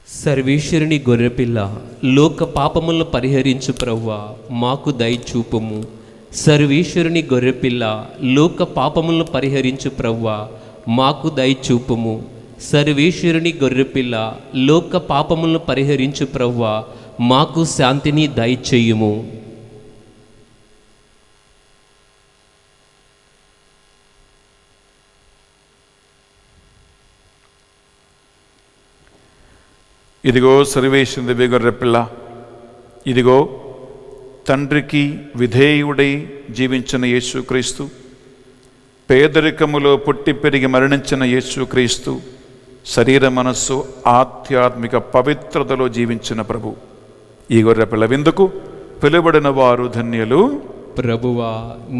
సర్వేశ్వరుని గొర్రెపిల్ల, లోక పాపములను పరిహరించు ప్రభువా, మాకు దయ చూపుము. సర్వేశ్వరుని గొర్రెపిల్ల, లోక పాపములను పరిహరించు ప్రభువా, మాకు దయ చూపుము. సర్వేశ్వరుని గొర్రెపిల్ల, లోక పాపములను పరిహరించు ప్రభువా, మాకు శాంతిని దయచేయుము. ఇదిగో సర్వేశ్వరుని దివ్య గొర్రెపిల్ల, ఇదిగో తండ్రికి విధేయుడై జీవించిన యేసుక్రీస్తు, పేదరికములో పుట్టి పెరిగి మరణించిన యేసుక్రీస్తు, శరీర మనస్సు ఆధ్యాత్మిక పవిత్రతలో జీవించిన ప్రభు. ఈ గొర్రెపిల్ల విందుకు పిలువబడిన వారు ధన్యులు. ప్రభువా,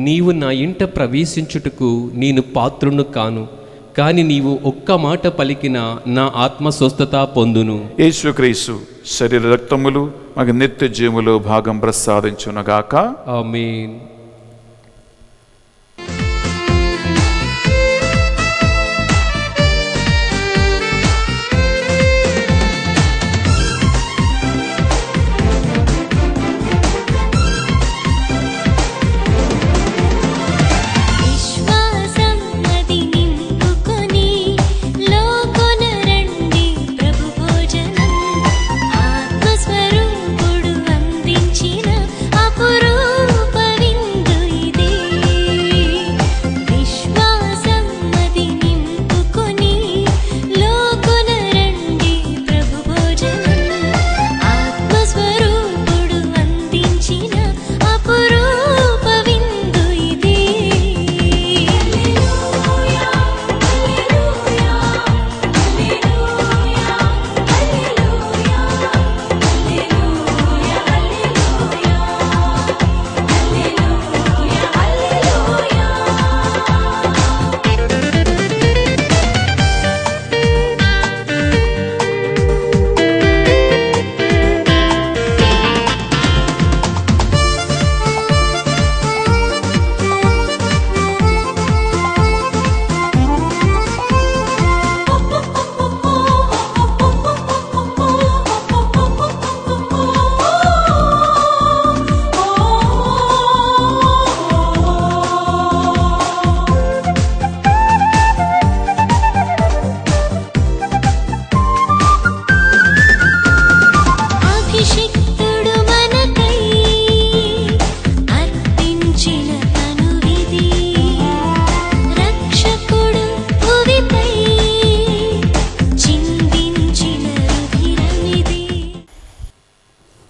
నీవు నా ఇంట ప్రవేశించుటకు నేను పాత్రును కాను, కాని నీవు ఒక్క మాట పలికిన నా ఆత్మ స్వస్థత పొందును. యేసుక్రీస్తు శరీర రక్తములు మాకు నిత్య జీవములో భాగం ప్రసాదించునగాక. ఆమేన్.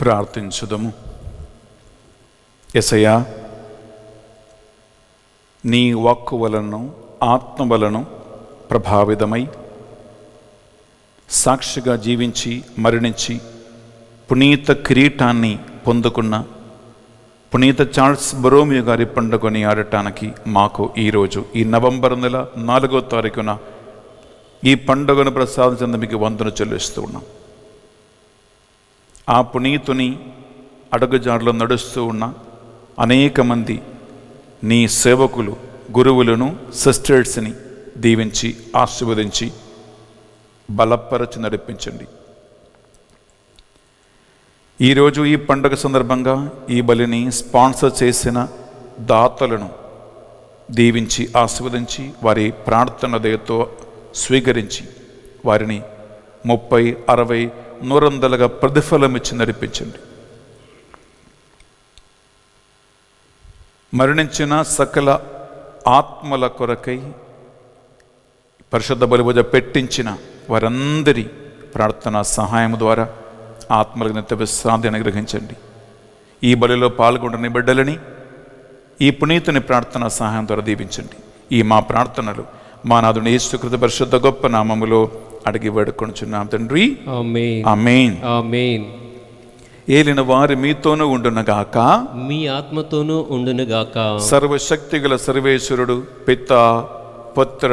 ప్రార్థించుదము. యేసయ్యా, నీ వాక్కు వలన ఆత్మ వలన ప్రభావితమై సాక్షిగా జీవించి మరణించి పునీత కిరీటాన్ని పొందుకున్న పునీత చార్ల్స్ బరోమియో గారి పండుగని ఆడటానికి మాకు ఈరోజు ఈ నవంబర్ నెల 4వ తారీఖున ఈ పండుగను ప్రసాదించేందుకు మీకు వందన చెల్లిస్తూ ఉన్నాం. ఆ పునీతుని అడుగుజాడలో నడుస్తూ ఉన్న అనేక మంది నీ సేవకులు, గురువులను, సిస్టర్స్ని దీవించి ఆశీర్వదించి బలపరచి నడిపించండి. ఈరోజు ఈ పండుగ సందర్భంగా ఈ బలిని స్పాన్సర్ చేసిన దాతలను దీవించి ఆశీర్వదించి వారి ప్రార్థన దయతో స్వీకరించి వారిని 30, 60, 100 ప్రతిఫలం ఇచ్చి నడిపించండి. మరణించిన సకల ఆత్మల కొరకై పరిశుద్ధ బలిభుజ పెట్టించిన వారందరి ప్రార్థనా సహాయం ద్వారా ఆత్మలకు నిత్య విశ్రాంతి అనుగ్రహించండి. ఈ బలిలో పాల్గొంటున్న బిడ్డలని ఈ పునీతుని ప్రార్థనా సహాయం ద్వారా దీవించండి. ఈ మా ప్రార్థనలు మా నాథుని యేసుక్రీస్తు పరిశుద్ధ గొప్ప నామములో అడిగి వేడుకొనుచున్నాం తండ్రి. ఆమేన్. ఆమేన్. ఆమేన్. ఏలిన వారి మీతోనూ ఉండునుగాక, మీ ఆత్మతోనూ ఉండునుగాక. సర్వశక్తిగల సర్వేశ్వరుడు పితా, పుత్ర,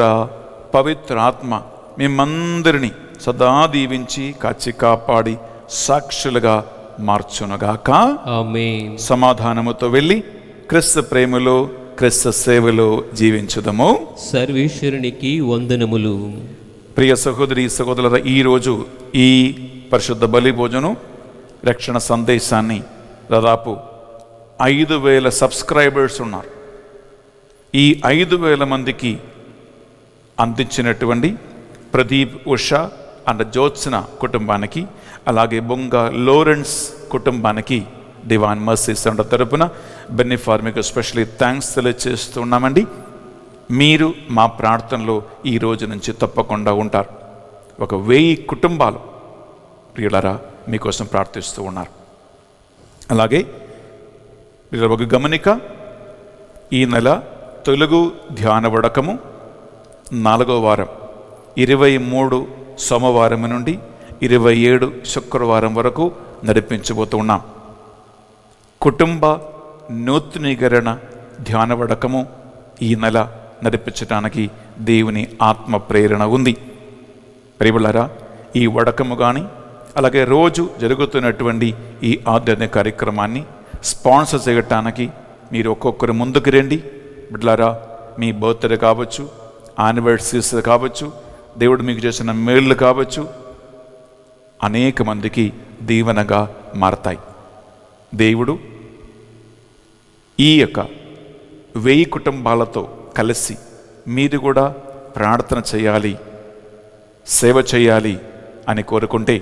పవిత్ర ఆత్మ మిమ్మందరినీ సదా దీవించి కాచి కాపాడి సాక్షులుగా మార్చునుగాక. ఆమేన్. సమాధానముతో వెళ్ళి క్రీస్తు ప్రేమలో, క్రీస్తు సేవలో జీవించుదము. సర్వేశ్వరునికి వందనములు. ప్రియ సహోదరి సహోదరుల, ఈరోజు ఈ పరిశుద్ధ బలి భోజనం రక్షణ సందేశాన్ని దాదాపు 5,000 సబ్స్క్రైబర్స్ ఉన్నారు. ఈ 5,000 మందికి అందించినటువంటి ప్రదీప్, ఉషా అండ్ జ్యోత్స్న కుటుంబానికి, అలాగే బొంగ లోరెన్స్ కుటుంబానికి డివైన్ మర్సీ సెంటర్ తరపున బెన్నిఫార్మికు స్పెషల్లీ థ్యాంక్స్ తెలియజేస్తున్నామండి. మీరు మా ప్రార్థనలో ఈ రోజు నుంచి తప్పకుండా ఉంటారు. 1,000 కుటుంబాలు ప్రియులారా మీకోసం ప్రార్థిస్తూ ఉన్నారు. అలాగే ఒక గమనిక, ఈ నెల తెలుగు ధ్యాన వడకము 4వ వారం 23 సోమవారం నుండి 27 శుక్రవారం వరకు నడిపించబోతూ ఉన్నాం. కుటుంబ నూతనీకరణ ధ్యాన వడకము ఈ నెల నడిపించడానికి దేవుని ఆత్మ ప్రేరణ ఉంది. ప్రియులారా, ఈ వడకము కానీ అలాగే రోజు జరుగుతున్నటువంటి ఈ ఆధ్యాత్మిక కార్యక్రమాన్ని స్పాన్సర్ చేయటానికి మీరు ఒక్కొక్కరు ముందుకు రండి. బిడ్డలారా, మీ బర్త్డే కావచ్చు, యానివర్సరీస్ కావచ్చు, దేవుడు మీకు చేసిన మేళ్ళు కావచ్చు, అనేక మందికి దీవెనగా మారతాయి. దేవుడు ఈ యొక్క 1000 కుటుంబాలతో కలిసి మీరు కూడా ప్రార్థన చేయాలి, సేవ చేయాలి అని కోరుకుంటే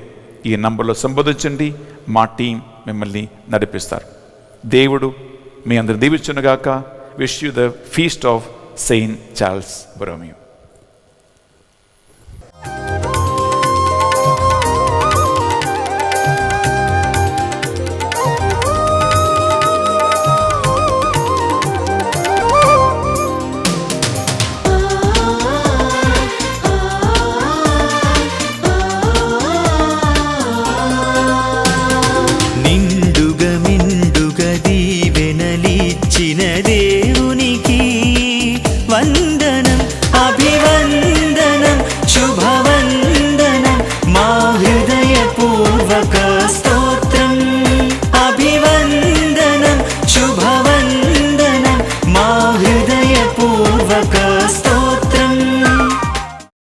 ఈ నంబర్లో సంబోధించండి. మా టీం మిమ్మల్ని నడిపిస్తారు. దేవుడు మీ అందరు దీవించునుగాక. Wish you the feast of Saint Charles Borromeo. నిండుగ మెండుగ దీవెనలిచ్చిన దేవుని